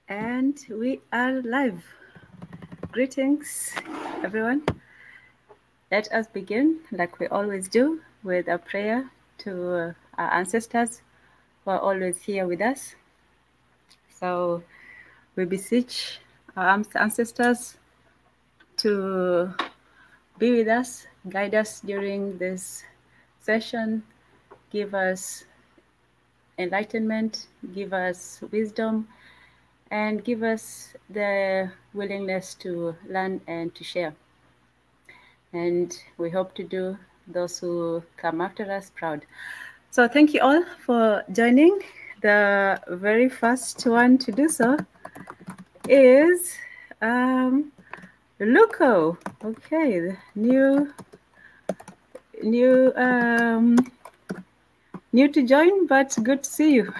And we are live. Greetings, everyone. Let us begin, like we always do, with a prayer to our ancestors who are always here with us. So we beseech our ancestors to be with us, guide us during this session, give us enlightenment, give us wisdom, and give us the willingness to learn and to share. And we hope to do those who come after us proud. So thank you all for joining. The very first one to do so is Luco. Okay, new new to join, but good to see you.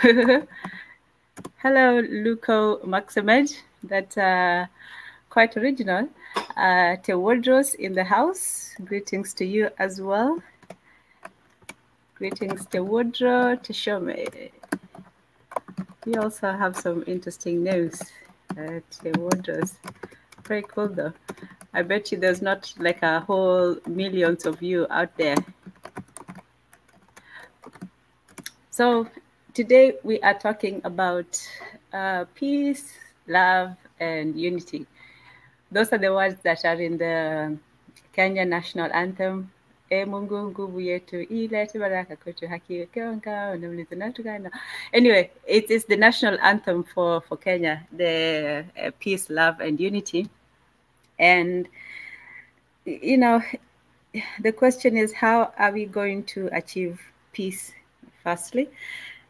Hello, Luco Maximed. That's quite original. Tewodros in the house. Greetings to you as well. Greetings, Tewodro, Teshome. We also have some interesting names. Tewodros. Very cool, though. I bet you there's not like a whole millions of you out there. So today we are talking about peace, love, and unity. Those are the words that are in the Kenya national anthem. E Mungu nguvu yetu ilete baraka kwetu haki kionka unamliza natukana. Anyway, it is the national anthem for Kenya, the peace, love, and unity. And you know, the question is, how are we going to achieve peace? Firstly,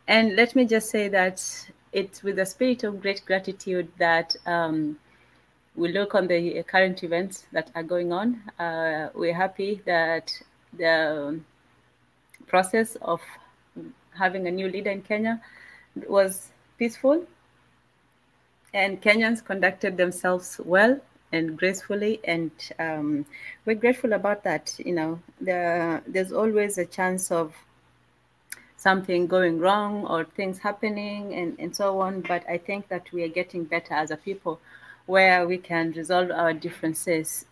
and let me just say that it's with a spirit of great gratitude that we look on the current events that are going on. We're happy that the process of having a new leader in Kenya was peaceful, and Kenyans conducted themselves well and gracefully, and we're grateful about that. You know, there's always a chance of something going wrong or things happening and so on, but I think that we are getting better as a people, where we can resolve our differences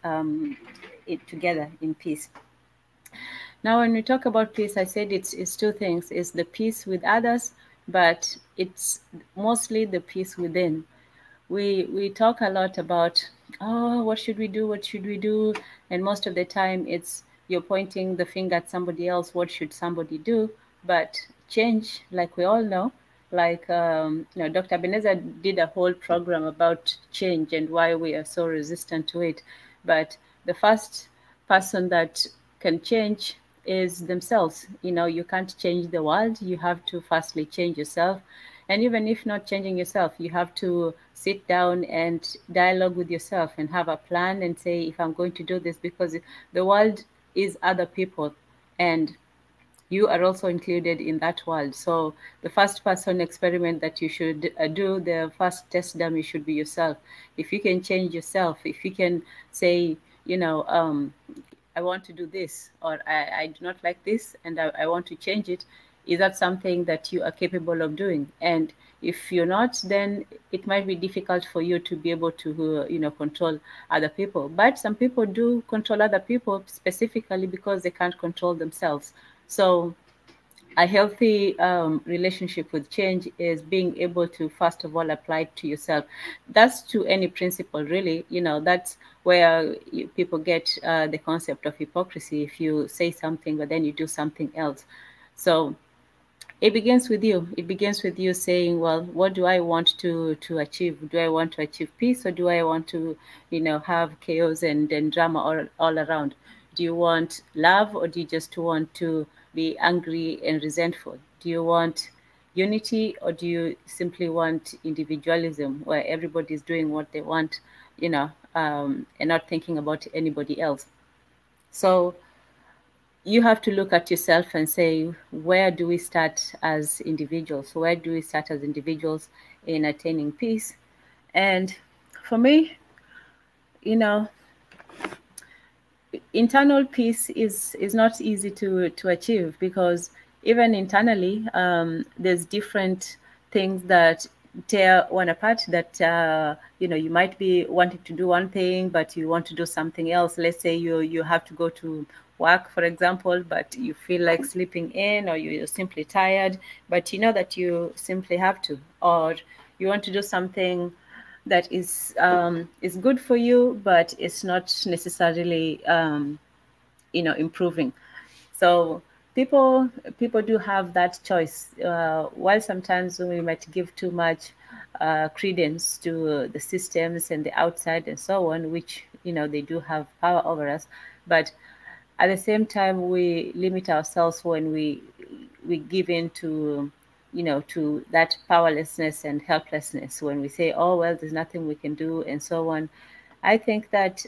together in peace. Now, when we talk about peace, I said it's two things. It's the peace with others, but it's mostly the peace within. We talk a lot about, oh, what should we do? What should we do? And most of the time it's you're pointing the finger at somebody else. What should somebody do? But change, like we all know, like Dr. Beneza did a whole program about change and why we are so resistant to it. But the first person that can change is themselves. You know, you can't change the world. You have to firstly change yourself. And even if not changing yourself, you have to sit down and dialogue with yourself and have a plan and say, if I'm going to do this, because the world is other people and you are also included in that world. So the first person experiment that you should do, the first test dummy should be yourself. If you can change yourself, if you can say, I want to do this, or I do not like this and I want to change it, is that something that you are capable of doing? And if you're not, then it might be difficult for you to be able to, control other people. But some people do control other people specifically because they can't control themselves. So a healthy relationship with change is being able to, first of all, apply it to yourself. That's to any principle, really. That's where people get the concept of hypocrisy. If you say something, but then you do something else. So it begins with you. It begins with you saying, well, what do I want to achieve? Do I want to achieve peace, or do I want to, have chaos and drama all around? Do you want love, or do you just want to be angry and resentful? Do you want unity, or do you simply want individualism, where everybody is doing what they want, and not thinking about anybody else? So you have to look at yourself and say, where do we start as individuals? Where do we start as individuals in attaining peace? And for me, internal peace is not easy to achieve, because even internally, there's different things that tear one apart, that you might be wanting to do one thing but you want to do something else. Let's say you have to go to work, for example, but you feel like sleeping in, or you're simply tired, but you know that you simply have to. Or you want to do something that is good for you, but it's not necessarily improving. So people do have that choice. While sometimes we might give too much credence to the systems and the outside and so on, which they do have power over us, but at the same time we limit ourselves when we give in to to that powerlessness and helplessness, when we say, oh well, there's nothing we can do and so on. I think that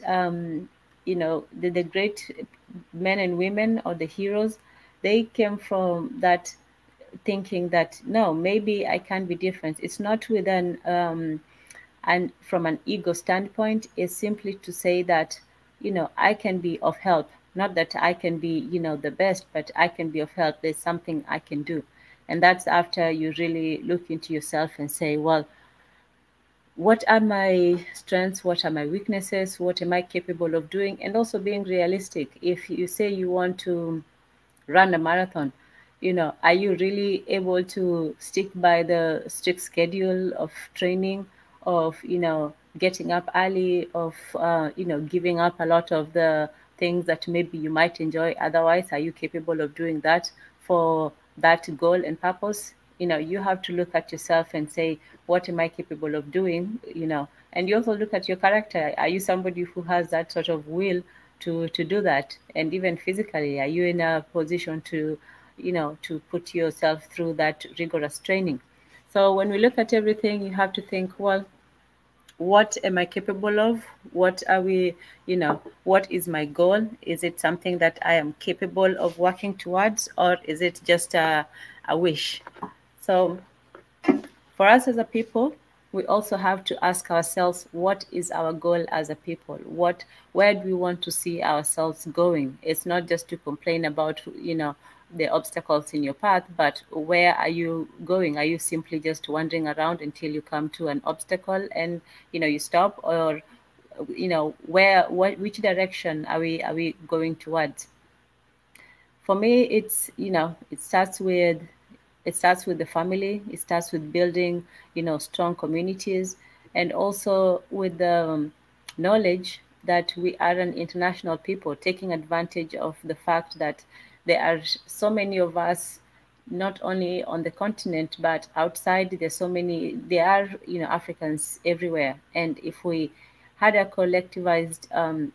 the great men and women, or the heroes, they came from that thinking that no, maybe I can be different. It's not with an and from an ego standpoint, is simply to say that I can be of help. Not that I can be the best, but I can be of help. There's something I can do. And that's after you really look into yourself and say, well, what are my strengths, what are my weaknesses, what am I capable of doing, and also being realistic. If you say you want to run a marathon, are you really able to stick by the strict schedule of training, of getting up early, of giving up a lot of the things that maybe you might enjoy otherwise? Are you capable of doing that for that goal and purpose? You have to look at yourself and say, what am I capable of doing? And you also look at your character. Are you somebody who has that sort of will to do that? And even physically, are you in a position to to put yourself through that rigorous training? So when we look at everything, you have to think, well, what am I capable of? What are we, what is my goal? Is it something that I am capable of working towards, or is it just a wish? So for us as a people, we also have to ask ourselves, what is our goal as a people? Where do we want to see ourselves going? It's not just to complain about, the obstacles in your path, but where are you going? Are you simply just wandering around until you come to an obstacle and, you stop? Or, which direction are we going towards? For me, it's it starts with the family. It starts with building strong communities, and also with the knowledge that we are an international people, taking advantage of the fact that there are so many of us, not only on the continent but outside. There are Africans everywhere, and if we had a collectivized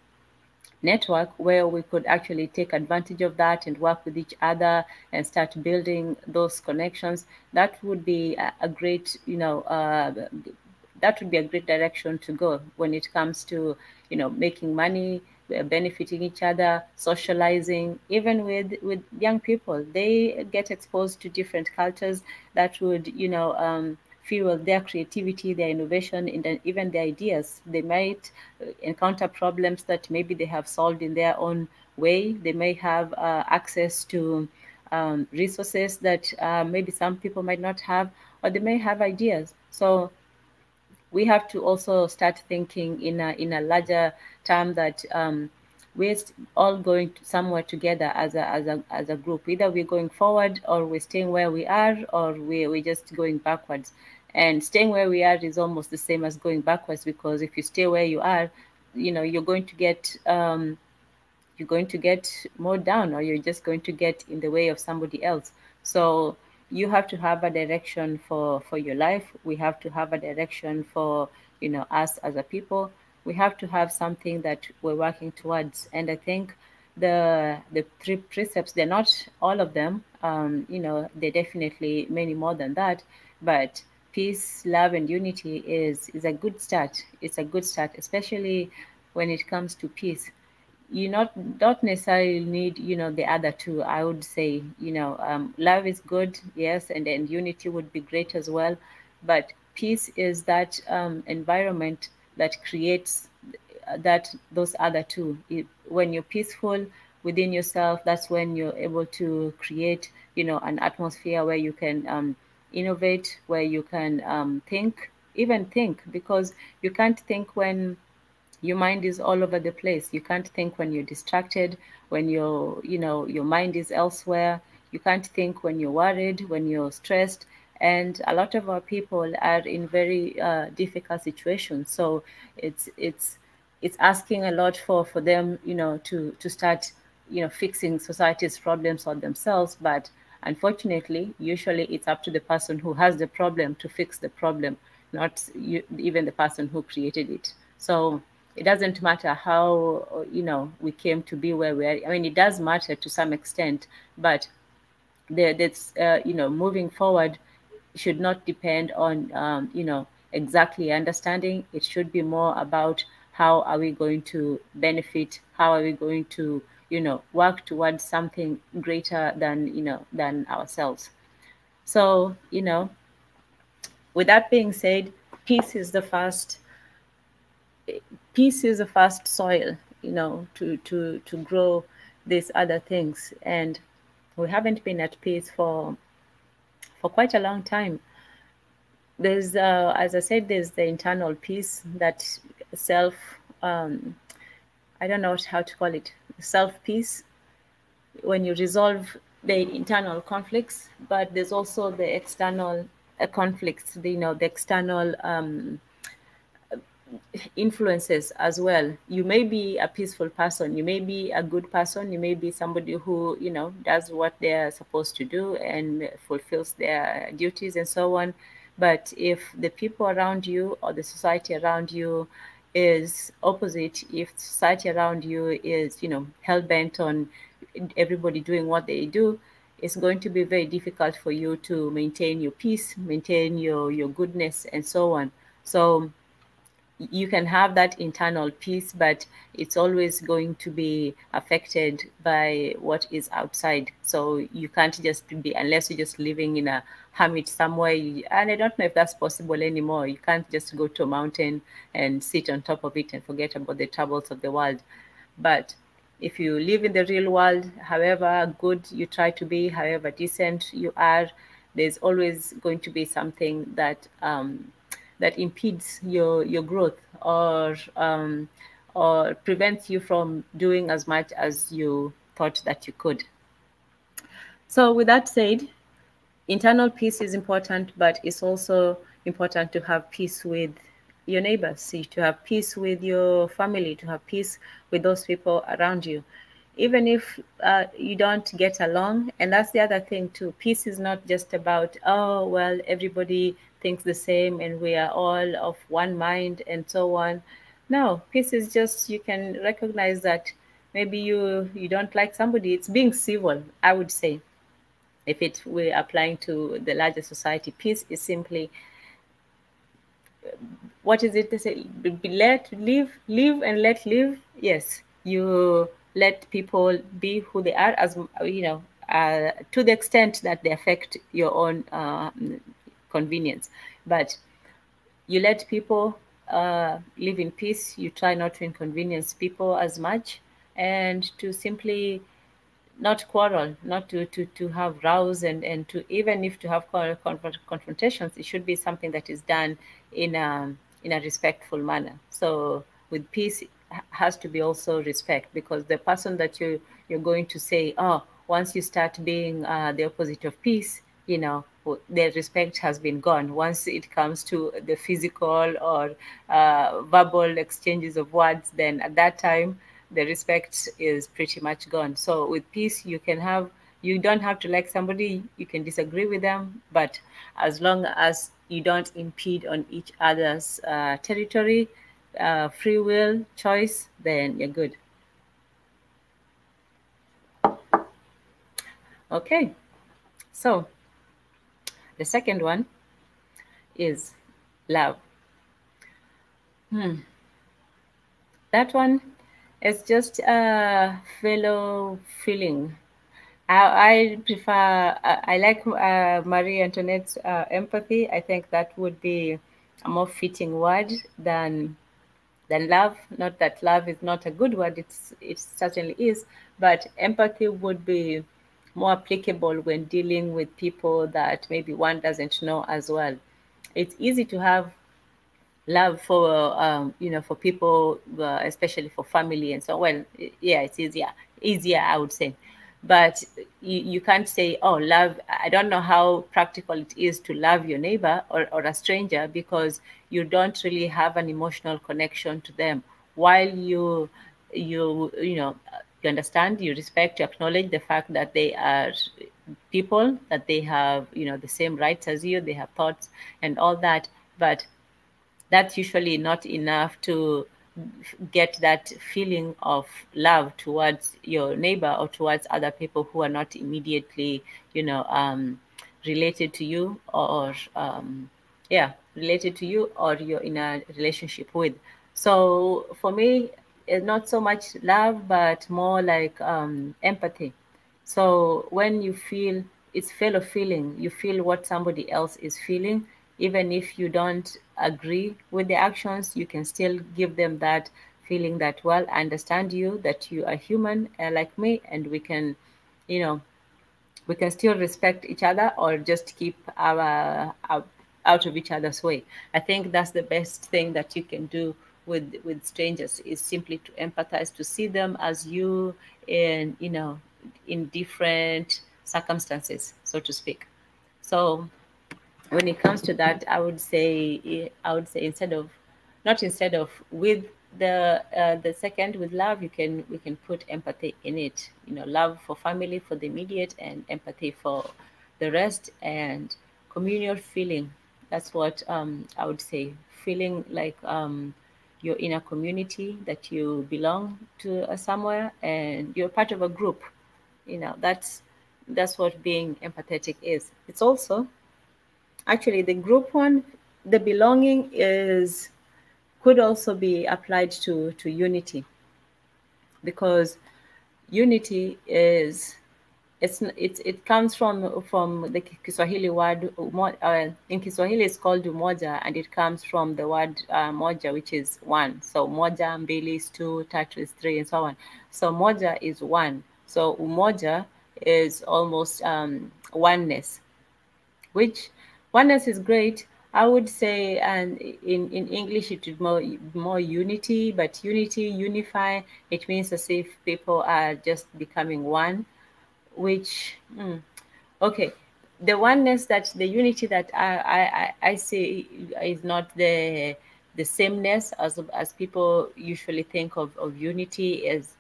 network where we could actually take advantage of that and work with each other and start building those connections, that would be a great, that would be a great direction to go when it comes to, making money, benefiting each other, socializing. Even with young people, they get exposed to different cultures that would, fuel their creativity, their innovation, and even their ideas. They might encounter problems that maybe they have solved in their own way. They may have access to resources that maybe some people might not have, or they may have ideas. So we have to also start thinking in a larger term, that we're all going somewhere together as a group. Either we're going forward, or we're staying where we are, or we're just going backwards. And staying where we are is almost the same as going backwards, because if you stay where you are, you're going to get more down, or you're just going to get in the way of somebody else. So you have to have a direction for your life. We have to have a direction for us as a people. We have to have something that we're working towards. And I think the three precepts, they're not all of them, they're definitely many more than that, but peace, love, and unity is a good start. It's a good start, especially when it comes to peace. You not don't necessarily need the other two. I would say love is good, yes, and unity would be great as well, but peace is that environment that creates that those other two. When you're peaceful within yourself, that's when you're able to create an atmosphere where you can innovate, where you can think, because you can't think when your mind is all over the place. You can't think when you're distracted, when your mind is elsewhere. You can't think when you're worried, when you're stressed. And a lot of our people are in very difficult situations. So it's asking a lot for them, to start, fixing society's problems on themselves. But unfortunately, usually it's up to the person who has the problem to fix the problem, not even the person who created it. So it doesn't matter how, we came to be where we are. I mean, it does matter to some extent, but that's moving forward should not depend on exactly understanding. It should be more about how are we going to benefit, how are we going to work towards something greater than ourselves. So with that being said, peace is the first peace is the first soil, to grow these other things. And we haven't been at peace for quite a long time. There's, as I said, there's the internal peace, that self, I don't know how to call it, self peace, when you resolve the internal conflicts. But there's also the external conflicts, the external influences as well. You may be a peaceful person, you may be a good person, you may be somebody who does what they're supposed to do and fulfills their duties and so on. But if the people around you or the society around you is opposite, if society around you is hell-bent on everybody doing what they do, it's going to be very difficult for you to maintain your peace, maintain your goodness and so on. So you can have that internal peace, but it's always going to be affected by what is outside. So you can't just be, unless you're just living in a hermit somewhere, and I don't know if that's possible anymore. You can't just go to a mountain and sit on top of it and forget about the troubles of the world. But if you live in the real world, however good you try to be, however decent you are, there's always going to be something that that impedes your growth, or prevents you from doing as much as you thought that you could. So with that said, internal peace is important, but it's also important to have peace with your neighbors, to have peace with your family, to have peace with those people around you, even if you don't get along. And that's the other thing too. Peace is not just about, oh, well, everybody thinks the same and we are all of one mind and so on. No, peace is just, you can recognize that maybe you don't like somebody. It's being civil, I would say. If we're applying to the larger society, peace is simply, what is it to say? Live and let live. Yes, you let people be who they are, as to the extent that they affect your own convenience. But you let people live in peace. You try not to inconvenience people as much, and to simply not quarrel, not to have rows, and to, even if to have confrontations, it should be something that is done in a respectful manner. So with peace has to be also respect, because the person that you're going to say, oh, once you start being the opposite of peace, the respect has been gone. Once it comes to the physical or verbal exchanges of words, then at that time the respect is pretty much gone. So with peace, you don't have to like somebody, you can disagree with them, but as long as you don't impede on each other's territory, free will, choice, then you're good. Okay, so the second one is love. That one is just a fellow feeling. I prefer, I like Marie Antoinette's empathy. I think that would be a more fitting word than love. Not that love is not a good word, it certainly is, but empathy would be more applicable when dealing with people that maybe one doesn't know as well. It's easy to have love for for people, especially for family and so. Well, yeah, it's easier, I would say, but you can't say, oh, love. I don't know how practical it is to love your neighbor or a stranger, because you don't really have an emotional connection to them. While you understand, you respect, you acknowledge the fact that they are people, that they have the same rights as you, they have thoughts and all that, but that's usually not enough to get that feeling of love towards your neighbor or towards other people who are not immediately, related to you, or related to you, or you're in a relationship with. So for me, it's not so much love, but more like empathy. So when you feel, it's fellow feeling, you feel what somebody else is feeling, even if you don't agree with the actions, you can still give them that feeling that, well, I understand you, that you are human like me, and you know, we can still respect each other, or just keep our out of each other's way. I think that's the best thing that you can do with strangers, is simply to empathize, to see them as you, in in different circumstances, so to speak. So when it comes to that, I would say instead of, not instead of, with the second, with love, we can put empathy in it. Love for family, for the immediate, and empathy for the rest, and communal feeling. That's what I would say. Feeling like you're in a community, that you belong to somewhere, and you're part of a group. That's what being empathetic is. It's also, actually, the group one, the belonging is, could also be applied to unity, because unity is, it comes from the Kiswahili word in Kiswahili it's called Umoja, and it comes from the word moja, which is one. So moja, mbili is two, tatu is three, and so on. So moja is one. So Umoja is almost oneness, which oneness is great. I would say, and in English it would more unity, but unity, unify, it means as if people are just becoming one, which okay, the oneness, that the unity that I see is not the sameness as people usually think of unity, as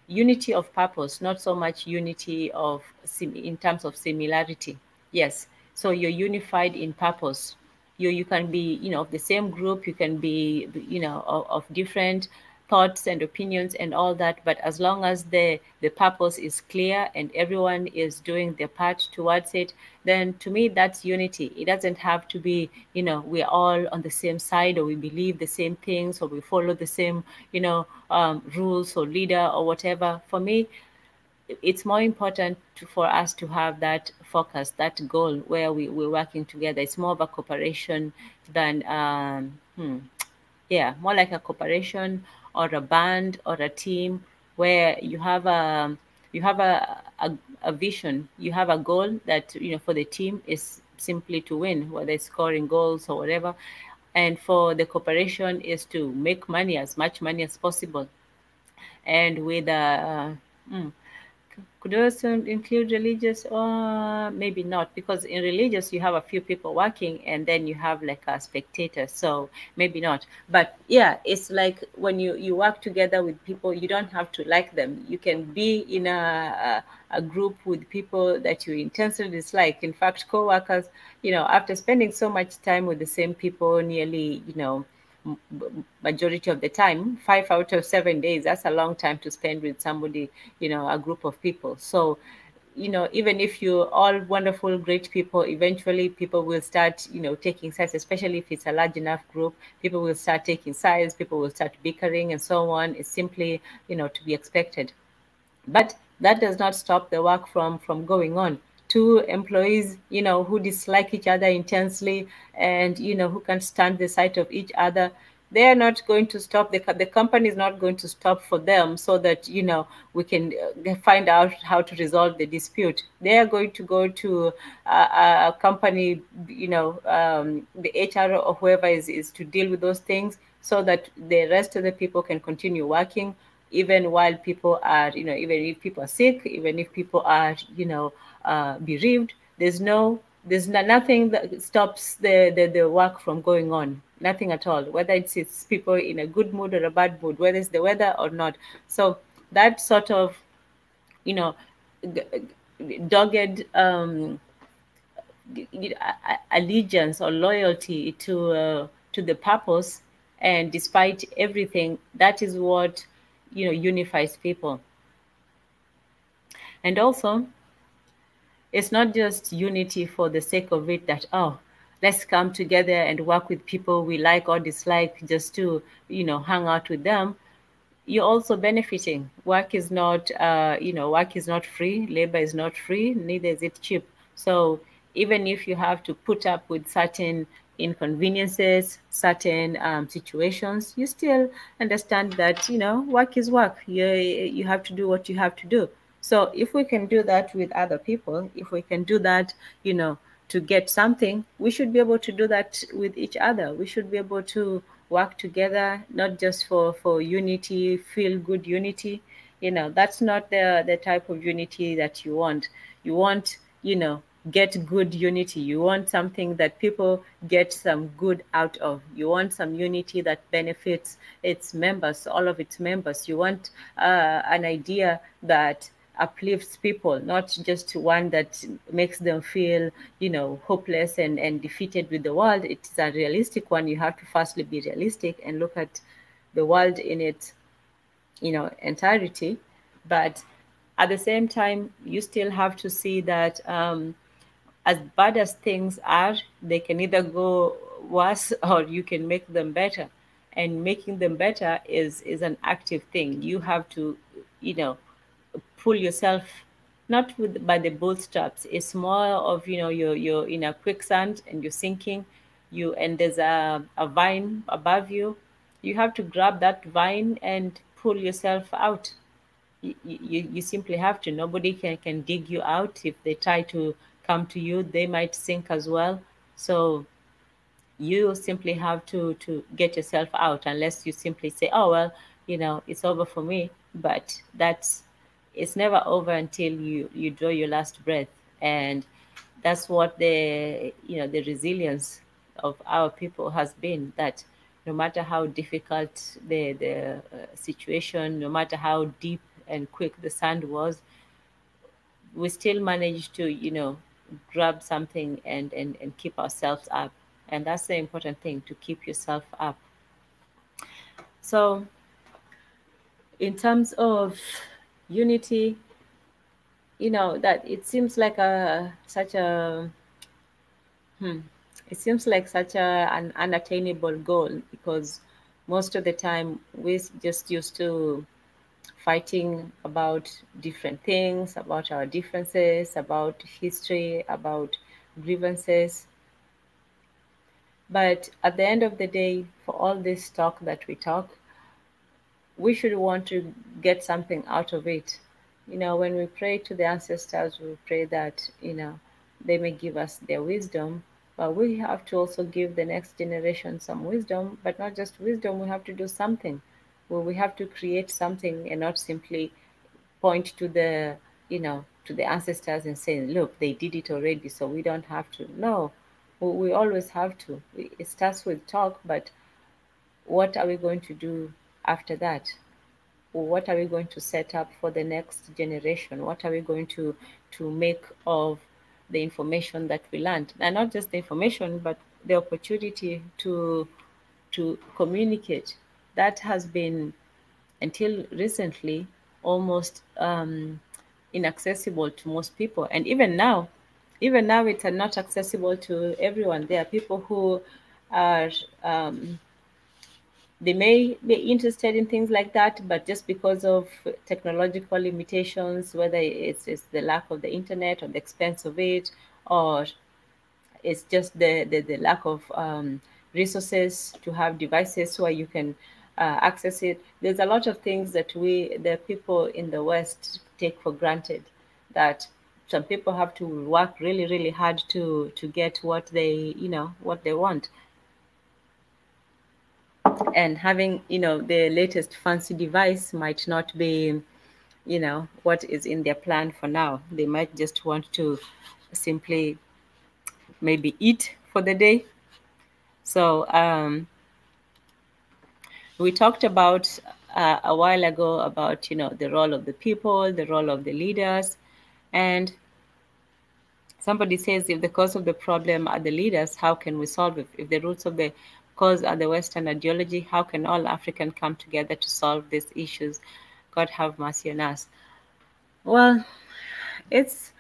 unity of purpose, not so much unity of in terms of similarity. Yes, so you're unified in purpose. You can be, of the same group, you can be, of different thoughts and opinions and all that, but as long as the purpose is clear and everyone is doing their part towards it, then to me that's unity. It doesn't have to be, we're all on the same side, or we believe the same things, or we follow the same, rules or leader or whatever. For me, it's more important for us to have that focus, that goal, where we're working together. It's more of a cooperation than more like a cooperation, or a band, or a team, where you have a vision, you have a goal that, for the team is simply to win, whether it's scoring goals or whatever, and for the cooperation is to make money, as much money as possible. And with could also include religious, or maybe not, because in religious you have a few people working, and then you have like a spectator, so maybe not. But yeah, it's like when you work together with people, you don't have to like them. You can be in a group with people that you intensely dislike. In fact, co-workers, after spending so much time with the same people, nearly, majority of the time, 5 out of 7 days, that's a long time to spend with somebody, a group of people. So, even if you're all wonderful, great people, eventually people will start, taking sides, especially if it's a large enough group. People will start taking sides, people will start bickering and so on. It's simply, to be expected. But that does not stop the work from going on. Two employees, who dislike each other intensely, and who can't stand the sight of each other, they are not going to stop. The company is not going to stop for them so that, we can find out how to resolve the dispute. They are going to go to a company, the HR or whoever is to deal with those things, so that the rest of the people can continue working, even while people are, even if people are sick, even if people are, bereaved. Nothing that stops the work from going on. Nothing at all, whether it's people in a good mood or a bad mood, whether it's the weather or not. So that sort of, dogged allegiance or loyalty to the purpose, and despite everything, that is what, unifies people. And also, it's not just unity for the sake of it, that, oh, let's come together and work with people we like or dislike just to, hang out with them. You're also benefiting. Work is not, work is not free. Labor is not free. Neither is it cheap. So even if you have to put up with certain inconveniences, certain situations, you still understand that, work is work. You have to do what you have to do. So if we can do that with other people, if we can do that, to get something, we should be able to do that with each other. We should be able to work together, not just for unity, feel good unity. That's not the type of unity that you want. You want, get good unity. You want something that people get some good out of. You want some unity that benefits its members, all of its members. You want an idea that uplifts people, not just one that makes them feel, hopeless and defeated with the world. It's a realistic one. You have to firstly be realistic and look at the world in its, entirety. But at the same time, you still have to see that as bad as things are, they can either go worse or you can make them better. And making them better is an active thing. You have to, pull yourself not by the bootstraps. It's more of, you're in a quicksand and you're sinking, and there's a vine above you. You have to grab that vine and pull yourself out. You simply have to. Nobody can dig you out. If they try to come to you, they might sink as well. So you simply have to get yourself out, unless you simply say, oh well, it's over for me. But it's never over until you draw your last breath. And that's what the resilience of our people has been, that no matter how difficult the situation, no matter how deep and quick the sand was, we still managed to, grab something and keep ourselves up. And that's the important thing, to keep yourself up. So in terms of unity, that it seems like it seems like such an unattainable goal, because most of the time we just used to fighting about different things, about our differences, about history, about grievances. But at the end of the day, for all this talk that we talk, we should want to get something out of it. When we pray to the ancestors, we pray that, they may give us their wisdom, but we have to also give the next generation some wisdom, but not just wisdom, we have to do something. Well, we have to create something and not simply point to the ancestors and say, look, they did it already, so we don't have to. No, we always have to. It starts with talk, but what are we going to do after that? What are we going to set up for the next generation? What are we going to make of the information that we learned? And not just the information, but the opportunity to communicate. That has been, until recently, almost inaccessible to most people. And even now it's not accessible to everyone. There are people who are they may be interested in things like that, but just because of technological limitations, whether it's the lack of the internet or the expense of it, or it's just the lack of resources, to have devices where you can access it. There's a lot of things that the people in the West take for granted, that some people have to work really, really hard to get what they, what they want. And having, the latest fancy device might not be, what is in their plan for now. They might just want to simply maybe eat for the day. So we talked about a while ago about, the role of the people, the role of the leaders. And somebody says, if the cause of the problem are the leaders, how can we solve it? If the roots of the cause are the Western ideology, how can all African come together to solve these issues? God have mercy on us. Well, it's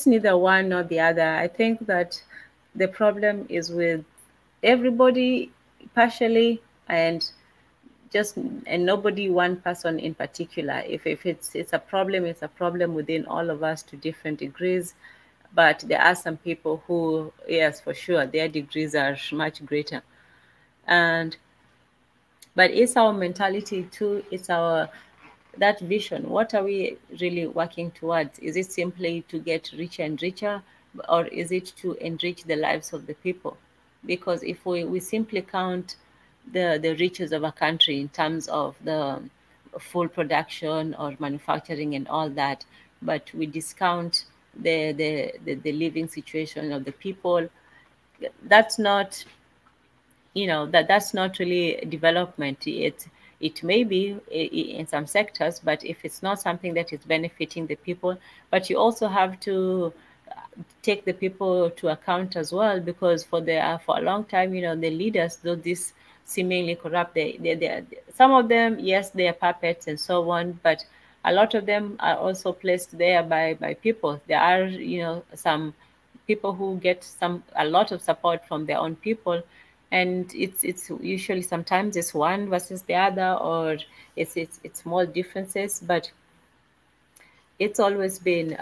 neither one nor the other. I think that the problem is with everybody partially, and nobody one person in particular. If it's a problem, it's a problem within all of us to different degrees. But there are some people who, yes, for sure, their degrees are much greater. But it's our mentality too. It's that vision. What are we really working towards? Is it simply to get richer and richer, or is it to enrich the lives of the people? Because if we simply count the riches of a country in terms of the full production or manufacturing and all that, but we discount the living situation of the people, that's not, that's not really development. It may be in some sectors, but if it's not something that is benefiting the people, but you also have to take the people to account as well, because for a long time, the leaders, though this seemingly corrupt, they some of them, yes, they are puppets and so on, but a lot of them are also placed there by people. There are, some people who get a lot of support from their own people, and it's usually, sometimes it's one versus the other, or it's small differences, but it's always been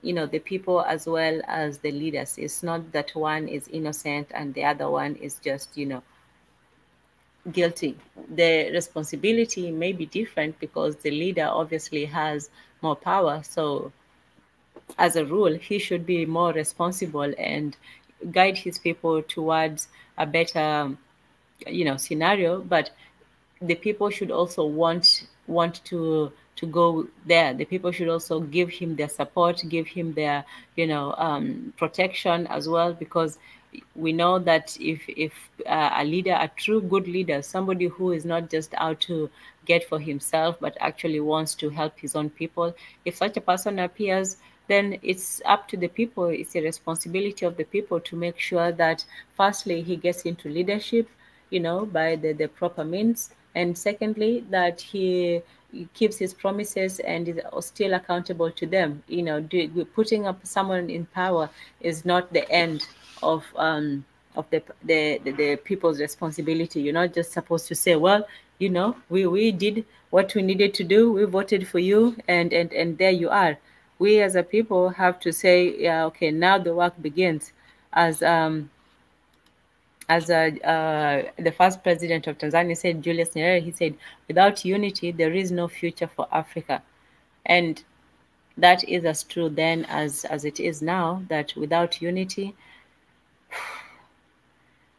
the people as well as the leaders. It's not that one is innocent and the other one is just, guilty. The responsibility may be different because the leader obviously has more power. So as a rule, he should be more responsible and guide his people towards a better, scenario. But the people should also want to go there. The people should also give him their support, give him their, protection as well, because we know that if a leader, a true good leader, somebody who is not just out to get for himself, but actually wants to help his own people, if such a person appears, then it's up to the people. It's a responsibility of the people to make sure that, firstly, he gets into leadership, by the proper means, and secondly, that he keeps his promises and is still accountable to them. Putting up someone in power is not the end of the people's responsibility. You're not just supposed to say, well, we did what we needed to do. We voted for you, and there you are. We as a people have to say, yeah, okay, now the work begins. As the first president of Tanzania said, Julius Nyerere, he said, without unity, there is no future for Africa. And that is as true then as it is now, that without unity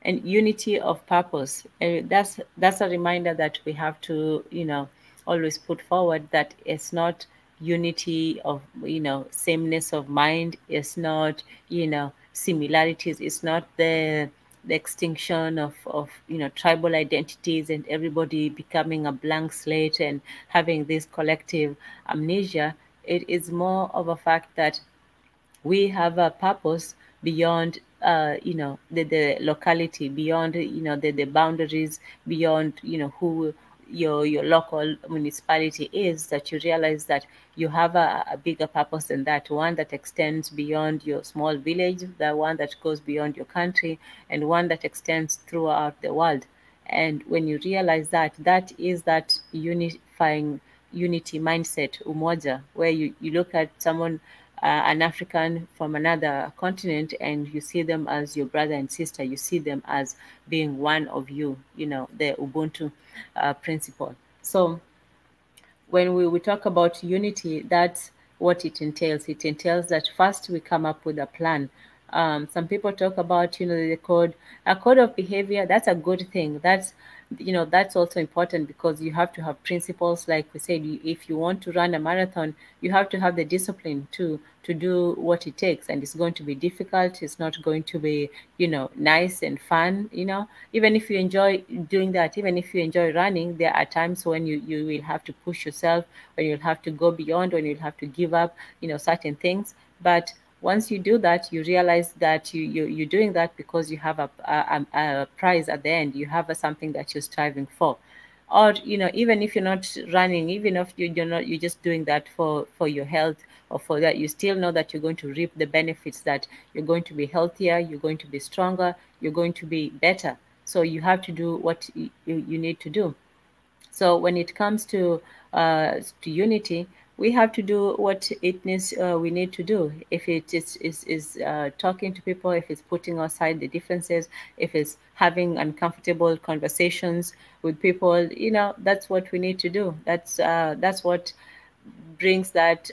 and unity of purpose, that's a reminder that we have to, always put forward, that it's not unity of, sameness of mind, it's not, similarities, it's not the extinction of tribal identities and everybody becoming a blank slate and having this collective amnesia. It is more of a fact that we have a purpose beyond the locality, beyond the boundaries, beyond who your local municipality is, that you realize that you have a bigger purpose than that, one that extends beyond your small village, the one that goes beyond your country, and one that extends throughout the world. And when you realize that, that is that unifying unity mindset, Umoja, where you look at someone an African from another continent, and you see them as your brother and sister. You see them as being one of you, the Ubuntu principle. So when we talk about unity, that's what it entails. It entails that first we come up with a plan. Some people talk about, a code of behavior. That's a good thing. That's also important, because you have to have principles. Like we said, if you want to run a marathon, you have to have the discipline to do what it takes, and it's going to be difficult. It's not going to be, nice and fun. Even if you enjoy doing that, even if you enjoy running, there are times when you will have to push yourself, when you'll have to go beyond, when you'll have to give up, certain things. But once you do that, you realize that you're doing that because you have a prize at the end. You have something that you're striving for. Or, even if you're not running, even if you're just doing that for your health, or for that, you still know that you're going to reap the benefits, that you're going to be healthier, you're going to be stronger, you're going to be better. So you have to do what you need to do. So when it comes to unity, we have to do what we need to do. If it is talking to people, if it's putting aside the differences, if it's having uncomfortable conversations with people, that's what we need to do. That's what brings that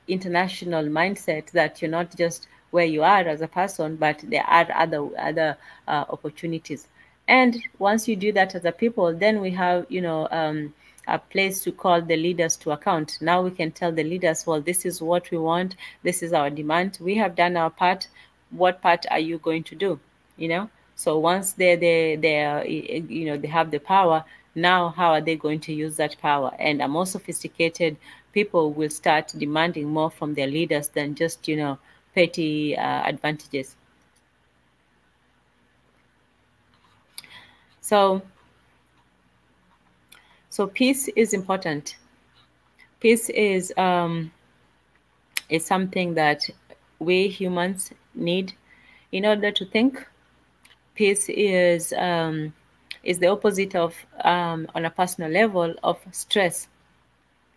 international mindset, that you're not just where you are as a person, but there are other opportunities. And once you do that as a people, then we have, a place to call the leaders to account. Now we can tell the leaders, well, this is what we want. This is our demand. We have done our part. What part are you going to do? So once they have the power, now how are they going to use that power? And a more sophisticated people will start demanding more from their leaders than just, petty advantages. So peace is important. Peace is something that we humans need in order to think. Peace is the opposite of, on a personal level, of stress.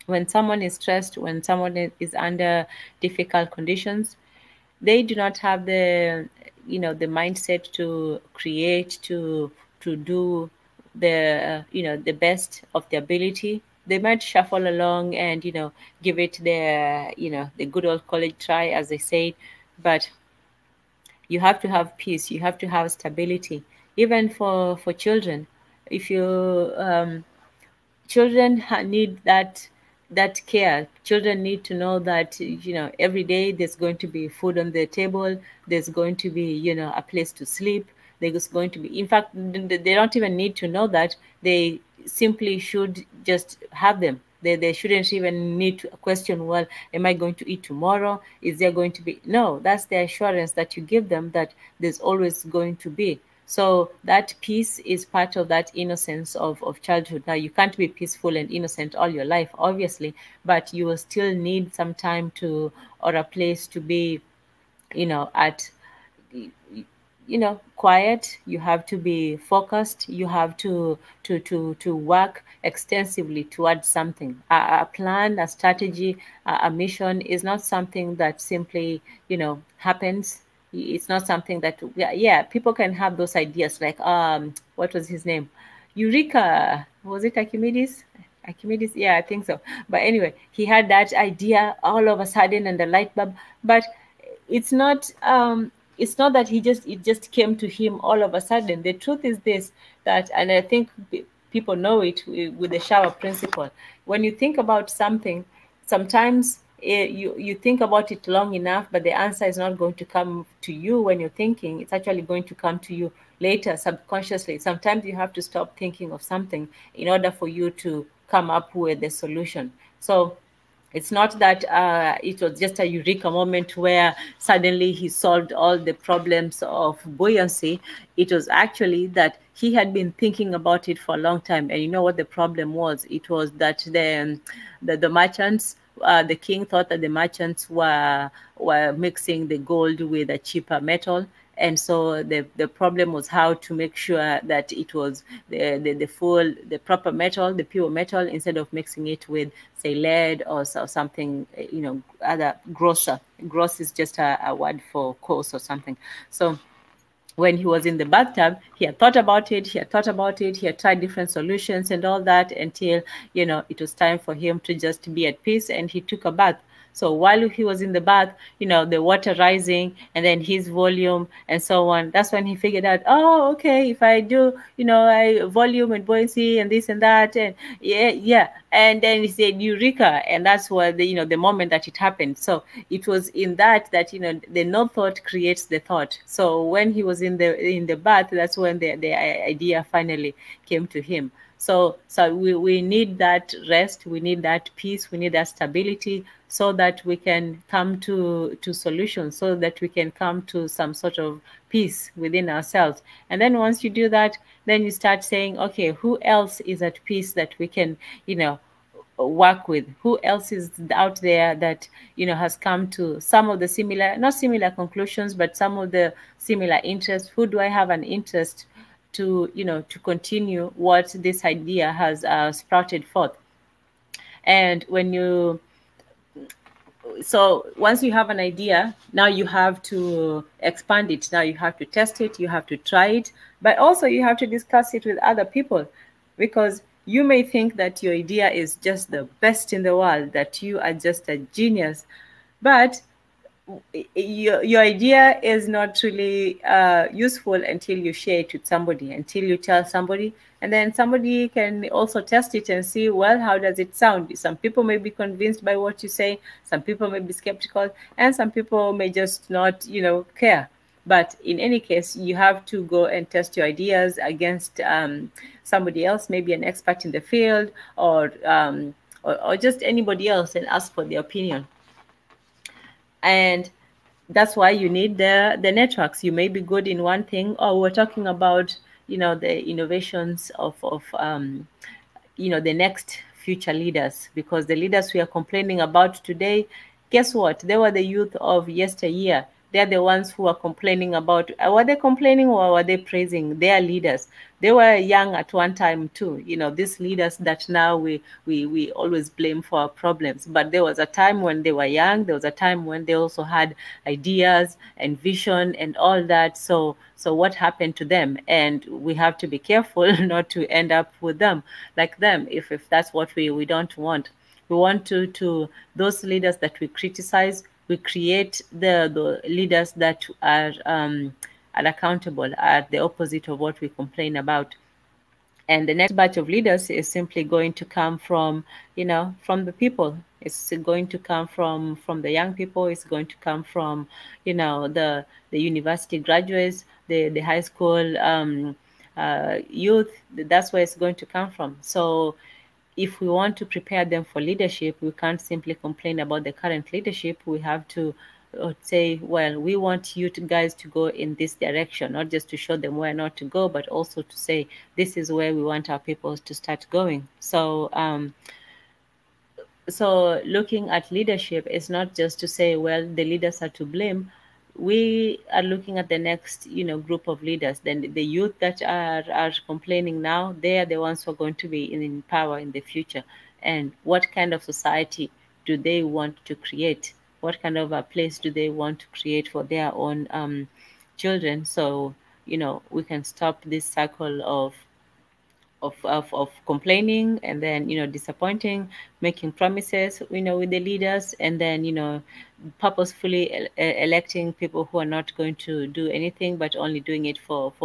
When someone is stressed, when someone is under difficult conditions, they do not have the mindset to create, to do the best of their ability. They might shuffle along and give it the good old college try, as they say. But you have to have peace, you have to have stability. Even for children, if you children need that care. Children need to know that every day there's going to be food on the table, there's going to be a place to sleep, there's going to be, in fact, they don't even need to know that. They simply should just have them. They shouldn't even need to question, well, am I going to eat tomorrow? Is there going to be? No, that's the assurance that you give them, that there's always going to be. So that peace is part of that innocence of childhood. Now, you can't be peaceful and innocent all your life, obviously, but you will still need some time or a place to be, at, quiet. You have to be focused. You have to work extensively towards something. A plan, a strategy, a mission is not something that simply, happens. It's not something that, people can have those ideas, like, what was his name? Eureka. Was it Archimedes? Archimedes? Yeah, I think so. But anyway, he had that idea all of a sudden, and the light bulb. But it's not that it just came to him all of a sudden. The truth is this, that, and I think people know it with the shower principle. When you think about something, sometimes you think about it long enough, but the answer is not going to come to you when you're thinking. It's actually going to come to you later, subconsciously. Sometimes you have to stop thinking of something in order for you to come up with the solution. So it's not that it was just a eureka moment where suddenly he solved all the problems of buoyancy. It was actually that he had been thinking about it for a long time. And you know what the problem was? It was that the merchants the king thought that the merchants were mixing the gold with a cheaper metal. And so the problem was how to make sure that it was the proper metal, the pure metal, instead of mixing it with, say, lead or something, other grosser. Gross is just a word for coarse or something. So when he was in the bathtub, he had thought about it, he had tried different solutions and all that, until, it was time for him to just be at peace, and he took a bath. So while he was in the bath, the water rising and then his volume and so on, that's when he figured out, oh, okay, if I do, I volume and buoyancy and this and that, and yeah. And then he said, Eureka. And that's what the moment that it happened. So it was in that, the no thought creates the thought. So when he was in the bath, that's when the idea finally came to him. So we need that rest, we need that peace, we need that stability, so that we can come to solutions, so that we can come to some sort of peace within ourselves. And then once you do that, then you start saying, okay, who else is at peace that we can, work with? Who else is out there that, has come to some of the similar, not similar conclusions, but some of the similar interests? Who do I have an interest to, to continue what this idea has sprouted forth? And so once you have an idea, now you have to expand it. Now you have to test it, you have to try it, but also you have to discuss it with other people, because you may think that your idea is just the best in the world, that you are just a genius, but your idea is not really useful until you share it with somebody, until you tell somebody, and then somebody can also test it and see, well, how does it sound? Some people may be convinced by what you say, some people may be skeptical, and some people may just not, care. But in any case, you have to go and test your ideas against somebody else, maybe an expert in the field, or just anybody else, and ask for their opinion. And that's why you need the networks. You may be good in one thing. Or we're talking about, the innovations of the next future leaders, because the leaders we are complaining about today, guess what? They were the youth of yesteryear. They're the ones who are complaining about, were they complaining or were they praising their leaders? They were young at one time too, these leaders that now we always blame for our problems. But there was a time when they were young, there was a time when they also had ideas and vision and all that. So what happened to them? And we have to be careful not to end up with them, like them, if that's what we don't want. We want to those leaders that we criticize, we create the leaders that are accountable, are the opposite of what we complain about. And the next batch of leaders is simply going to come from, from the people. It's going to come from the young people. It's going to come from, the university graduates, the high school youth. That's where it's going to come from. So if we want to prepare them for leadership, we can't simply complain about the current leadership. We have to say, well, we want you guys to go in this direction, not just to show them where not to go, but also to say, this is where we want our people to start going. So so looking at leadership is not just to say, well, the leaders are to blame. We are looking at the next, group of leaders. Then the youth that are complaining now, they are the ones who are going to be in power in the future. And what kind of society do they want to create? What kind of a place do they want to create for their own children? So, we can stop this cycle of complaining, and then disappointing, making promises with the leaders, and then purposefully electing people who are not going to do anything, but only doing it for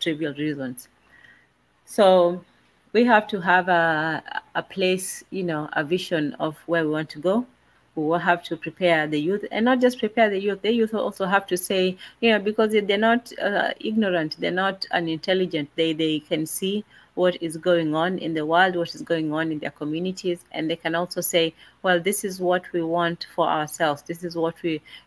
trivial reasons. So we have to have a place, a vision of where we want to go. We will have to prepare the youth, and not just prepare the youth also have to say, because they're not ignorant, they're not unintelligent, they can see what is going on in the world, what is going on in their communities, and they can also say, well, this is what we want for ourselves. This is what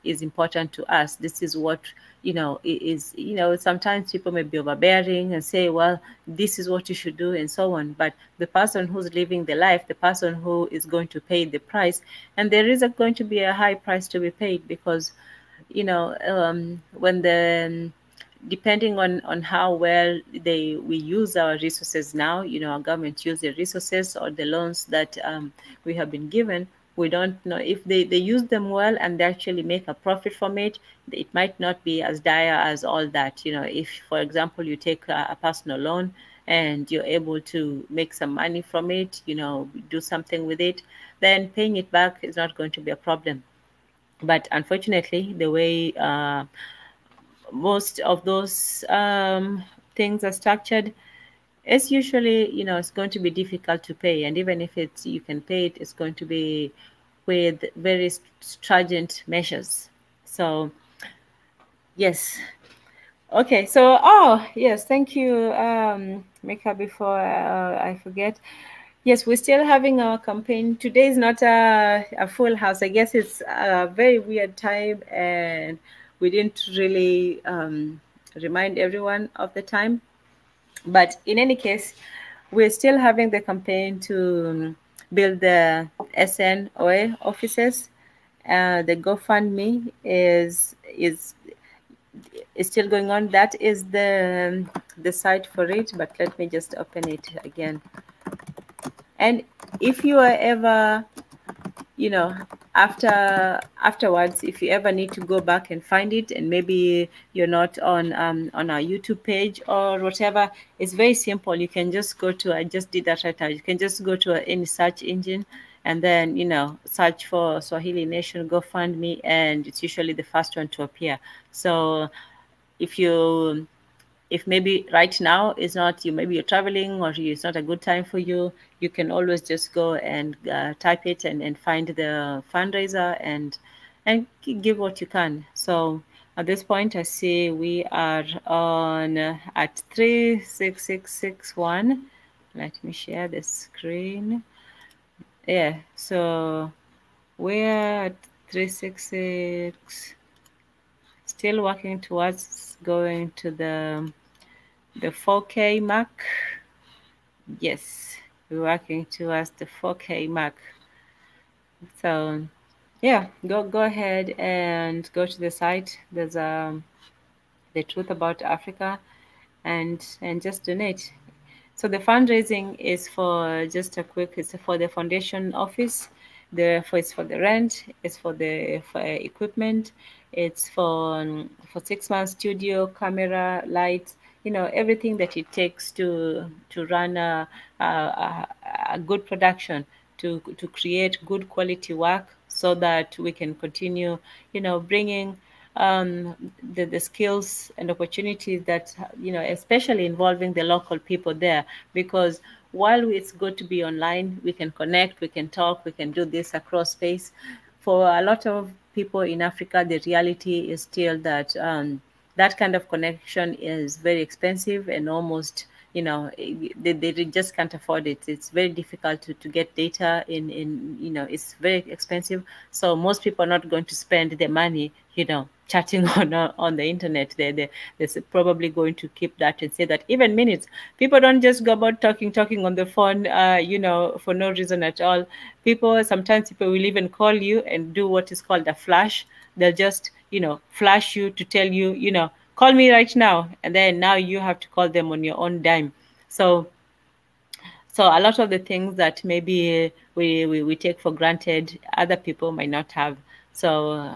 is important to us. This is what, is, sometimes people may be overbearing and say, well, this is what you should do and so on. But the person who's living the life, the person who is going to pay the price, and there is going to be a high price to be paid, because when depending on how well we use our resources now, our government use the resources or the loans that we have been given. We don't know if they use them well and they actually make a profit from it. It might not be as dire as all that. If, for example, you take a personal loan and you're able to make some money from it, do something with it, then paying it back is not going to be a problem. But unfortunately, the way most of those things are structured, it's usually, it's going to be difficult to pay. And even if you can pay it, it's going to be with very stringent measures. So, yes. Okay, so, yes, thank you, Mika, before I forget. Yes, we're still having our campaign. Today is not a full house. I guess it's a very weird time, and we didn't really remind everyone of the time. But in any case, we're still having the campaign to build the SNOA offices. The GoFundMe is still going on. That is the site for it. But let me just open it again. And if you are ever, afterwards, if you ever need to go back and find it, and maybe you're not on our YouTube page or whatever, it's very simple. You can just go to, I just did that right now. You can just go to any search engine and then, search for Swahili Nation GoFundMe, and it's usually the first one to appear. So if maybe right now is not, maybe you're traveling or it's not a good time for you, you can always just go and type it and find the fundraiser and give what you can. So at this point, I see we are on at 36661. Let me share the screen. Yeah, so we're at 366. Still working towards going to the 4K mark. Yes, we're working towards the 4K mark. So yeah, go ahead and go to the site. There's the Truth About Africa, and just donate. So the fundraising is for just a quick. It's for the foundation office. It's for the rent. It's for the equipment. It's for 6 months studio, camera, lights. Everything that it takes to run a good production, to create good quality work, so that we can continue, bringing the skills and opportunities that, especially involving the local people there. Because while it's good to be online, we can connect, we can talk, we can do this across space. For a lot of people in Africa, the reality is still that that kind of connection is very expensive, and almost, they just can't afford it. It's very difficult to get data in it's very expensive. So most people are not going to spend their money, chatting on the internet. They're probably going to keep that and say that even minutes. People don't just go about talking on the phone, for no reason at all. Sometimes people will even call you and do what is called a flash. They'll just, flash you to tell you, call me right now. And then now you have to call them on your own dime. So a lot of the things that maybe we take for granted, other people might not have. So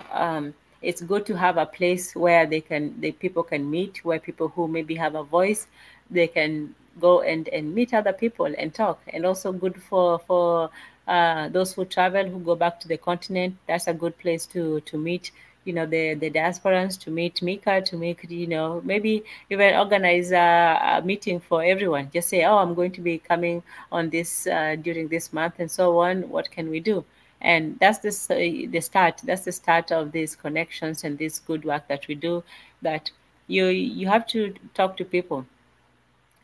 it's good to have a place where people can meet, where people who maybe have a voice, they can go and meet other people and talk. And also good for those who travel, who go back to the continent. That's a good place to meet, the diasporans, to meet Mika, to make, maybe even organize a meeting for everyone. Just say, oh, I'm going to be coming on this during this month and so on. What can we do? And that's the start. That's the start of these connections and this good work that we do, that you have to talk to people.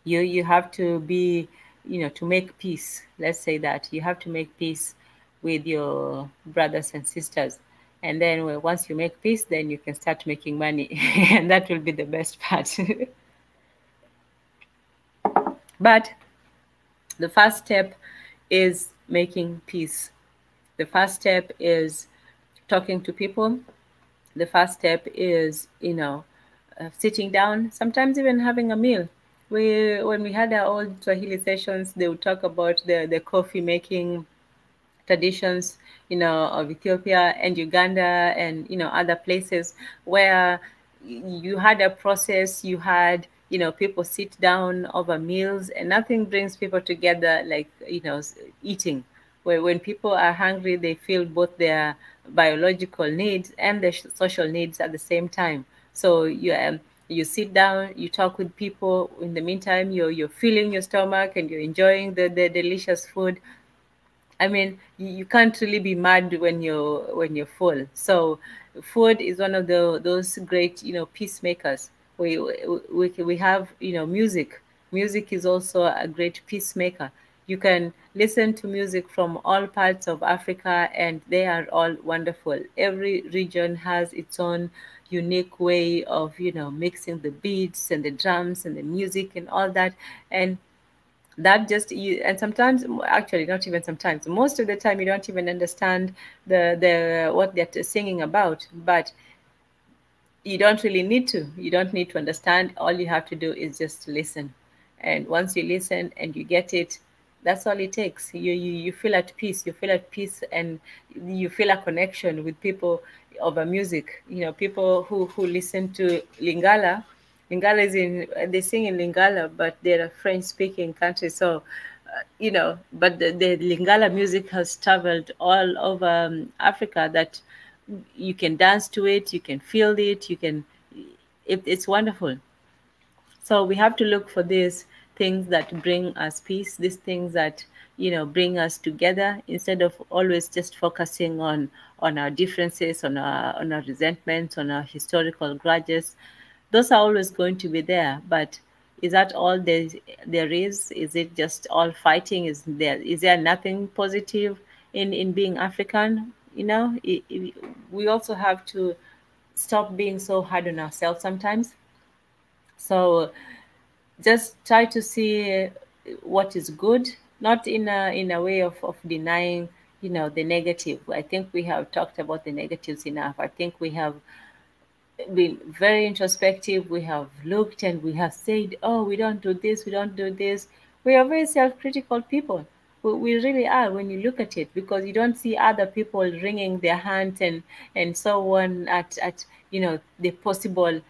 You have to be, to make peace. Let's say that you have to make peace with your brothers and sisters, and then once you make peace, then you can start making money, and that will be the best part. But the first step is making peace. The first step is talking to people. The first step is, sitting down, sometimes even having a meal. When we had our old Swahili sessions, they would talk about the coffee making traditions, of Ethiopia and Uganda and, other places where you had a process, you had, people sit down over meals, and nothing brings people together like, eating. Where when people are hungry, they feel both their biological needs and their social needs at the same time. So you sit down, you talk with people. In the meantime, you're filling your stomach and you're enjoying the delicious food. I mean, you can't really be mad when you're full. So, food is one of those great, peacemakers. We have, music. Music is also a great peacemaker. You can listen to music from all parts of Africa, and they are all wonderful. Every region has its own unique way of, mixing the beats and the drums and the music and all that. And that just you, and sometimes, actually not even sometimes, most of the time, you don't even understand the what they're singing about. But you don't really need to. You don't need to understand. All you have to do is just listen. And once you listen and you get it, that's all it takes. You feel at peace. You feel at peace, and you feel a connection with people over music. People who listen to Lingala. Lingala is in, they sing in Lingala, but they're a French speaking country. So, but the Lingala music has traveled all over Africa, that you can dance to it, you can feel it, it's wonderful. So we have to look for these things that bring us peace, these things that, bring us together, instead of always just focusing on our differences, on our resentments, on our historical grudges. Those are always going to be there, but is that all there is? Is it just all fighting? Is there nothing positive in being African? We also have to stop being so hard on ourselves sometimes. So just try to see what is good, not in a way of denying, the negative. I think we have talked about the negatives enough. I think we have been very introspective. We have looked and we have said, oh, we don't do this, we don't do this. We are very self-critical people. We really are, when you look at it, because you don't see other people wringing their hands and so on at the possible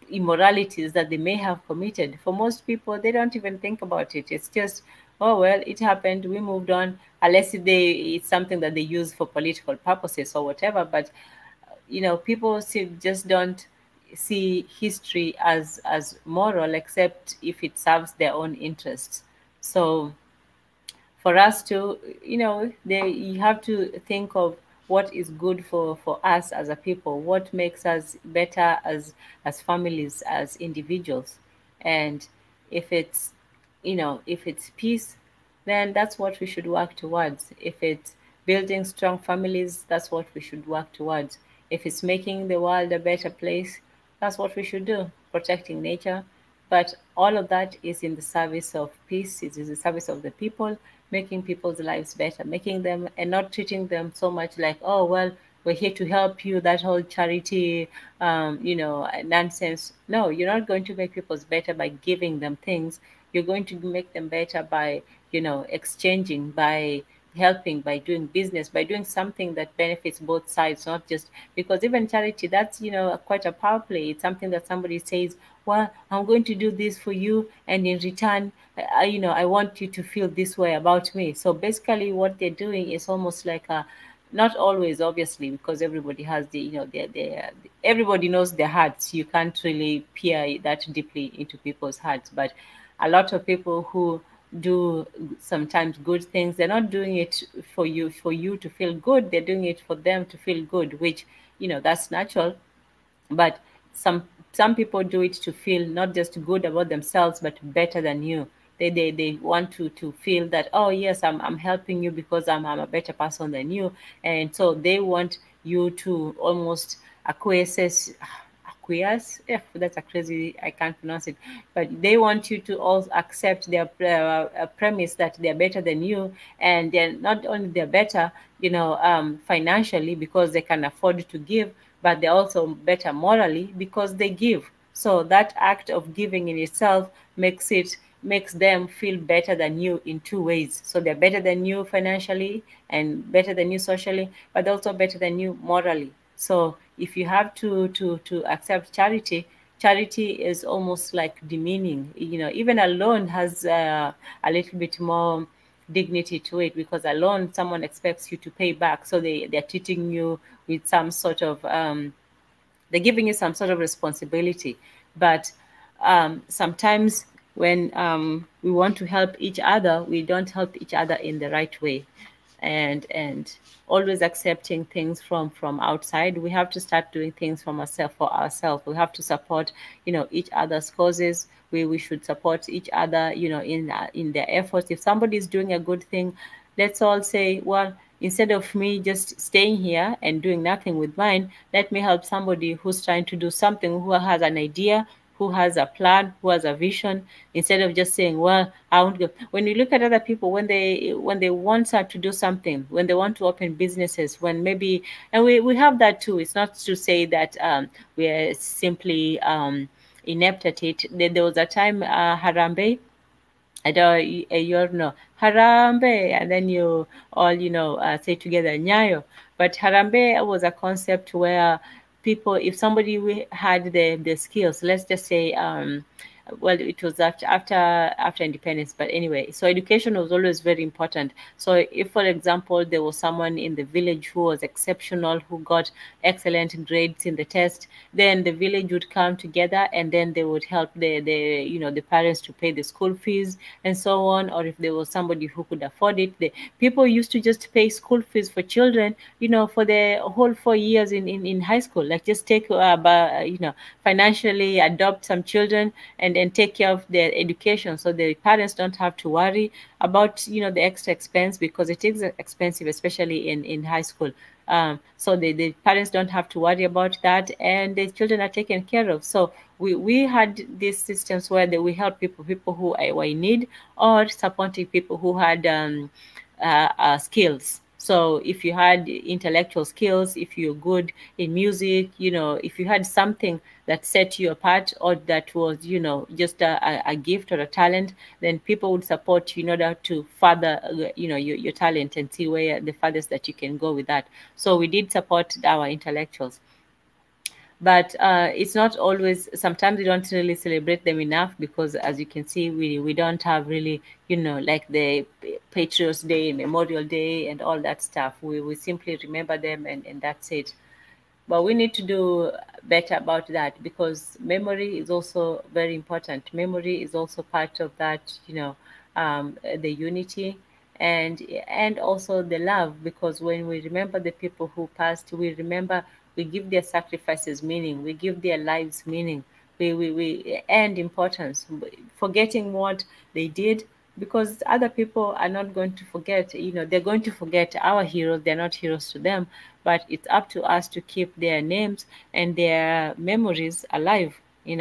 immoralities that they may have committed. For most people, they don't even think about it. It's just, oh well, it happened, we moved on, unless it's something that they use for political purposes or whatever. But people just don't see history as moral, except if it serves their own interests. So for us to, you have to think of what is good for us as a people, what makes us better as families, as individuals. And if it's, if it's peace, then that's what we should work towards. If it's building strong families, that's what we should work towards. If it's making the world a better place, that's what we should do, protecting nature. But all of that is in the service of peace, it is the service of the people, making people's lives better, making them, and not treating them so much like, oh, well, we're here to help you, that whole charity, nonsense. No, you're not going to make people's better by giving them things. You're going to make them better by, exchanging, by helping, by doing business, by doing something that benefits both sides, not just because even charity, that's, quite a power play. It's something that somebody says, well, I'm going to do this for you, and in return, I want you to feel this way about me. So basically what they're doing is almost like a, not always, obviously, because everybody has everybody knows their hearts. You can't really peer that deeply into people's hearts. But a lot of people who do sometimes good things, they're not doing it for you to feel good. They're doing it for them to feel good, which, that's natural. But some people do it to feel not just good about themselves, but better than you. They want to feel that, oh yes, I'm helping you because I'm a better person than you, and so they want you to almost acquiesce. Yeah, that's a crazy, I can't pronounce it, but they want you to also accept their premise that they're better than you, and they're not only they're better, financially because they can afford to give, but they're also better morally because they give. So that act of giving in itself makes them feel better than you in two ways. So they're better than you financially and better than you socially, but also better than you morally. So if you have to accept charity, charity is almost like demeaning. Even a loan has a little bit more dignity to it, because a loan someone expects you to pay back. So they're treating you with some sort of they're giving you some sort of responsibility. But sometimes when we want to help each other, we don't help each other in the right way, and always accepting things from outside. We have to start doing things from ourselves for ourselves. We have to support each other's causes. We should support each other in their efforts. If somebody is doing a good thing, let's all say, well, instead of me just staying here and doing nothing with mine, let me help somebody who's trying to do something, who has an idea, who has a plan, who has a vision, instead of just saying, well, I won't go. When you look at other people, when they want to do something, when they want to open businesses, when maybe, and we have that too. It's not to say that we are simply inept at it. There was a time, Harambe, I don't, you're no Harambe, and then you all say together Nyayo. But Harambe was a concept where people, if somebody had the skills, let's just say, well, it was after independence, but anyway, so education was always very important. So if, for example, there was someone in the village who was exceptional, who got excellent grades in the test, then the village would come together, and then they would help the parents to pay the school fees and so on. Or if there was somebody who could afford it, the people used to just pay school fees for children, for the whole 4 years in high school. Like, just take financially adopt some children and take care of their education, so the parents don't have to worry about the extra expense, because it is expensive, especially in high school. So the parents don't have to worry about that, and the children are taken care of. So we had these systems where we help people who were in need, or supporting people who had skills. So if you had intellectual skills, if you're good in music, if you had something that set you apart, or that was, just a gift or a talent, then people would support you in order to further, your talent, and see where the farthest that you can go with that. So we did support our intellectuals. But it's not always, sometimes we don't really celebrate them enough, because as you can see, we don't have really, like the Patriots Day, Memorial Day, and all that stuff. We simply remember them, and that's it. But we need to do better about that, because memory is also very important. Memory is also part of that, the unity, and also the love, because when we remember the people who passed, we give their sacrifices meaning, we give their lives meaning, we and importance, forgetting what they did, because other people are not going to forget. They're going to forget our heroes. They're not heroes to them, but it's up to us to keep their names and their memories alive. We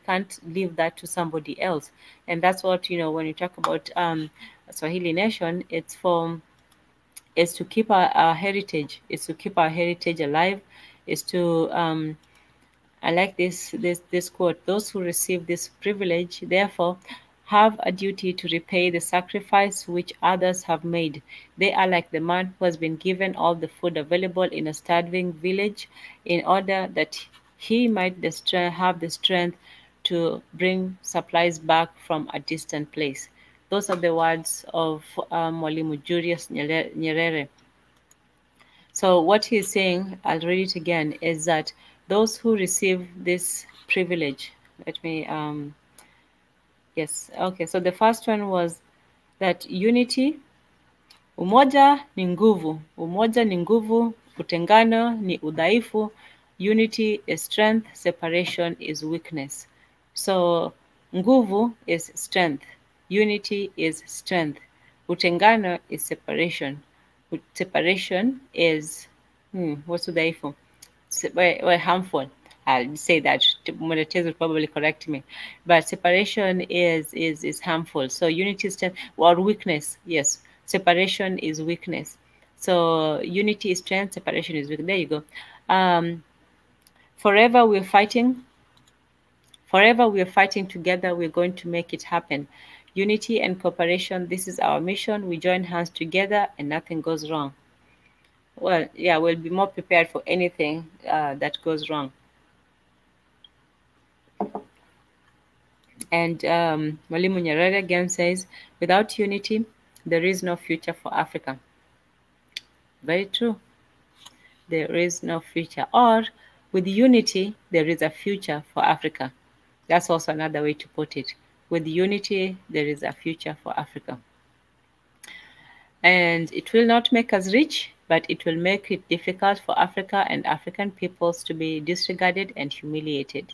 can't leave that to somebody else. And that's what, when you talk about Swahili Nation, it's to keep our heritage. It's to keep our heritage alive. It's to I like this quote: "Those who receive this privilege, therefore, have a duty to repay the sacrifice which others have made. They are like the man who has been given all the food available in a starving village, in order that he might have the strength to bring supplies back from a distant place." Those are the words of Mwalimu Julius Nyerere. So what he's saying, I'll read it again, is that those who receive this privilege, let me, yes, okay. So the first one was that unity, umoja ni nguvu, umoja ni nguvu, utengano ni udhaifu, Unity is strength, separation is weakness. So nguvu is strength, unity is strength, utengano is separation. Separation is what's udhaifu? Harmful. I'll say that. Monitors will probably correct me, but separation is harmful. So unity is strength or weakness. Yes, separation is weakness. So unity is strength, separation is weakness. There you go. Um, forever we're fighting. Forever we're fighting together. We're going to make it happen. Unity and cooperation. This is our mission. We join hands together, and nothing goes wrong. Well, yeah, we'll be more prepared for anything that goes wrong. And Mwalimu Nyerere again says, without unity, there is no future for Africa. Very true. There is no future. Or with unity, there is a future for Africa. That's also another way to put it. With unity, there is a future for Africa. And it will not make us rich, but it will make it difficult for Africa and African peoples to be disregarded and humiliated.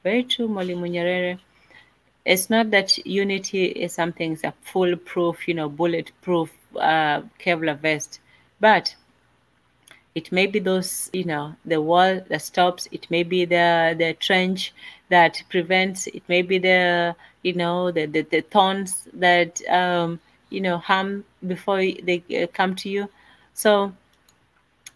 Very true, Mwalimu Nyerere. It's not that unity is something that's a foolproof, bulletproof Kevlar vest, but it may be those, the wall that stops. It may be the trench that prevents. It may be the thorns that harm before they come to you. So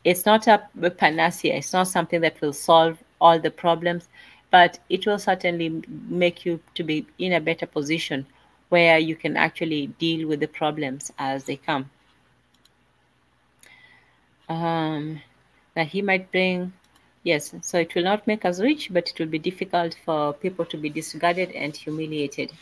it's not a panacea. It's not something that will solve all the problems, but it will certainly make you to be in a better position where you can actually deal with the problems as they come. That he might bring, yes, so it will not make us rich, but it will be difficult for people to be disregarded and humiliated.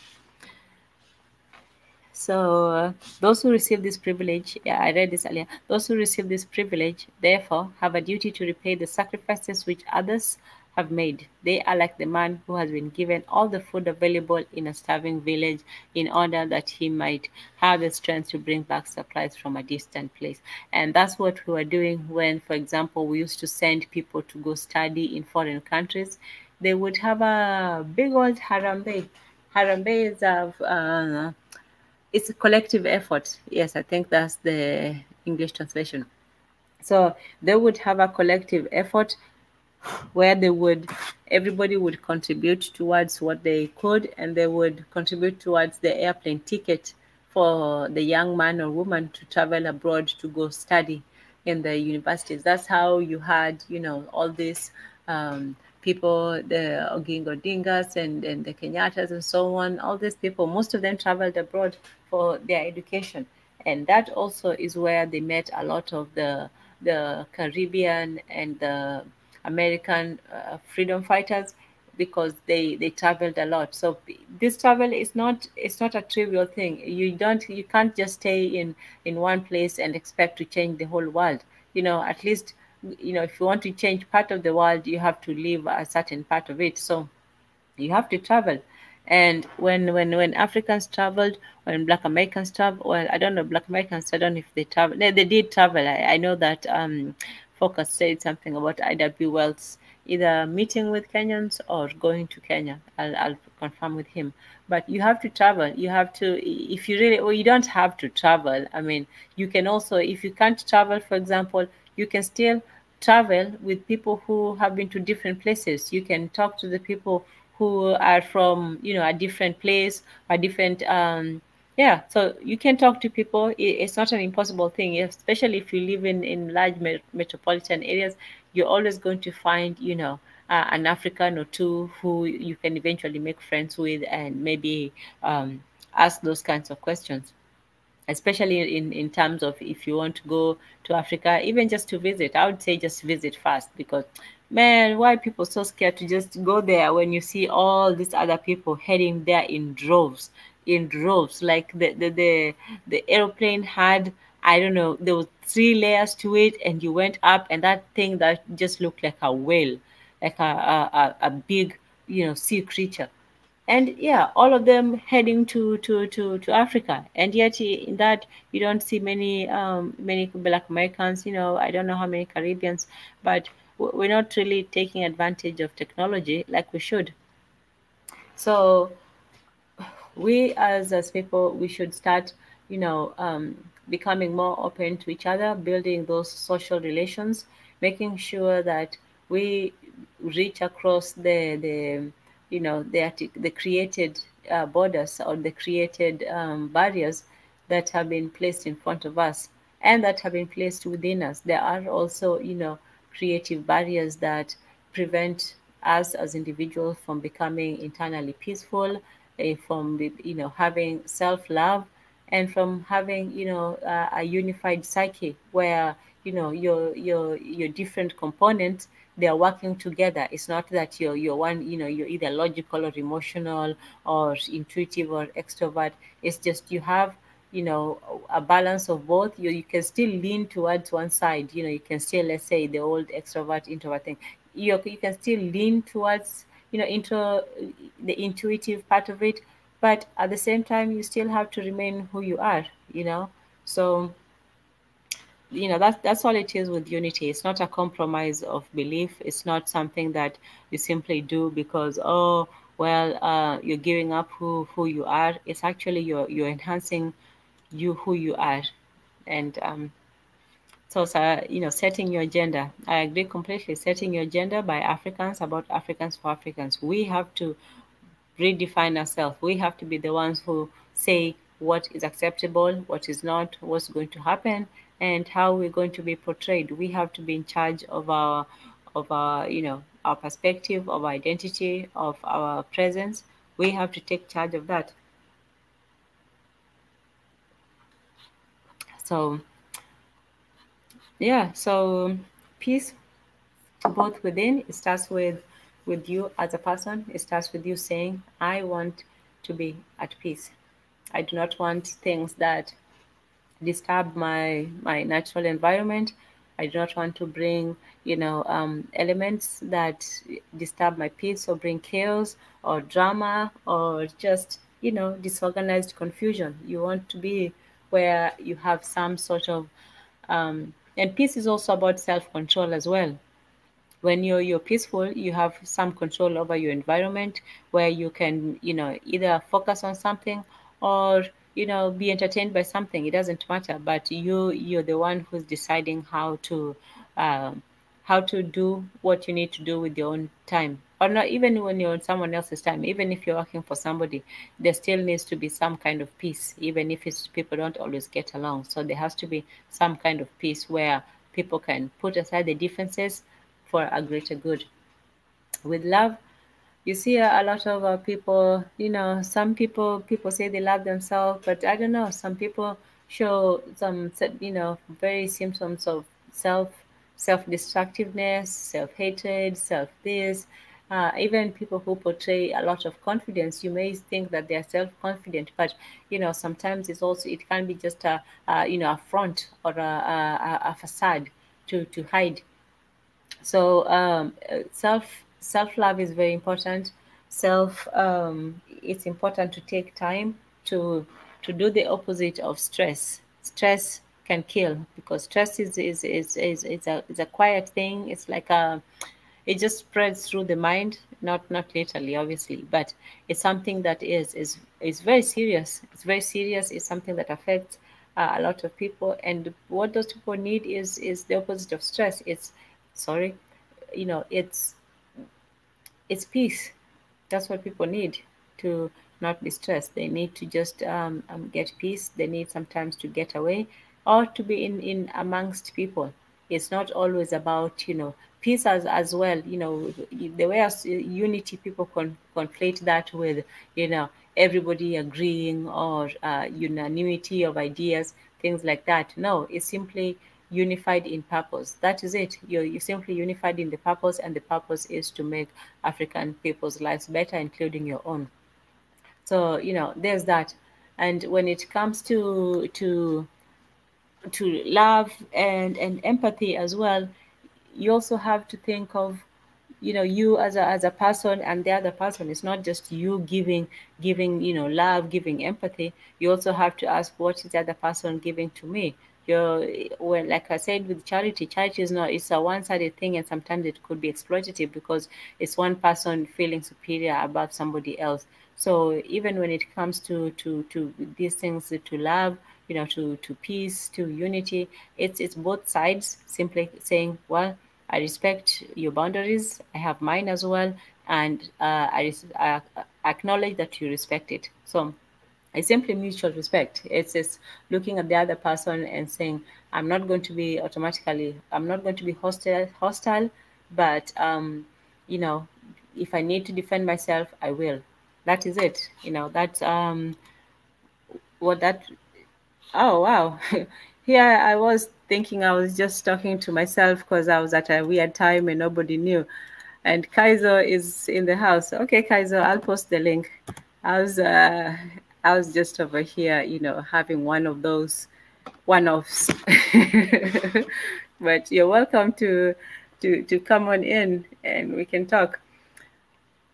So those who receive this privilege, I read this earlier, those who receive this privilege, therefore, have a duty to repay the sacrifices which others have made. They are like the man who has been given all the food available in a starving village in order that he might have the strength to bring back supplies from a distant place. And that's what we were doing when, for example, we used to send people to go study in foreign countries. They would have a big old harambe. Harambe is it's a collective effort. Yes, I think that's the English translation. So they would have a collective effort where everybody would contribute towards what they could, and they would contribute towards the airplane ticket for the young man or woman to travel abroad to go study in the universities. That's how you had, all these people, the Oginga Odingas and the Kenyattas and so on, all these people, most of them traveled abroad for their education. And that also is where they met a lot of the Caribbean and the American freedom fighters, because they traveled a lot. So this travel is not a trivial thing. You can't just stay in one place and expect to change the whole world. At least if you want to change part of the world, you have to leave a certain part of it. So you have to travel. And when Africans traveled, when Black Americans traveled, well, I don't know, Black Americans, I don't know if they traveled. They did travel. I know that Focus said something about I.W. Wells either meeting with Kenyans or going to Kenya. I'll confirm with him. But you have to travel. You have to, if you really, well, you don't have to travel. I mean, you can also, if you can't travel, for example, you can still travel with people who have been to different places. You can talk to the people who are from, a different place, a different, so you can talk to people. It's not an impossible thing, especially if you live in large metropolitan areas. You're always going to find, an African or two who you can eventually make friends with and maybe ask those kinds of questions, especially in terms of if you want to go to Africa, even just to visit. I would say just visit first, because man, why are people so scared to just go there when you see all these other people heading there in droves? Like the airplane had, I don't know, there was 3 layers to it, and you went up, and that thing that just looked like a whale, like a big, sea creature. And yeah, all of them heading to Africa, and yet in that you don't see many Black Americans. I don't know how many Caribbeans, but we're not really taking advantage of technology like we should. So we as people, we should start, becoming more open to each other, building those social relations, making sure that we reach across the created borders, or the created barriers that have been placed in front of us and that have been placed within us. There are also, creative barriers that prevent us as individuals from becoming internally peaceful, from having self-love, and from having a unified psyche where your different components, they are working together. It's not that you're one, you're either logical or emotional or intuitive or extrovert. It's just you have a balance of both. You can still lean towards one side. You can still, let's say, the old extrovert introvert thing. You can still lean towards into the intuitive part of it, but at the same time you still have to remain who you are. So that's all it is with unity. It's not a compromise of belief. It's not something that you simply do because, oh well, you're giving up who you are. It's actually you're enhancing who you are. And so, setting your agenda. I agree completely. Setting your agenda by Africans, about Africans, for Africans. We have to redefine ourselves. We have to be the ones who say what is acceptable, what is not, what's going to happen, and how we're going to be portrayed. We have to be in charge of our perspective, of our identity, of our presence. We have to take charge of that. So yeah, so peace, both within, it starts with you as a person. It starts with you saying, I want to be at peace. I do not want things that disturb my natural environment. I do not want to bring elements that disturb my peace or bring chaos or drama or just disorganized confusion. You want to be where you have some sort of and peace is also about self-control as well. When you're peaceful, you have some control over your environment, where you can either focus on something or be entertained by something. It doesn't matter, but you're the one who's deciding um, how to do what you need to do with your own time, or not even when you're on someone else's time. Even if you're working for somebody, there still needs to be some kind of peace, even if it's people don't always get along. So there has to be some kind of peace where people can put aside the differences for a greater good. With love, you see a lot of people, some people say they love themselves, but I don't know, some people show some very symptoms of self-destructiveness, self-hatred, self this. Even people who portray a lot of confidence, you may think that they are self-confident, but sometimes it can be just a front or a facade to hide. So self love is very important. It's important to take time to do the opposite of stress. Stress can kill, because stress is a quiet thing. It's like it just spreads through the mind, not literally, obviously, but it's something that is very serious. It's very serious. It's something that affects a lot of people, and what those people need is the opposite of stress. Sorry, it's peace. That's what people need, to not be stressed. They need to just get peace. They need sometimes to get away, or to be in amongst people. It's not always about peace as well. The way as unity, people conflate that with everybody agreeing, or unanimity of ideas, things like that. No, it's simply unified in purpose. That is it. You're simply unified in the purpose, and the purpose is to make African people's lives better, including your own. So there's that. And when it comes to love and empathy as well, you also have to think of you as a person, and the other person. Is not just you giving love, giving empathy. You also have to ask, what is the other person giving to me? You're, well, like I said, with charity is not, it's a one-sided thing, and sometimes it could be exploitative because it's one person feeling superior above somebody else. So even when it comes to these things, to love, to peace, to unity, it's both sides simply saying, well, I respect your boundaries, I have mine as well, and I acknowledge that you respect it. So it's simply mutual respect. It's just looking at the other person and saying, I'm not going to be hostile, but if I need to defend myself, I will. That is it. That's what that. Oh wow. Here I was thinking I was just talking to myself because I was at a weird time and nobody knew. And Kaiser is in the house. Okay, Kaiser, I'll post the link. I was uh, I was just over here, having one of those one-offs. But you're welcome to come on in and we can talk.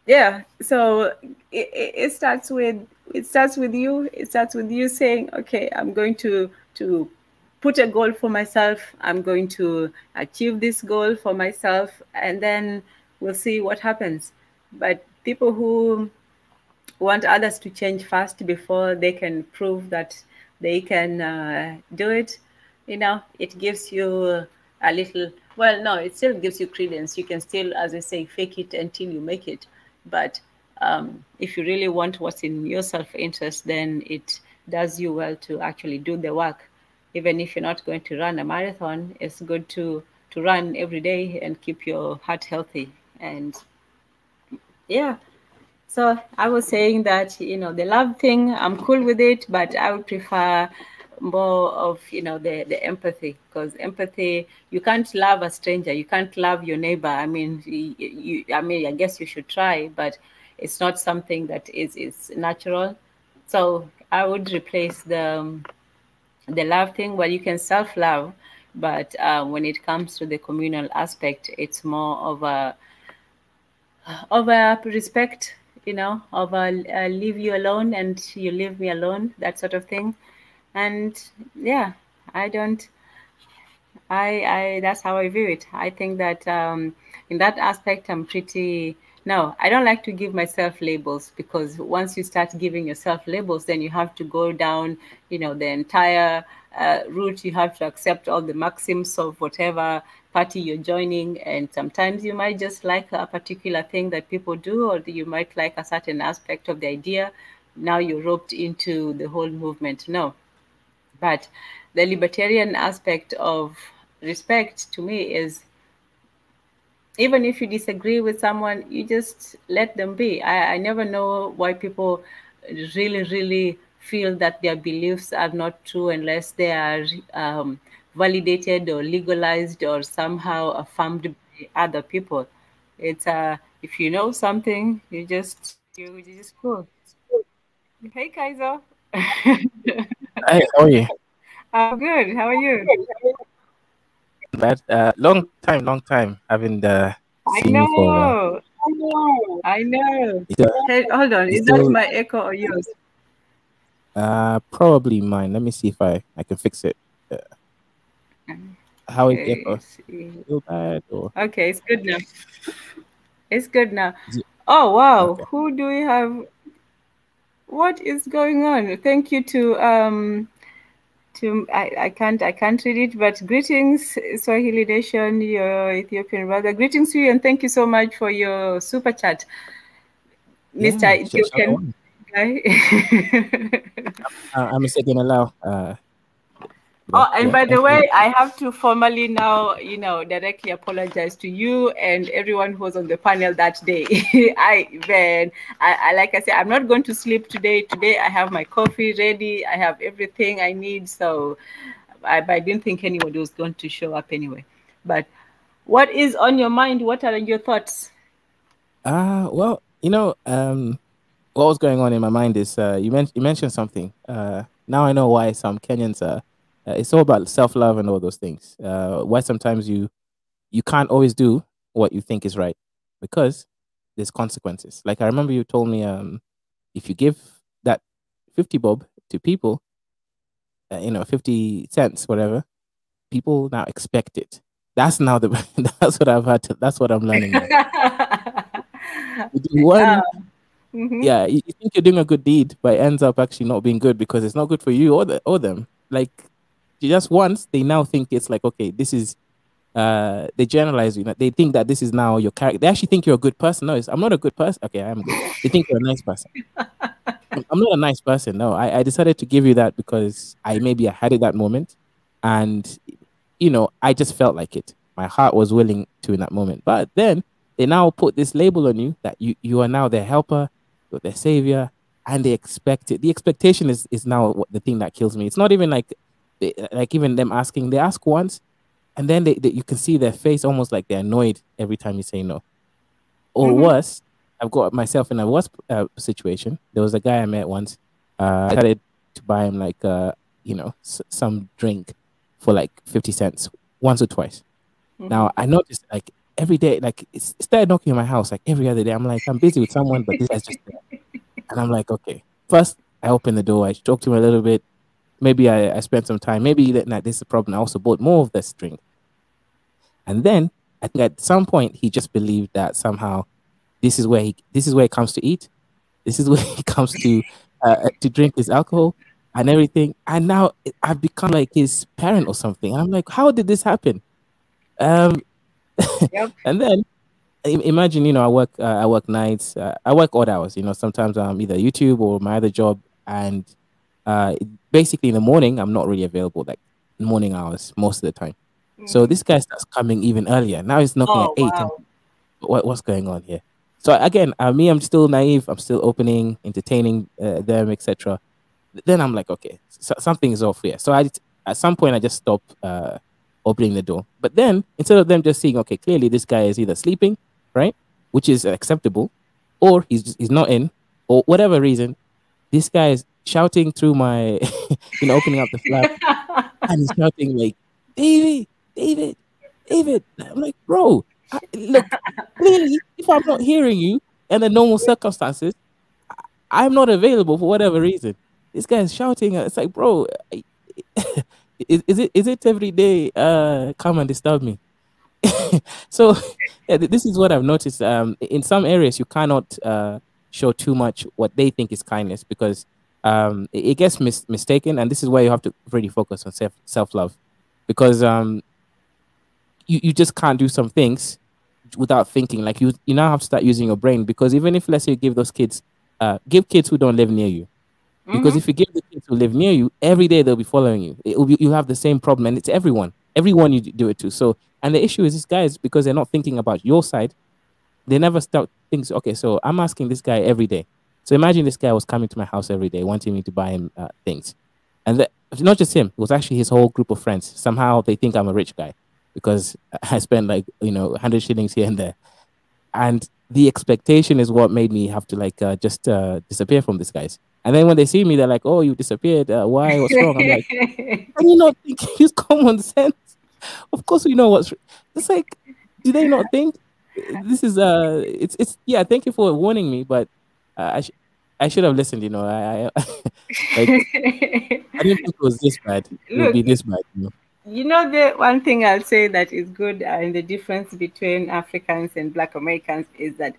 Yeah. So it starts with you saying, okay, I'm going to put a goal for myself. I'm going to achieve this goal for myself, and then we'll see what happens. But people who want others to change fast before they can prove that they can do it, it gives you a little, well, no, it still gives you credence. You can still, as I say, fake it until you make it. But if you really want what's in your self-interest, then it does you well to actually do the work. Even if you're not going to run a marathon, it's good to run every day and keep your heart healthy. And yeah, so I was saying that, the love thing, I'm cool with it, but I would prefer more of, the empathy, because empathy, you can't love a stranger, you can't love your neighbor. I mean, I guess you should try, but it's not something that is natural. So I would replace the love thing. Well, you can self-love, but when it comes to the communal aspect, it's more of a respect, of a leave you alone and you leave me alone, that sort of thing. And yeah, I don't, I that's how I view it. I think that in that aspect, I'm pretty. No, I don't like to give myself labels, because once you start giving yourself labels, then you have to go down, the entire route. You have to accept all the maxims of whatever party you're joining, and sometimes you might just like a particular thing that people do, or you might like a certain aspect of the idea. Now you're roped into the whole movement. No, but the libertarian aspect of respect to me is, even if you disagree with someone, you just let them be. I never know why people really, really feel that their beliefs are not true unless they are validated or legalized or somehow affirmed by other people. It's if you know something, you just cool. Hey, Kaiser. Hi, how are you? I'm good. How are you? Bad. Long time. Haven't I seen you for a while. know. I know. You still, Hey, hold on. you Is that still my echo or yours? probably mine. Let me see if I can fix it. Uh, how is the Okay, echo? Still bad or okay, it's good now. It's good now. is it Oh wow, okay? who do we have? What is going on? Thank you to I can't read it, but greetings, Swahili Nation, your Ethiopian brother. Greetings to you, and thank you so much for your super chat, Mr. Yeah, Ethiopian Shalom. guy. I'm a second allow. Oh, and Yeah, by the thank you. way, I have to formally now, directly apologize to you and everyone who was on the panel that day. Like I said, I'm not going to sleep today. Today, I have my coffee ready. I have everything I need. So I didn't think anybody was going to show up anyway. But what is on your mind? What are your thoughts? Well, what was going on in my mind is you mentioned something. Now I know why some Kenyans are. It's all about self love and all those things. Why sometimes you can't always do what you think is right because there's consequences. Like I remember you told me if you give that 50 bob to people, 50 cents, whatever, people now expect it. That's now the that's what I've had to, that's what I'm learning now. You do one, yeah, you think you're doing a good deed, but it ends up actually not being good because it's not good for you or them. Like just once, they now think it's like, okay, this is they generalize you. They think that this is now your character. They actually think you're a good person. No, I'm not a good person. Okay, I am good. They think you're a nice person. I'm not a nice person. No, I decided to give you that because I had it that moment, and I just felt like it. My heart was willing to in that moment. But then they now put this label on you that you are now their helper, you're their savior, and they expect it. The expectation is now the thing that kills me. It's not even like like even them asking. They ask once, and then you can see their face almost like they're annoyed every time you say no. Or worse, I've got myself in a worse situation. There was a guy I met once. I started to buy him like some drink for like 50 cents once or twice. Now I noticed like every day, like it started knocking on my house like every other day. I'm like, I'm busy with someone, but this guy's just there. And I'm like, okay. First, I opened the door. I talked to him a little bit. Maybe I spent some time. Maybe that night this is a problem. I also bought more of this drink. And then I think at some point he just believed that somehow this is where he comes to eat. This is where he comes to drink his alcohol and everything. And now I've become like his parent or something. And I'm like, how did this happen? Yep. And then imagine, I work nights, I work odd hours. Sometimes I'm either YouTube or my other job, and basically in the morning I'm not really available, like morning hours most of the time. So this guy starts coming even earlier. Now he's knocking at Oh, 8. wow. What's going on here? So again, I'm still naive. I'm still opening, entertaining them, etc. Then I'm like, okay, something is off here. So at some point I just stop opening the door. But then instead of them just seeing, okay, clearly this guy is either sleeping, right, which is acceptable, or he's not in, or whatever reason, this guy is shouting through my, opening up the flap, and he's shouting like, David, David, David. I'm like, bro, look, clearly, if I'm not hearing you in the normal circumstances, I'm not available for whatever reason. This guy is shouting. It's like, bro, is it every day? Come and disturb me. So yeah, this is what I've noticed. In some areas, you cannot show too much what they think is kindness because it gets mistaken, and this is where you have to really focus on self love, because you just can't do some things without thinking. Like you now have to start using your brain, because even if, let's say, you give those kids, give kids who don't live near you, because if you give the kids who live near you, every day they'll be following you. You have the same problem, and it's everyone you do it to. So, and the issue is these guys, because they're not thinking about your side, they never start things. Okay, so I'm asking this guy every day. So imagine this guy was coming to my house every day, wanting me to buy him things, and not just him, it was actually his whole group of friends. Somehow they think I'm a rich guy because I spend like 100 shillings here and there, and the expectation is what made me have to like just disappear from these guys. And then when they see me, they're like, "Oh, you disappeared. Why? What's wrong?" I'm like, "Can you not think? Use common sense. Of course, we know what's. It's like, do they not think this is It's yeah. Thank you for warning me, but I should have listened. Like I didn't think it was this bad. It would Look, be this bad. the one thing I'll say that is good in the difference between Africans and Black Americans is that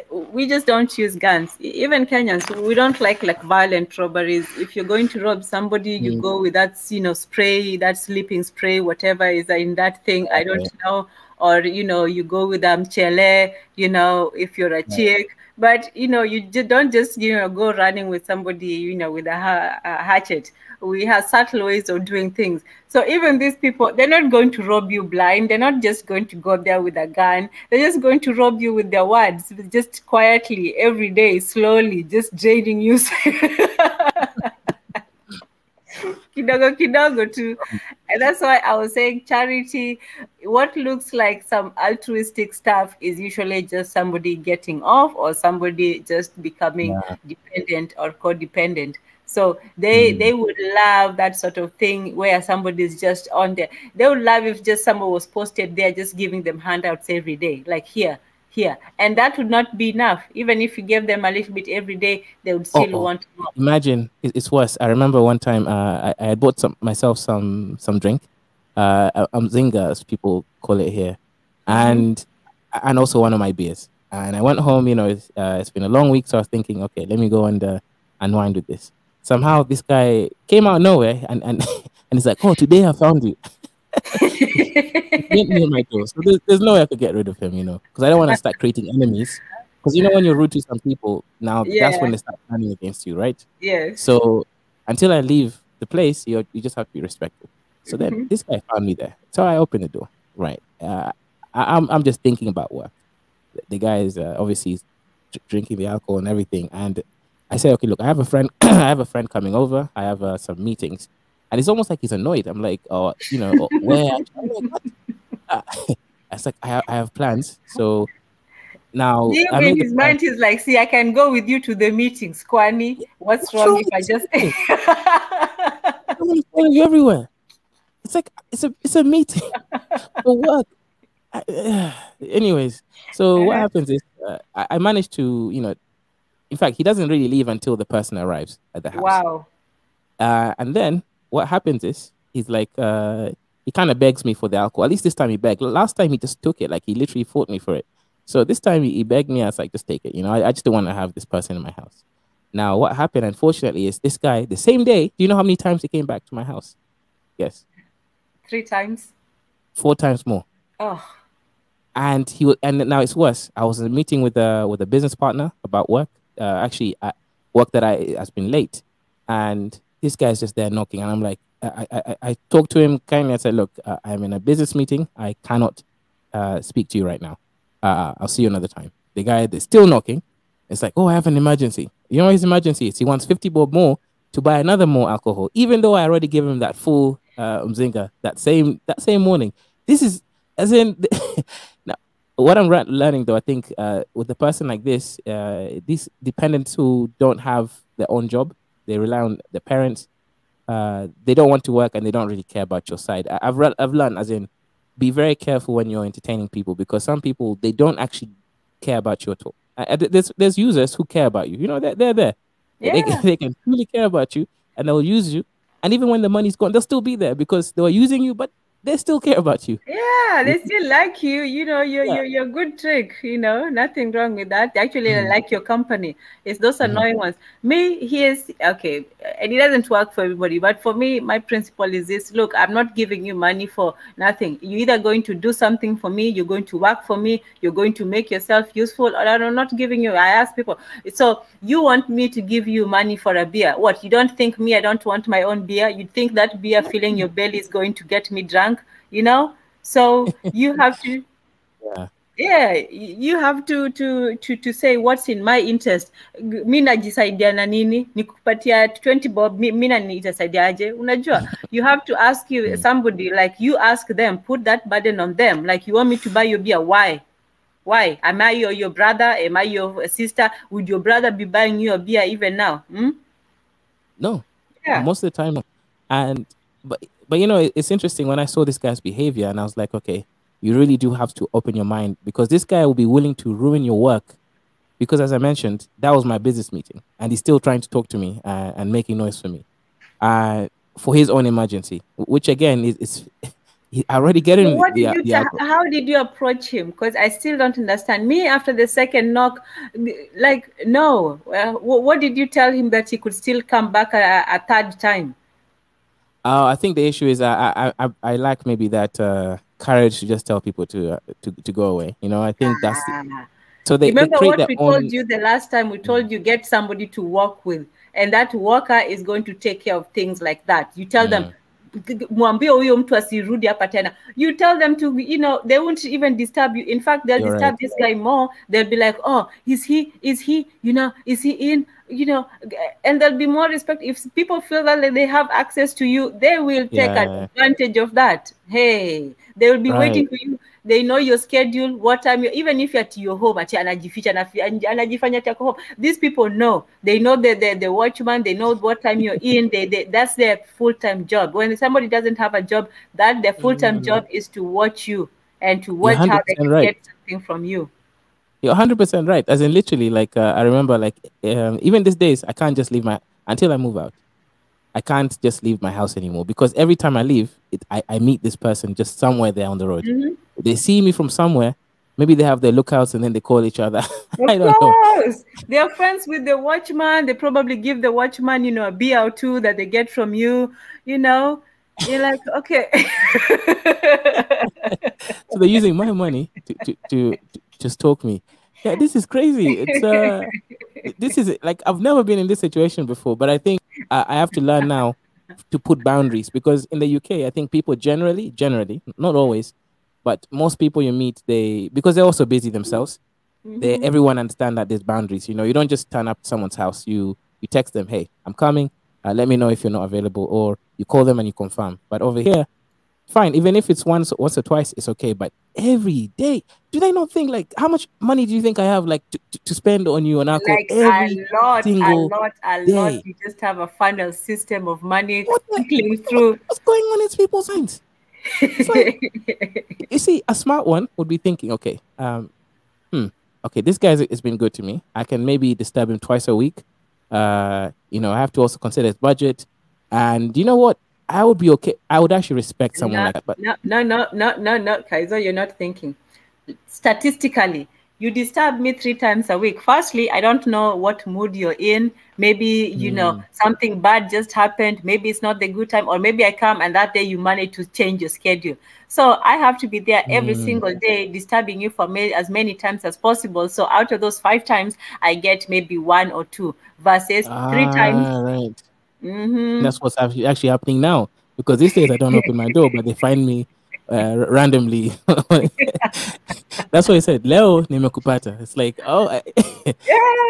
we just don't use guns. Even Kenyans, we don't like violent robberies. If you're going to rob somebody, you go with that spray, that sleeping spray, whatever is in that thing. I don't know. Or you go with chele. If you're a chick. But you don't just go running with somebody with a hatchet. We have subtle ways of doing things. So even these people, they're not going to rob you blind. They're not just going to go there with a gun. They're just going to rob you with their words, just quietly, every day, slowly, just draining you. Kidogo kidogo too. And that's why I was saying charity, what looks like some altruistic stuff is usually just somebody getting off or somebody just becoming dependent or codependent. So they would love that sort of thing where somebody's just on there. They would love if just someone was posted there just giving them handouts every day. Like, here, here, and that would not be enough. Even if you gave them a little bit every day, they would Oh, still oh. want more. Imagine it's worse. I remember one time I had bought myself some drink, Zinga as people call it here, Mm-hmm. and also one of my beers. And I went home. It's been a long week, so I was thinking, okay, let me go and unwind with this. Somehow this guy came out of nowhere and and he's like, oh, today I found you. He went near my door, so there's no way I could get rid of him, because I don't want to start creating enemies. Because when you're rude to some people, now that's when Yeah. they start planning against you, right? Yes. So until I leave the place, you just have to be respectful. So then Mm-hmm. this guy found me there, so I opened the door. Right, I'm just thinking about work. The guy is obviously drinking the alcohol and everything, and I say, okay, look, I have a friend, I have a friend coming over. I have some meetings, and it's almost like he's annoyed. I'm like, oh, where? I'm like, what? Uh, I was like, I have plans. So now Deep I in made the his plan. mind, he's like, see, I can go with you to the meetings, Kwani. What's What's wrong wrong if with I this just guy? I'm gonna follow you everywhere. It's like it's a meeting for work. Anyways, so what happens is I managed to, in fact, he doesn't really leave until the person arrives at the house. Wow. And then what happens is he's like, he kind of begs me for the alcohol. At least this time he begged. Last time he just took it, like he literally fought me for it. So this time he begged me. I was like, just take it. I just don't want to have this person in my house. Now, what happened, unfortunately, is this guy, the same day, do you know how many times he came back to my house? Yes. 3 times. 4 times more. Oh. And and now it's worse. I was in a meeting with a business partner about work. Actually, work that has been late, and this guy's just there knocking, and I'm like, I talked to him kindly. I said, look, I'm in a business meeting. I cannot speak to you right now. I'll see you another time. The guy is still knocking. It's like, oh, I have an emergency. You know what his emergency is? He wants 50 bob more to buy another more alcohol, even though I already gave him that full umzinga that same morning. This is as in now, what I'm learning though, I think with a person like this, these dependents who don't have their own job, they rely on their parents. They don't want to work and they don't really care about your side. I've learned, as in, be very careful when you're entertaining people, because some people, they don't actually care about you at all. There's users who care about you. They're there. They Yeah. they can truly care about you, and they'll use you. And even when the money's gone, they'll still be there because they were using you, but they still care about you. Yeah, they still like you. Yeah. You're a good trick. Nothing wrong with that. Actually, I Mm, like your company. It's those mhm. annoying ones. Me, here's okay, and it doesn't work for everybody. But for me, my principle is this: look, I'm not giving you money for nothing. You're either going to do something for me, you're going to work for me, you're going to make yourself useful, or I'm not giving you. I ask people. So you want me to give you money for a beer? What? You don't think me? I don't want my own beer? You think that beer filling your belly is going to get me drunk? So you have to, Yeah. yeah, you have to say what's in my interest. Mi najisaidia na nini? Nikupatia 20 bob, mi nitasaidiaje? Unajua, you have to ask Mm. somebody, like you ask them, put that burden on them. Like, you want me to buy your beer? Why? Am I your brother? Am I your sister? Would your brother be buying you a beer even now? No, Yeah. most of the time, no. And but it's interesting when I saw this guy's behavior, and I was like, okay, you really do have to open your mind, because this guy will be willing to ruin your work, because as I mentioned, that was my business meeting, and he's still trying to talk to me and making noise for me, uh, for his own emergency, which again is he already So getting what did you the alcohol. how did you approach him? Because I still don't understand. Me, after the second knock, like, no. What did you tell him that he could still come back a third time? I think the issue is I lack maybe that courage to just tell people to go away. I think that's Ah. so they Remember create what their we told own. you the last time? We Mm, told you, get somebody to work with, and that worker is going to take care of things like that. You tell them, mm, mwambie huyo mtu asirudi hapa tena. You tell them to, they won't even disturb you. In fact, they'll you're right. disturb this guy more. They'll be like, oh, is he, is he in, and there'll be more respect. If people feel that like they have access to you, they will take Yeah, advantage of that. Hey, they will be right. waiting for you. They know your schedule, what time you, even if you're at your home, ati anajificha anajifanya ati ako home. These people know. They know the watchman, they know what time you're in. That's their full-time job. When somebody doesn't have a job, that their full-time Mm, job is to watch you and to you're watch how they 100% can right. get something from you. You're 100% right. As in, literally, like I remember, like even these days, I can't just leave my until I move out. I can't just leave my house anymore because every time I leave, I meet this person just somewhere there on the road. Hmm. They see me from somewhere. Maybe they have their lookouts and then they call each other. Of I don't know. course, they are friends with the watchman. They probably give the watchman, a beer or two that they get from you. You know, you're like, okay. So they're using my money to stalk me. Yeah, this is crazy. It's this is like I've never been in this situation before, but I think I have to learn now to put boundaries because in the UK, I think people generally, not always, but most people you meet, they because they're also busy themselves. They Hmm. everyone understand that there's boundaries. You don't just turn up to someone's house. You text them, hey, I'm coming. Let me know if you're not available, or you call them and you confirm. But over here, fine, even if it's once or twice, it's okay. But every day, do they not think like how much money do you think I have like to spend on you and alcohol Like a every lot, a single lot, a lot. day? You just have a funnel system of money What the, trickling through. what's going on in people's minds? It's like you see, a smart one would be thinking, okay, okay, this guy has been good to me. I can maybe disturb him twice a week. I have to also consider his budget. And you know what? I would be okay. I would actually respect someone No, like that. But no, no, no, no, no, no, Kaiser, you're not thinking. Statistically, you disturb me 3 times a week. Firstly, I don't know what mood you're in. Maybe, mm, something bad just happened. Maybe it's not the good time, or maybe I come and that day you manage to change your schedule. So I have to be there every mm, single day, disturbing you for as many times as possible. So out of those 5 times, I get maybe one or two versus 3 times. right. Mm-hmm. That's what's actually happening now. Because these days I don't open my door, but they find me randomly. That's why I said, Leo nimekupata. It's like, oh, Yes,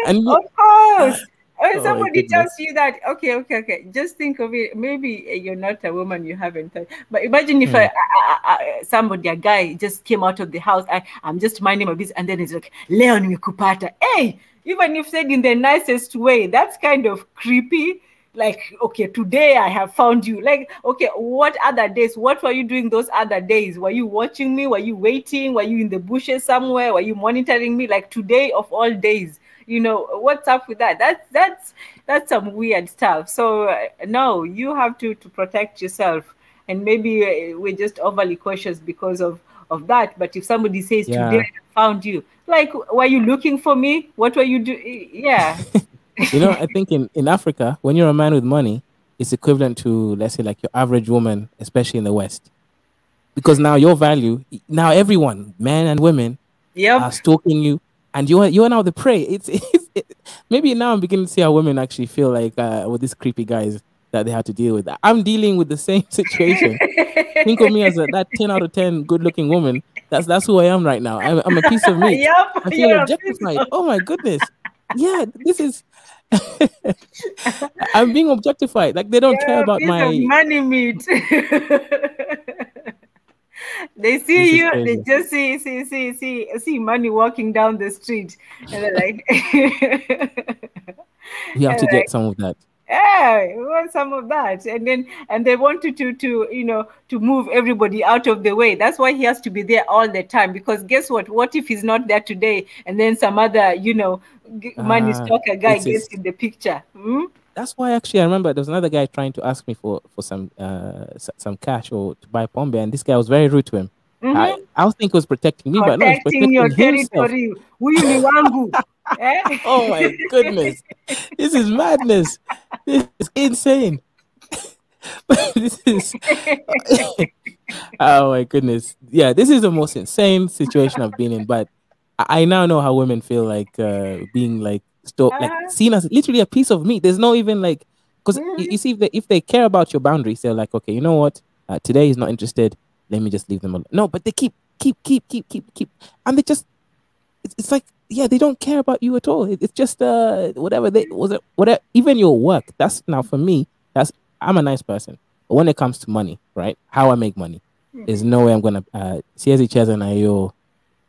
and of course. When oh my somebody goodness. tells you that, okay, okay, okay, just think of it. Maybe you're not a woman, you haven't. But imagine if Hmm. somebody, a guy, just came out of the house. I'm just minding my business, and then he's like, Leon Mikupata. Hey, even if said in the nicest way, that's kind of creepy. Like, okay, today I have found you. Like, okay, what other days? What were you doing those other days? Were you watching me? Were you waiting? Were you in the bushes somewhere? Were you monitoring me? Like, today of all days, what's up with that? That's some weird stuff. So no, you have to protect yourself. And maybe we're just overly cautious because of that. But if somebody says, today Yeah. I found you, like, were you looking for me? What were you doing? Yeah. I think in Africa, when you're a man with money, it's equivalent to, let's say, like your average woman, especially in the West. Because now your value, now everyone, men and women, are Yep. stalking you, and you're now the prey. Maybe now I'm beginning to see how women actually feel like with these creepy guys that they have to deal with. I'm dealing with the same situation. Think of me as that 10 out of 10 good looking woman. That's who I am right now. I'm a piece of meat. Yep. I feel You're a piece objectified. of Oh my goodness. Yeah, this is I'm being objectified. Like they don't care you're a about piece of my money meat. They this see is you, they crazy. just see money walking down the street, and they're like, You have and to like, get some of that. yeah, we want some of that. And they want to move everybody out of the way. That's why he has to be there all the time. Because guess what if he's not there today, and then some other money stalker guy gets It's in the picture? Hmm? That's why actually I remember there was another guy trying to ask me for some some cash or to buy pombe, and this guy was very rude to him. Mm-hmm. I was thinking he was protecting me, but no, he's Protecting your protecting himself. territory. Huyu ni wangu. Eh? Oh my goodness, this is madness. This is insane. This is oh my goodness. Yeah, this is the most insane situation I've been in. But I now know how women feel like being like like Uh-huh. seen as literally a piece of meat. There's no even like because Mhm. you see if they care about your boundaries, they're like, okay, you know what? Today he's not interested. Let me just leave them alone. No, but they keep, and they just it's like yeah, they don't care about you at all. It's just whatever they was it whatever even your work. That's now for me. That's I'm a nice person, but when it comes to money, right? How I make money, there's no way I'm gonna see chairs and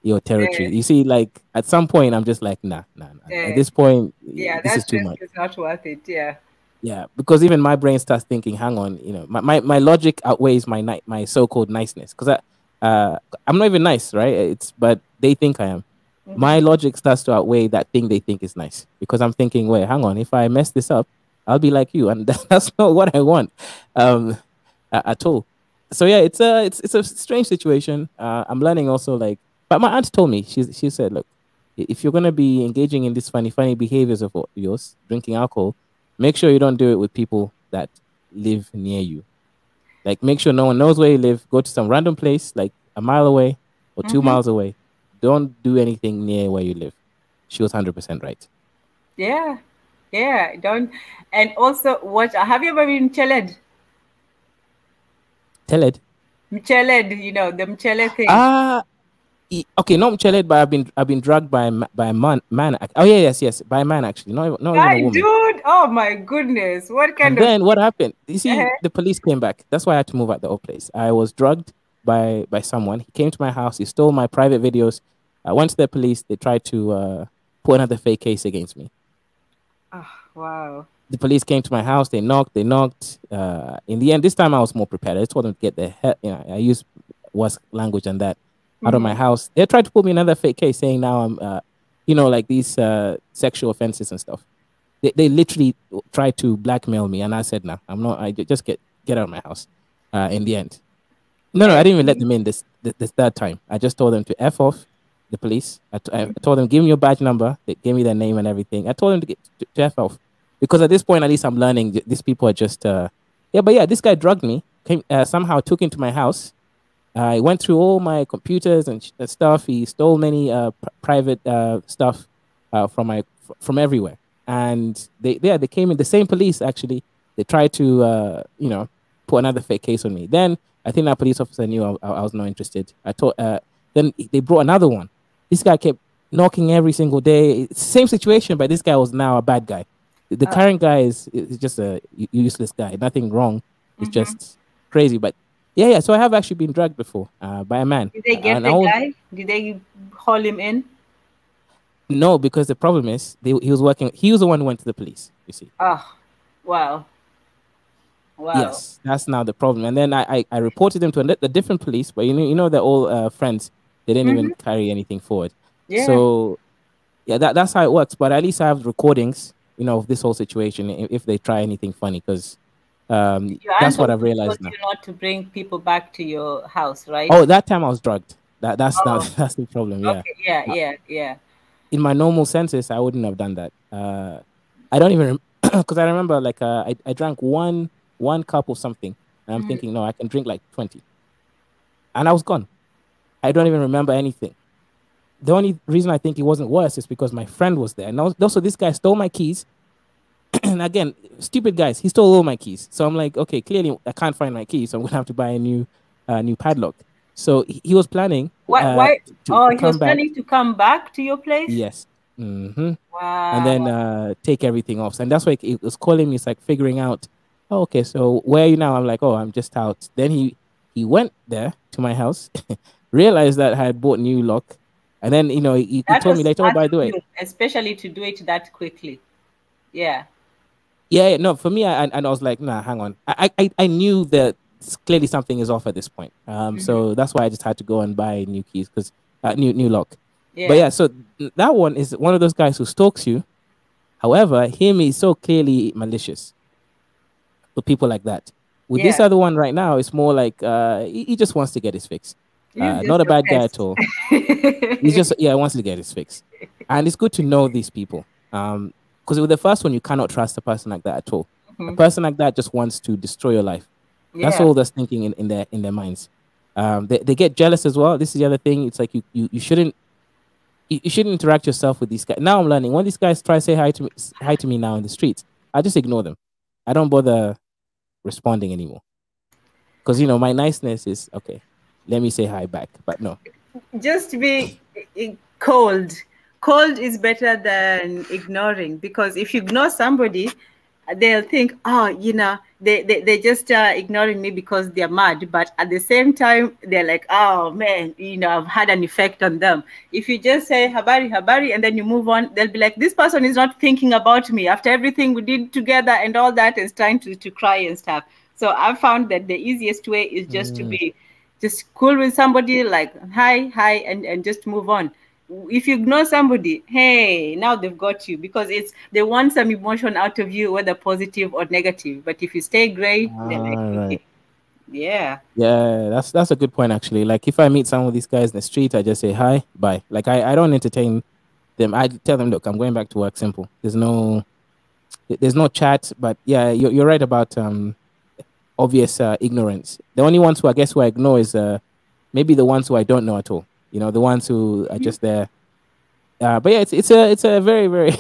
your territory. Eh, You see, like at some point, I'm just like nah. At eh. this point, Yeah, this is that too risk much. is not worth it. Yeah. Yeah, because even my brain starts thinking, hang on, my logic outweighs my so-called niceness. Because I'm not even nice, right? But they think I am. my logic starts to outweigh that thing they think is nice, because I'm thinking, wait, hang on, if I mess this up, I'll be like you, and that's not what I want, at all. So yeah, it's a strange situation. I'm learning also, like, but my aunt told me, she said, look, if you're gonna be engaging in these funny behaviors of yours, drinking alcohol, make sure you don't do it with people that live near you. Like, make sure no one knows where you live. Go to some random place, like a mile away or 2 miles away. Don't do anything near where you live. She was 100% right. Yeah, yeah. Don't. And also, watch. Have you ever been cheled? Tell it. Mcheled, the mchele thing. Ah, okay, not mcheled, but I've been drugged by a man. Oh yeah, yes, by a man, actually, not even a Hi, woman. dude. Oh my goodness. What And kind of? then what happened? You see, Uh-huh. the police came back. That's why I had to move out the old place. I was drugged by someone. He came to my house. He stole my private videos. I went to the police. They tried to put another fake case against me. Oh, wow. The police came to my house. They knocked. In the end, this time I was more prepared. I told them to get the hell. I used worse language than that, out of my house. They tried to put me another fake case, saying now I'm, like these sexual offenses and stuff. They literally tried to blackmail me, and I said, no, I'm not. I just get out of my house. In the end, no, I didn't even let them in this third time. I just told them to F off, the police. I told them, give me your badge number. They gave me their name and everything. I told them to get to F off, because at this point, at least I'm learning. These people are just this guy drugged me. Came somehow took into my house. He went through all my computers and stuff. He stole many private stuff from everywhere. And they came in, the same police, actually. They tried to put another fake case on me. Then I think that police officer knew I was not interested. Then they brought another one. This guy kept knocking every single day. Same situation, but this guy was now a bad guy. The current guy is just a useless guy. Nothing wrong. It's just crazy. But yeah. So I have actually been dragged before by a man. Did they get the guy? Did they haul him in? No, because the problem is he was working. He was the one who went to the police. You see. Oh, wow. Wow. Yes, that's now the problem. And then I reported them to a different police, but they're all friends. They didn't even carry anything forward. Yeah. So yeah, that's how it works. But at least I have recordings, of this whole situation if they try anything funny, because that's what I've realized now. You not to bring people back to your house, right? Oh, that time I was drugged. That's the problem. Yeah. Okay. Yeah. In my normal senses, I wouldn't have done that. I don't even because I remember, like, I drank one cup of something, and I'm thinking, no, I can drink like 20, and I was gone. I don't even remember anything. The only reason I think it wasn't worse is because my friend was there, and also this guy stole my keys. And again, stupid guys, he stole all my keys. So I'm like, okay, clearly I can't find my keys, so I'm gonna have to buy a new padlock. So he was planning. Why? He was planning to come back to your place. Yes. Wow. And then take everything off. And that's why it was calling me. It's like figuring out, oh, okay, so where are you now? I'm like, oh, I'm just out. Then he went there to my house, realized that I had bought new lock, and then he told me later, oh, by the way, especially to do it that quickly. Yeah. Yeah, no, for me, I was like, nah, hang on. I knew that clearly something is off at this point. So that's why I just had to go and buy new keys, because new lock. Yeah. But yeah, so that one is one of those guys who stalks you. However, him is so clearly malicious. So people like that. With this other one right now, it's more like he just wants to get his fix. Not a bad guy at all. He's just wants to get his fix. And it's good to know these people. Because with the first one, you cannot trust a person like that at all. A person like that just wants to destroy your life. Yeah. That's all that's thinking in their minds. They get jealous as well. This is the other thing. It's like you shouldn't interact yourself with these guys. Now I'm learning. When these guys try to say hi to me now in the streets, I just ignore them. I don't bother responding anymore. Because my niceness is okay. Let me say hi back, but no. Just be cold. Cold is better than ignoring, because if you ignore somebody, they'll think, oh, they just ignoring me because they're mad. But at the same time, they're like, oh man, I've had an effect on them. If you just say habari, and then you move on, they'll be like, this person is not thinking about me after everything we did together and all that, is trying to cry and stuff. So I've found that the easiest way is just to be just cool with somebody, like hi, and just move on. if you ignore somebody, hey, now they've got you, because they want some emotion out of you, whether positive or negative. But if you stay gray, they're like, All right. okay, yeah. Yeah, that's a good point actually. Like if I meet some of these guys in the street, I just say hi, bye. Like I don't entertain them. I tell them, look, I'm going back to work. Simple. There's no chat. But yeah, you're right about obvious ignorance. The only ones who I ignore is maybe the ones who I don't know at all. You know, the ones who are just there. But yeah, it's a very very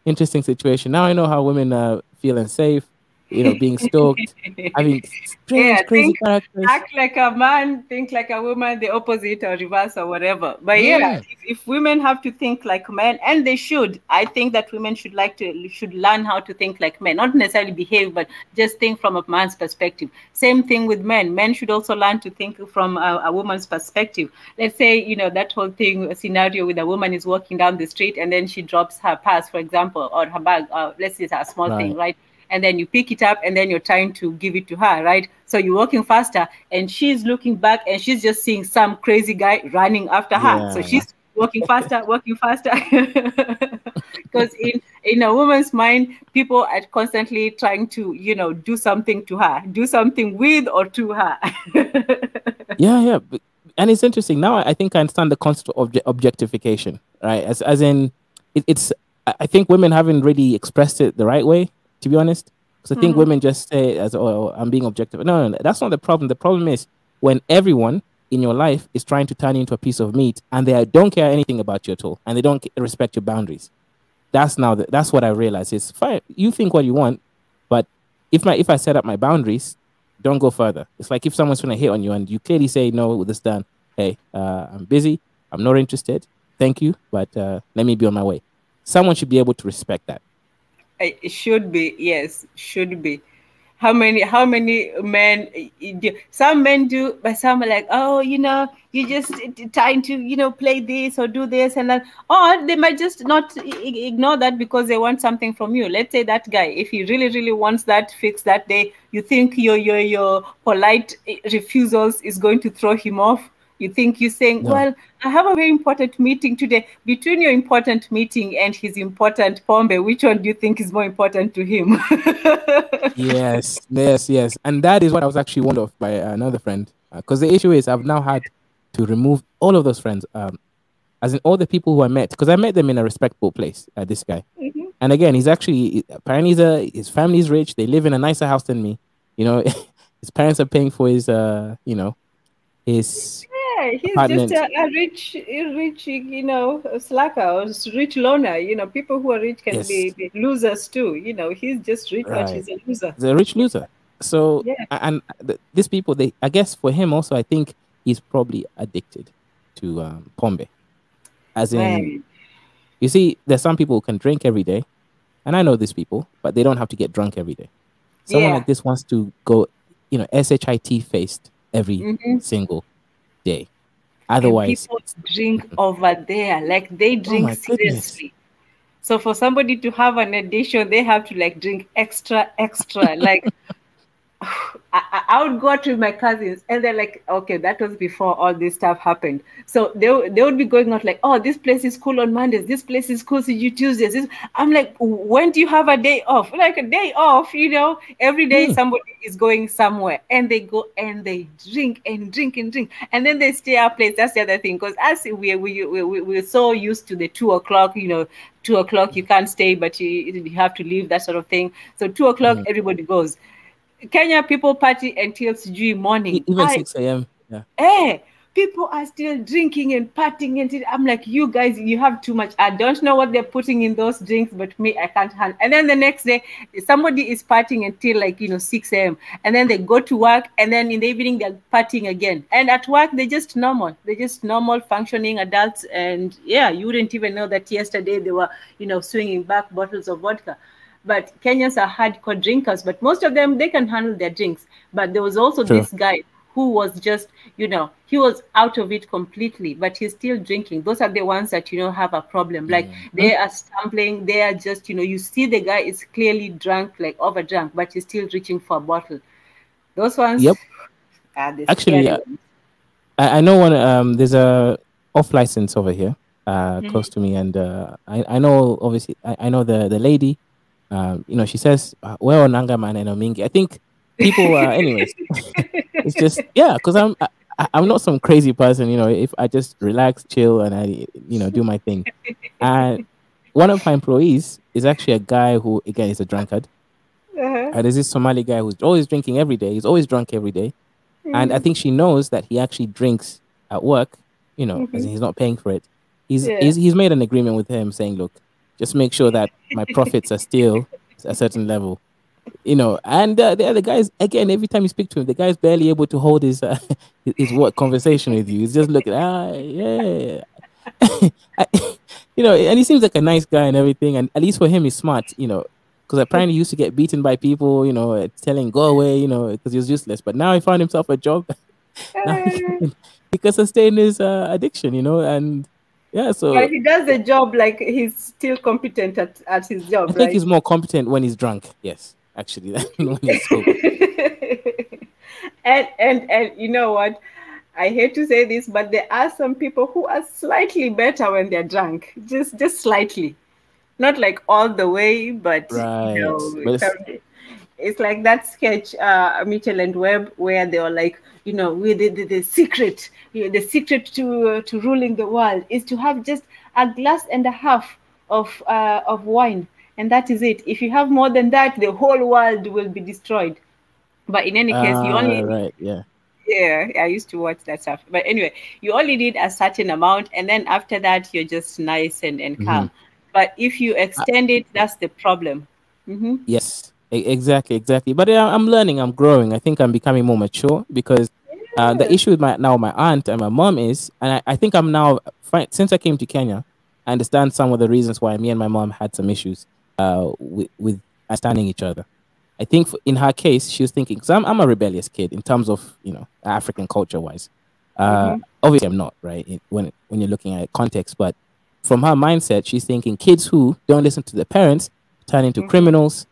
interesting situation. Now I know how women feel unsafe. You know, being stalked, having Yeah, strange, crazy characters. act like a man, think like a woman, the opposite or reverse or whatever. But yeah, Yeah, if women have to think like men, and they should, I think that women should learn how to think like men, not necessarily behave, but just think from a man's perspective. Same thing with men. Men should also learn to think from a woman's perspective. Let's say, that whole thing, a scenario with a woman is walking down the street and then she drops her purse, for example, or her bag, let's say it's a small thing, right. right? And then you pick it up and then you're trying to give it to her, right? So you're walking faster and she's looking back and she's just seeing some crazy guy running after her. So Yeah. she's walking faster, walking faster. Because in a woman's mind, people are constantly trying to, do something to her, do something with or to her. Yeah, yeah. And it's interesting. Now I think I understand the concept of objectification, right? As in, it's, I think women haven't really expressed it the right way, to be honest. Because I think women just say, as, oh, I'm being objective. No, no, no, that's not the problem. The problem is when everyone in your life is trying to turn you into a piece of meat and they don't care anything about you at all and they don't respect your boundaries. That's what I realize is fine. You think what you want, but if I set up my boundaries, don't go further. It's like if someone's trying to hit on you and you clearly say no, this done. Hey, I'm busy. I'm not interested. Thank you, but let me be on my way. Someone should be able to respect that. It should be, yes, should be. How many men do? Some men do, but some are like, oh, you just trying to, play this or do this and that. Or they might just not ignore that because they want something from you. Let's say that guy, if he really, really wants that fix that day, you think your polite refusals is going to throw him off. You think you're saying, No. well, I have a very important meeting today. Between your important meeting and his important pombe, which one do you think is more important to him? Yes, yes, yes. And that is what I was actually warned of by another friend. Because the issue is I've now had to remove all of those friends, as in all the people who I met, because I met them in a respectable place, this guy. And again, he's actually, apparently his family's rich. They live in a nicer house than me. You know, his parents are paying for his, his Yeah, he's just apartment. a rich, slacker or rich loner. People who are rich can Yes, be losers too. He's just rich, but right. he's a loser. He's a rich loser. So, Yeah, and these people, I guess for him also, I think he's probably addicted to pombe. As in, man. you see, there's some people who can drink every day, and I know these people, but they don't have to get drunk every day. Someone Yeah. like this wants to go, shit faced every hmm single day. And Otherwise, people drink over there, like they oh drink my goodness. seriously. So for somebody to have an addiction, they have to like drink extra, extra. Like I would go out with my cousins and they're like, okay, that was before all this stuff happened. So they would be going out like, oh, this place is cool on Mondays. This place is cool on Tuesdays. I'm like, when do you have a day off? Like a day off, every day Hmm. somebody is going somewhere and they go and they drink and drink and drink. And then they stay up late. That's the other thing. Because as we're so used to the 2 o'clock, 2 o'clock, you can't stay, but you have to leave, that sort of thing. So 2 o'clock, Hmm. everybody goes. Kenya people party until sijui morning. Even 6 a.m. Yeah. People are still drinking and partying until I'm like, you guys, you have too much. I don't know what they're putting in those drinks, but me, I can't handle. And then the next day, somebody is partying until 6 a.m. And then they go to work, and then in the evening they're partying again. And at work, they're just normal. They're just normal functioning adults. And yeah, you wouldn't even know that yesterday they were, swinging back bottles of vodka. But Kenyans are hardcore drinkers, but most of them, they can handle their drinks. But there was also True. this guy who was just, he was out of it completely, but he's still drinking. Those are the ones that, have a problem. Like Yeah. they are stumbling, they are just, you see the guy is clearly drunk, like over drunk, but he's still reaching for a bottle. Those ones Yep. are the Actually, scary ones. I know one. There's a off license over here. close to me, and I know obviously I know the lady. You know, she says, "Well, Nanga man and Omingi." I think people, anyways. It's just yeah, because I'm not some crazy person. You know, if I just relax, chill, and I do my thing. And one of my employees is actually a guy who again is a drunkard. Uh-huh. There's this Somali guy who's always drinking every day. He's always drunk every day. And I think she knows that he actually drinks at work, as in he's not paying for it. Yeah. He's made an agreement with him saying, look, just make sure that my profits are still a certain level. And the other guys, again, every time you speak to him, the guy's barely able to hold his his work conversation with you. He's just looking, yeah. And he seems like a nice guy and everything. And at least for him, he's smart, because apparently he used to get beaten by people, telling go away, because he was useless. But now he found himself a job. Now he can sustain his addiction, and yeah. So But he does the job like he's still competent at his job, I think right? he's more competent when he's drunk. Yes, actually, than when he's sober. And you know what? I hate to say this, but there are some people who are slightly better when they're drunk, just slightly, not like all the way, but Right. But it's like that sketch, Mitchell and Webb, where they were like, we the secret, the secret to ruling the world is to have just a glass and a half of wine, and that is it. If you have more than that, the whole world will be destroyed. But in any case, you only right, yeah. yeah, I used to watch that stuff. But anyway, you only need a certain amount, and then after that, you're just nice and calm. But if you extend it, that's the problem. Yes, exactly, exactly. But I'm learning, I'm growing. I think I'm becoming more mature because the issue with my aunt and my mom is, and I think I'm now since I came to Kenya, I understand some of the reasons why me and my mom had some issues with understanding each other. I think in her case, she was thinking, because I'm a rebellious kid in terms of, African culture wise. Obviously, I'm not, right, when you're looking at context, but from her mindset, she's thinking kids who don't listen to their parents turn into criminals,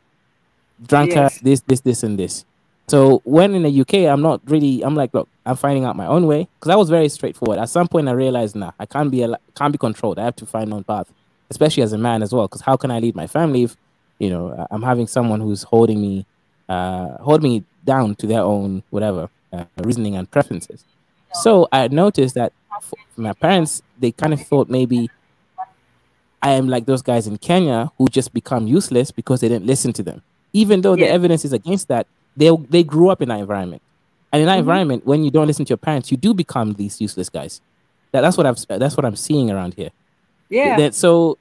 drunkards, Yes. this, and this. So when in the UK, I'm like, look, I'm finding out my own way, because I was very straightforward. At some point, I realized, nah, I can't be controlled. I have to find my own path, especially as a man as well, because how can I lead my family if I'm having someone who's holding me down to their own whatever reasoning and preferences. So I noticed that for my parents, they kind of thought maybe I am like those guys in Kenya who just become useless because they didn't listen to them, even though the Yes. evidence is against that. They grew up in that environment, and in that environment, when you don't listen to your parents, you do become these useless guys. That's what I'm seeing around here. Yeah. So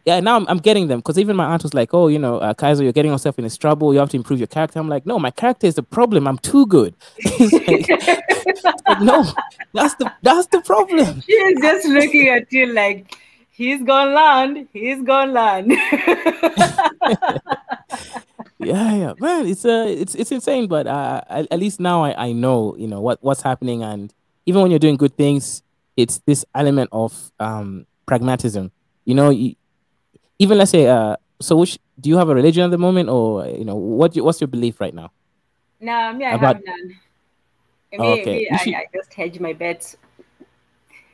yeah, now I'm getting them, because even my aunt was like, "Oh, Kaiser, you're getting yourself in this trouble. You have to improve your character." I'm like, "No, my character is the problem. I'm too good." It's like, no, that's the problem. She is just looking at you like, he's gonna learn. He's gonna learn. Yeah, man, it's insane, but at least now I know what's happening, and even when you're doing good things, it's this element of pragmatism. Even let's say so which do you have a religion at the moment, or what's your belief right now No, me, I about? have none. Okay, you should. I just hedge my bets.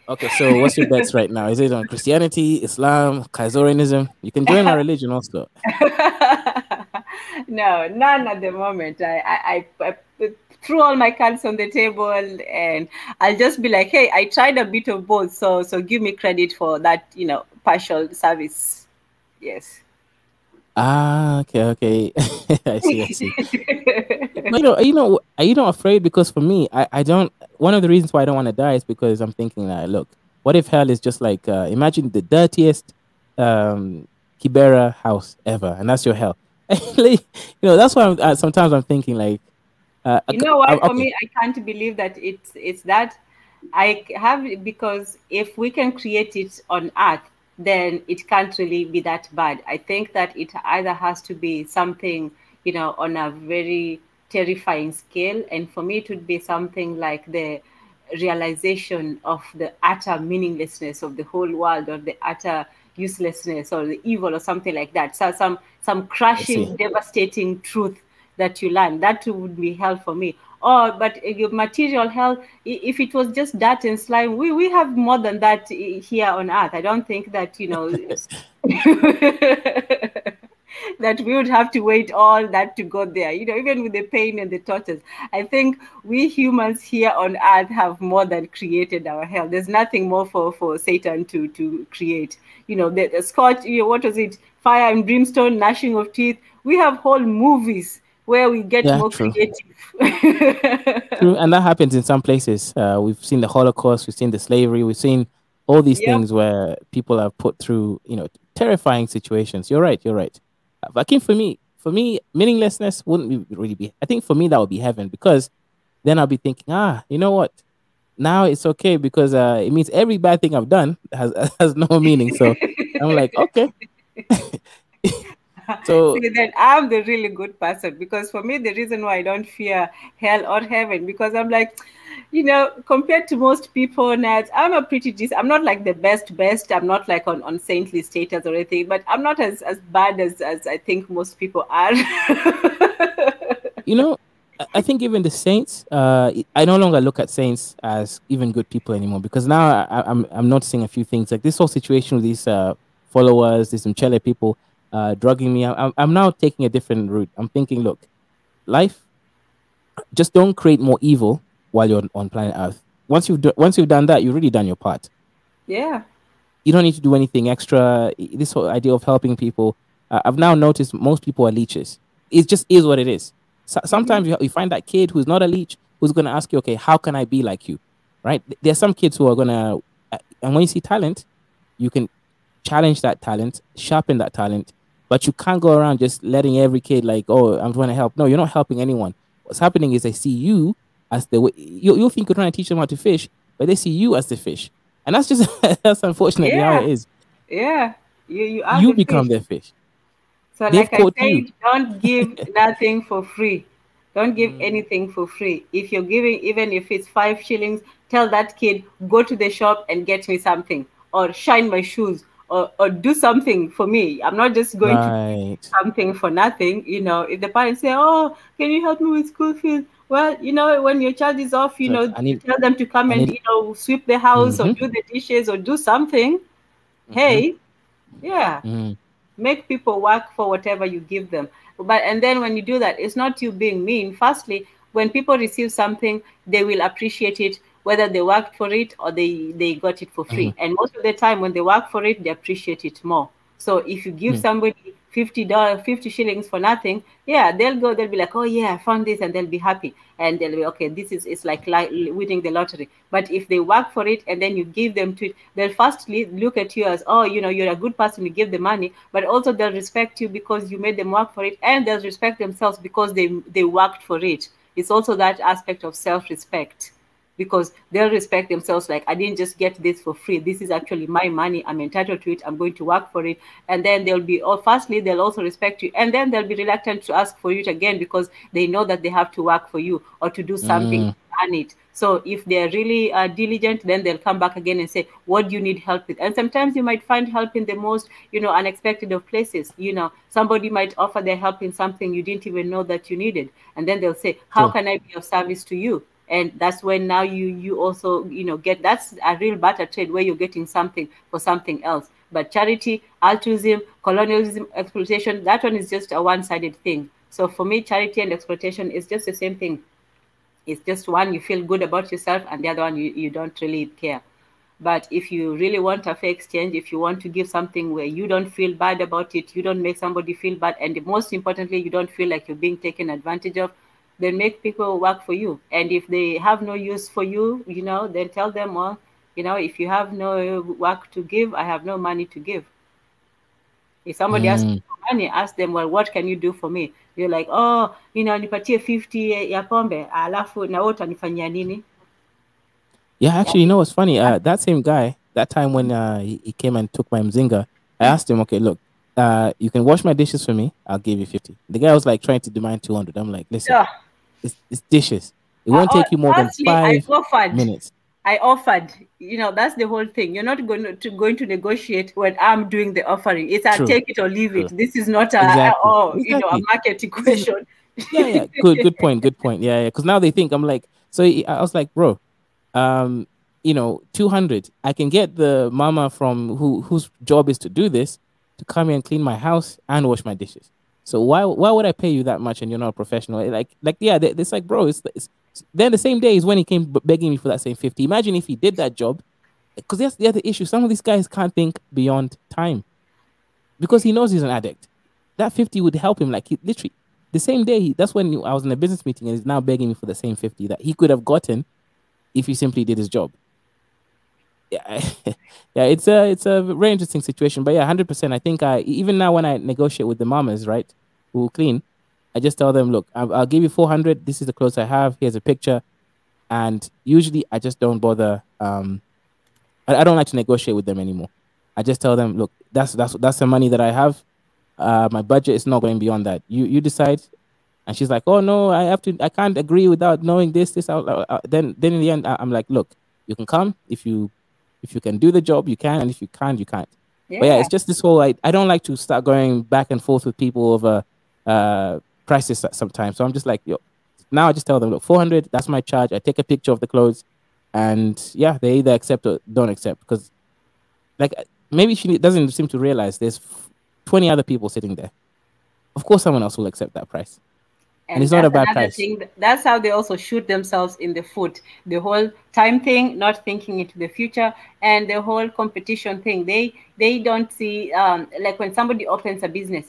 Okay, so what's your bets right now? Is it on Christianity, Islam, Kaizoranism? You can join my religion also. No, none at the moment. I threw all my cards on the table, and I'll just be like, hey, I tried a bit of both, so give me credit for that, partial service. Yes. Okay. I see. But are you not afraid? Because for me, I don't. One of the reasons why I don't want to die is because I'm thinking that, look, what if hell is just like imagine the dirtiest Kibera house ever, and that's your hell. That's why sometimes I'm thinking like, you know why? For okay. me, I can't believe that it's that. I have because if we can create it on Earth, then it can't really be that bad. I think that it either has to be something, on a very terrifying scale. And for me, it would be something like the realization of the utter meaninglessness of the whole world, or the utter uselessness, or the evil, or something like that. So some crushing, devastating truth that you learn. That would be hell for me. Oh, but material health, if it was just dirt and slime, we have more than that here on earth. I don't think that, that we would have to wait all that to go there, even with the pain and the tortures. I think we humans here on earth have more than created our hell. There's nothing more for Satan to create. The Scotch, what was it? Fire and brimstone, gnashing of teeth. We have whole movies where we get Yeah, more true. creative. True, and that happens in some places. We've seen the Holocaust, we've seen the slavery, we've seen all these Yep. things where people are put through, terrifying situations. You're right. You're right. But I think for me, meaninglessness wouldn't really be. I think for me that would be heaven, because then I'll be thinking, you know what? Now it's okay, because it means every bad thing I've done has has no meaning. So I'm like, okay. So See, then I'm the really good person, because for me, the reason why I don't fear hell or heaven, because I'm like, compared to most people, Nat, I'm a pretty decent. I'm not like the best. I'm not like on saintly status or anything, but I'm not as bad as I think most people are. you know, I think even the saints, I no longer look at saints as even good people anymore, because now I'm noticing a few things, like this whole situation with these followers, these Mchele people drugging me. I'm now taking a different route. I'm thinking, look, life, just don't create more evil while you're on planet Earth. Once you've done that, you've really done your part. Yeah. You don't need to do anything extra. This whole idea of helping people, I've now noticed most people are leeches. It just is what it is. So, sometimes you find that kid who's not a leech who's going to ask you, okay, how can I be like you? Right? There's some kids who are going to, and when you see talent, you can challenge that talent, sharpen that talent, but you can't go around just letting every kid like, oh, I'm trying to help. No, you're not helping anyone. What's happening is they see you as the way, you'll think you're trying to teach them how to fish, but they see you as the fish. And that's just, that's unfortunately how it Yeah. is. Yeah. You are You the fish. become their fish. So, They've like I caught you. said, don't give nothing for free. Don't give Mm, anything for free. If you're giving, even if it's 5 shillings, tell that kid, go to the shop and get me something, or shine my shoes, or do something for me. I'm not just going to give right. something for nothing. If the parents say, oh, can you help me with school fees? Well, when your child is off, So you tell them to come I and, need, sweep the house or mm-hmm, do the dishes or do something. mm-hmm, Hey, yeah, mm, make people work for whatever you give them. And then when you do that, it's not you being mean. Firstly, when people receive something, they will appreciate it, whether they worked for it or they got it for mm, free. And most of the time when they work for it, they appreciate it more. So if you give mm, somebody $50, 50 shillings for nothing, yeah, they'll be like, oh yeah, I found this, and they'll be happy. And they'll be, okay, this is it's like winning the lottery. But if they work for it and then you give them to it, they'll firstly look at you as, oh, you're a good person, you give the money, but also they'll respect you because you made them work for it, and they'll respect themselves because they worked for it. It's also that aspect of self-respect, because they'll respect themselves, like, I didn't just get this for free. This is actually my money. I'm entitled to it. I'm going to work for it. And then they'll be, or firstly, they'll also respect you. And then they'll be reluctant to ask for it again, because they know that they have to work for you or to do something mm, to earn it. So if they're really diligent, then they'll come back again and say, what do you need help with? And sometimes you might find help in the most, unexpected of places. Somebody might offer their help in something you didn't even know that you needed. And then they'll say, how true. can I be of service to you? And that's when now you also get, that's a real barter trade, where you're getting something for something else. But charity, altruism, colonialism, exploitation, that one is just a one-sided thing. So for me, charity and exploitation is just the same thing. It's just one, you feel good about yourself, and the other one, you don't really care. But if you really want a fair exchange, if you want to give something where you don't feel bad about it, you don't make somebody feel bad, and most importantly, you don't feel like you're being taken advantage of, then make people work for you. And if they have no use for you, then tell them, well, if you have no work to give, I have no money to give. If somebody asks you Mm. for money, ask them, well, what can you do for me? You're like, oh, nipatie 50 ya pombe, alafu na wewe utanifanyia nini? Yeah, Yeah, actually, what's funny? That same guy, that time when he came and took my mzinga, I asked him, okay, look, you can wash my dishes for me. I'll give you 50. The guy was like trying to demand 200. I'm like, listen, yeah. it's dishes. It won't take you more than Firstly, I five offered. minutes. I offered. That's the whole thing. You're not going to negotiate when I'm doing the offering. It's a True, take it or leave true. it. This is not a Exactly. oh, a Exactly. market This is equation. Yeah, yeah. Good point. Good point. Yeah, yeah. Because now they think I'm like, so I was like, bro, um, 200. I can get the mama from whose job is to do this to come here and clean my house and wash my dishes. So why would I pay you that much and you're not a professional? Like yeah, it's like, bro, then the same day is when he came begging me for that same 50. Imagine if he did that job, because that's the other issue. Some of these guys can't think beyond time because he knows he's an addict. That 50 would help him. Like, he literally the same day. That's when I was in a business meeting and he's now begging me for the same 50 that he could have gotten if he simply did his job. Yeah, yeah, it's a very interesting situation. But yeah, 100%. I think even now when I negotiate with the mamas, right, who will clean, I just tell them, look, I'll give you 400. This is the clothes I have. Here's a picture. And usually I just don't bother. I don't like to negotiate with them anymore. I just tell them, look, that's the money that I have. My budget is not going beyond that. You decide. And she's like, oh no, I can't agree without knowing this out. Then in the end, I'm like, look, you can come if you can do the job, you can, and if you can't, you can't. But yeah, Yeah. it's just this whole, I don't like to start going back and forth with people over prices sometimes. So I'm just like, yo, now I just tell them, look, 400, that's my charge. I take a picture of the clothes, and yeah, they either accept or don't accept, because like maybe she doesn't seem to realize there's 20 other people sitting there. Of course, someone else will accept that price, and And it's not a that's bad another price. thing. That's how they also shoot themselves in the foot. The whole time thing, not thinking into the future, and the whole competition thing. They don't see, like when somebody opens a business,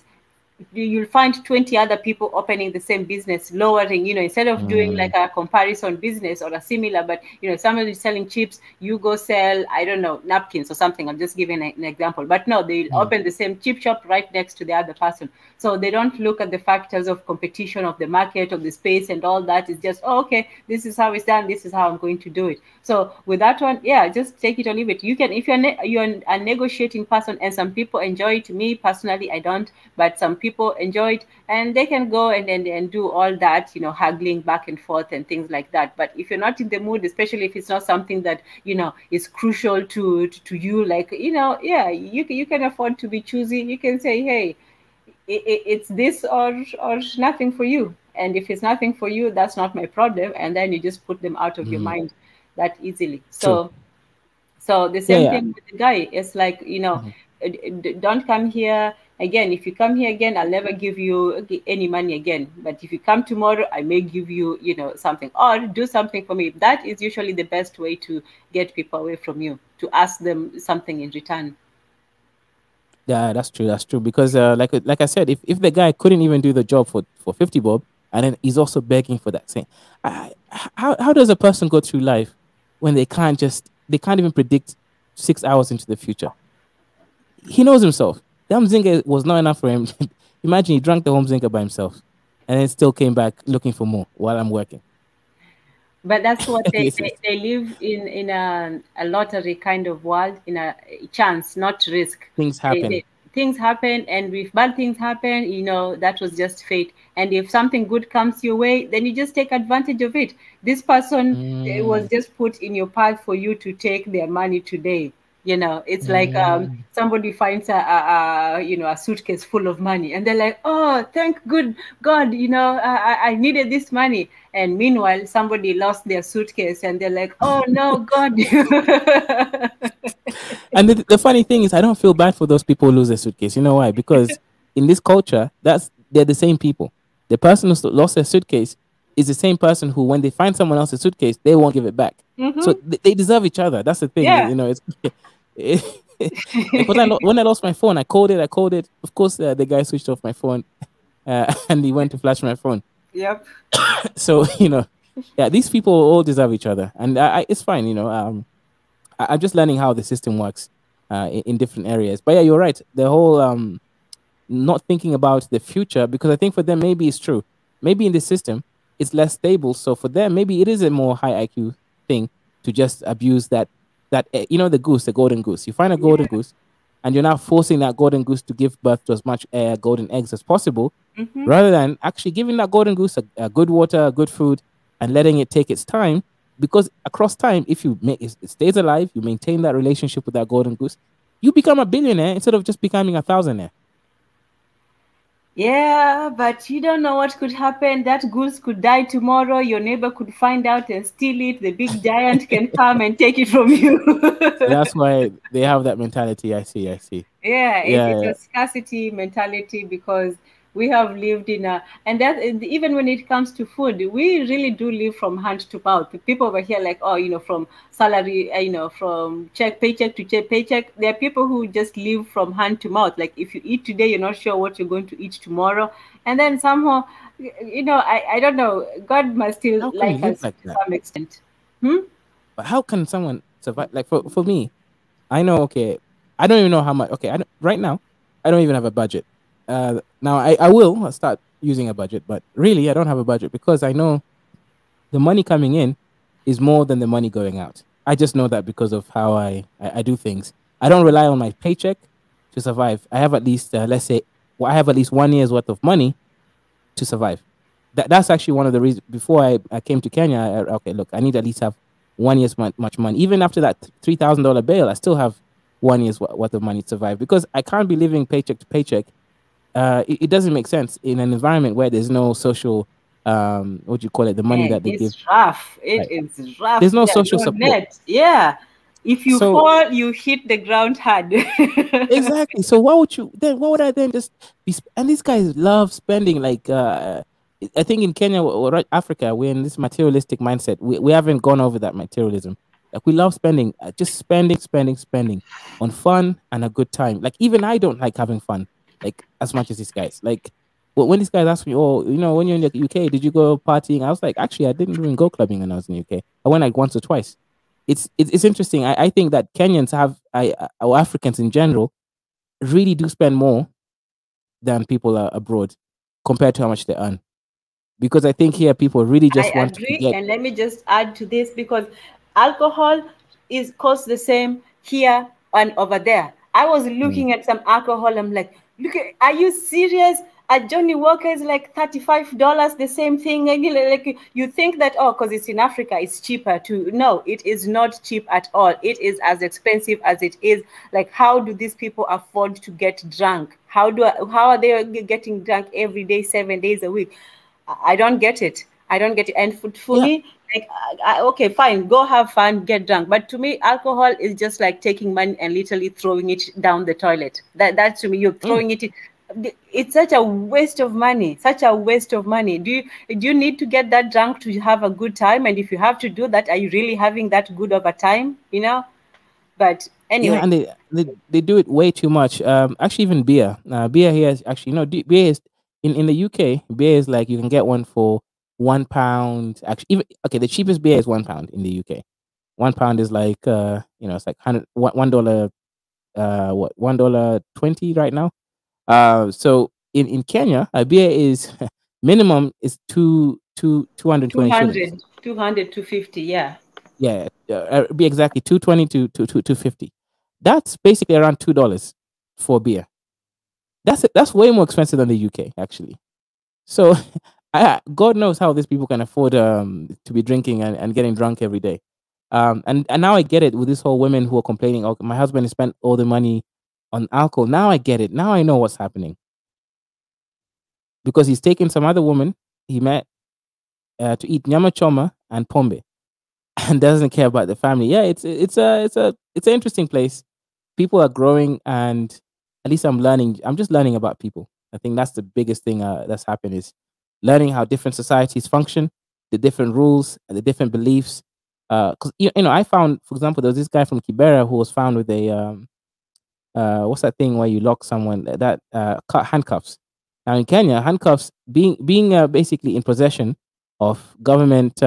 you'll find 20 other people opening the same business, lowering, instead of doing like Mm, a comparison business or a similar, but somebody is selling chips, you go sell, I don't know, napkins or something. I'm just giving an example, but no, they mm, open the same chip shop right next to the other person. So they don't look at the factors of competition, of the market, of the space, and all that. It's just, oh, okay, this is how it's done, this is how I'm going to do it. So with that one, yeah, just take it or leave it. You can, if you're a negotiating person, and some people enjoy it. Me personally, I don't, but some people enjoy it, and they can go and do all that, haggling back and forth and things like that. But if you're not in the mood, especially if it's not something that is crucial to you, like, yeah, you can afford to be choosy. You can say, hey, it's this or nothing for you. And if it's nothing for you, that's not my problem. And then you just put them out of your mm. mind that easily. True. So the Yeah, same yeah. thing with the guy. It's like, Mhm. don't come here again. If you come here again, I'll never give you any money again. But if you come tomorrow, I may give you, something, or do something for me. That is usually the best way to get people away from you, to ask them something in return. Yeah, that's true. That's true. Because like I said, if the guy couldn't even do the job for 50 bob, and then he's also begging for that same, how does a person go through life when they can't even predict 6 hours into the future? He knows himself. The Zinga was not enough for him. Imagine he drank the home Zinga by himself, and then still came back looking for more while I'm working. But that's what they, This they, is they live in a lottery kind of world, in a chance, not risk. things happen. Things happen, and if bad things happen, that was just fate. And if something good comes your way, then you just take advantage of it. This person was Mm, just put in your path for you to take their money today. It's like, mm. somebody finds a suitcase full of money, and they're like, oh, thank good God, I needed this money. And meanwhile, somebody lost their suitcase, and they're like, oh no, God. And the funny thing is, I don't feel bad for those people who lose their suitcase. You know why? Because in this culture, they're the same people. The person who lost their suitcase is the same person who, when they find someone else's suitcase, they won't give it back. So Hmm. they deserve each other. That's the thing. Yeah. It's like when I lost my phone, I called it. I called it. Of course, the guy switched off my phone, and he went to flash my phone. Yep. So yeah, these people all deserve each other, and it's fine. I'm just learning how the system works in different areas. But yeah, you're right. The whole not thinking about the future, because I think for them maybe it's true. Maybe in the system it's less stable, so for them maybe it is a more high IQ thing to just abuse that the goose, the golden goose. You find a golden Yeah. goose, and you're now forcing that golden goose to give birth to as much golden eggs as possible, Hmm. rather than actually giving that golden goose a good water, a good food, and letting it take its time. Because across time, if you make it stays alive, you maintain that relationship with that golden goose, you become a billionaire instead of just becoming a thousandaire. Yeah, but you don't know what could happen. That goose could die tomorrow. Your neighbor could find out and steal it. The big giant can come and take it from you. So that's why they have that mentality. I see. I see. Yeah, it's Yeah. a scarcity mentality because we have lived in a, and that even when it comes to food, we really do live from hand to mouth. People over here like, oh, from salary, from check paycheck to check paycheck. There are people who just live from hand to mouth. Like if you eat today, you're not sure what you're going to eat tomorrow, and then somehow, I don't know. God must still How can you like live us like to that? some extent. Hmm? But how can someone survive? Like for me, I know. Okay, I don't even know how much. Okay, right now, I don't even have a budget. Now I will start using a budget, but really I don't have a budget because I know the money coming in is more than the money going out. I just know that because of how I do things. I don't rely on my paycheck to survive. I have at least let's say, well, I have at least 1 year's worth of money to survive. That's actually one of the reasons. Before I came to Kenya, okay, look, I need to at least have 1 year's much money. Even after that $3,000 bail, I still have 1 year's worth of money to survive because I can't be living paycheck to paycheck. It doesn't make sense in an environment where there's no social, what do you call it, the money Man, that they give. it's rough. It Right. is rough. There's no Yeah, social no support. net. Yeah. If you So fall, you hit the ground hard. exactly. So why would you then? Why would I then just be? And these guys love spending. Like I think in Kenya or right Africa, we're in this materialistic mindset. We haven't gone over that materialism. Like we love spending, just spending, spending, spending on fun and a good time. Like even I don't like having fun like as much as these guys. Like when these guys ask me, oh, when you're in the UK, did you go partying? I was like, actually, I didn't even go clubbing when I was in the UK. I went like once or twice. It's interesting. I think that Kenyans have or Africans in general really do spend more than people abroad compared to how much they earn. Because I think here people really I just want to agree, forget. and let me just add to this because alcohol is costs the same here and over there. I was Mm. looking at some alcohol. I'm like, look, are you serious? At Johnny Walker is like $35, the same thing. And like you think that because it's in Africa, it's cheaper too. No, it is not cheap at all. It is as expensive as it is. Like, how do these people afford to get drunk? How are they getting drunk every day, 7 days a week? I don't get it. I don't get it. And for Yeah. me, like, okay, fine, go have fun, get drunk. But to me, alcohol is just like taking money and literally throwing it down the toilet. That's to me, you're Mm. throwing it in. It's such a waste of money. Such a waste of money. Do you need to get that drunk to have a good time? And if you have to do that, are you really having that good of a time? But Yeah, anyway, and they do it way too much. Actually, even beer. Beer here is actually beer is in the UK. Beer is like you can get one for £1. Actually, even okay, the cheapest beer is £1 in the UK. £1 is like it's like $1. What $1.20 right now. So in Kenya, a beer is minimum is 220 shillings. 200, 200, 250, yeah. Yeah, be exactly 220 to 250. That's basically around $2 for beer. That's way more expensive than the UK actually. So God knows how these people can afford to be drinking and getting drunk every day. And now I get it with this whole women who are complaining. Oh, my husband has spent all the money on alcohol. Now I get it. Now I know what's happening because he's taken some other woman he met to eat nyama choma and pombe and doesn't care about the family. Yeah, it's an interesting place. People are growing, and at least I'm learning. I'm just learning about people. I think that's the biggest thing that's happened is learning how different societies function, the different rules, and the different beliefs. Because I found, for example, there was this guy from Kibera who was found with a what's that thing where you lock someone that handcuffs. Now in Kenya, handcuffs being basically in possession of government,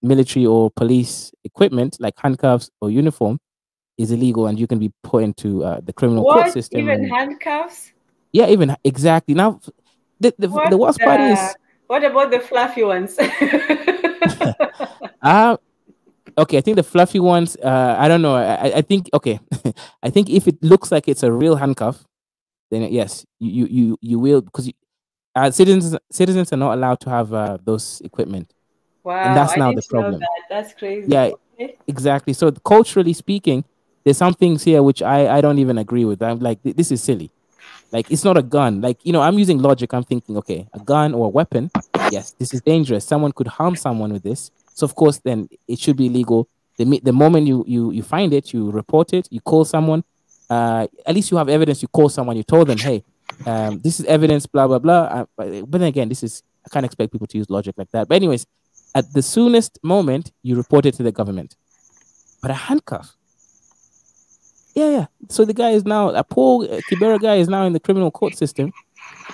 military or police equipment like handcuffs or uniform is illegal, and you can be put into the criminal court What? system. Even And handcuffs? yeah, even exactly now, the What worst part the? is, What about the fluffy ones? uh okay, I think the fluffy ones, I don't know. I think okay, I think if it looks like it's a real handcuff, then yes, you will because citizens are not allowed to have those equipment, and Wow, that's I now the didn't know problem. that. That's crazy. Yeah, Okay. exactly. So culturally speaking, there's some things here which I don't even agree with. I'm like, this is silly. Like it's not a gun. Like, I'm using logic. I'm thinking, okay, a gun or a weapon. Yes, this is dangerous. Someone could harm someone with this. So of course, then it should be illegal. The moment you find it, you report it. You call someone. At least you have evidence. You call someone. You told them, hey, this is evidence. Blah blah blah. But then again, this is I can't expect people to use logic like that. But anyways, at the soonest moment, you report it to the government. But a handcuff. Yeah, yeah. So the guy is now a poor Kibera guy is now in the criminal court system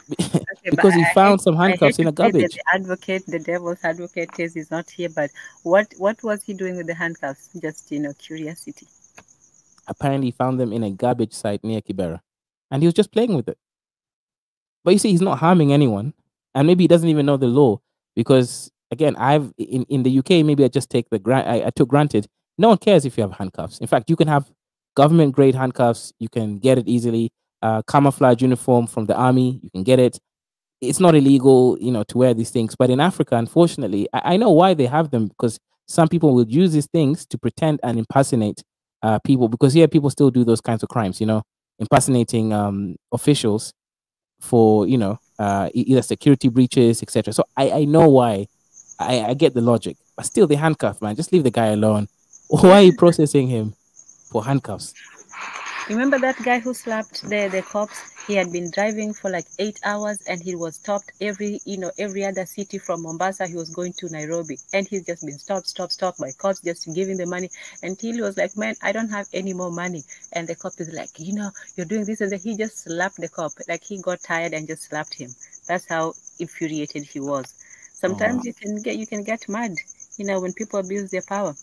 Okay, but because he found some I hate handcuffs in to a play the garbage. advocate, the devil's advocate case is not here, but what was he doing with the handcuffs? Just, curiosity. Apparently, he found them in a garbage site near Kibera, and he was just playing with it. But you see, he's not harming anyone, and maybe he doesn't even know the law because, again, I've in the UK, maybe I just take the grant. I took granted. No one cares if you have handcuffs. In fact, you can have government grade handcuffs. You can get it easily. Camouflage uniform from the army, you can get it. It's not illegal, to wear these things. But in Africa, unfortunately, I know why they have them because some people will use these things to pretend and impersonate people. Because here, people still do those kinds of crimes, impersonating officials for either security breaches, etc. So I know why. I get the logic, but still, the handcuff, man, just leave the guy alone. Why Yeah. are you processing him for handcuffs? Remember that guy who slapped the cops? He had been driving for like 8 hours and he was stopped every other city from Mombasa. He was going to Nairobi and he's just been stopped by cops just giving the money until he was like, man, I don't have any more money. And the cop is like, you're doing this and that. He just slapped the cop. Like he got tired and just slapped him. That's how infuriated he was. Oh wow. Sometimes you can get mad, when people abuse their power.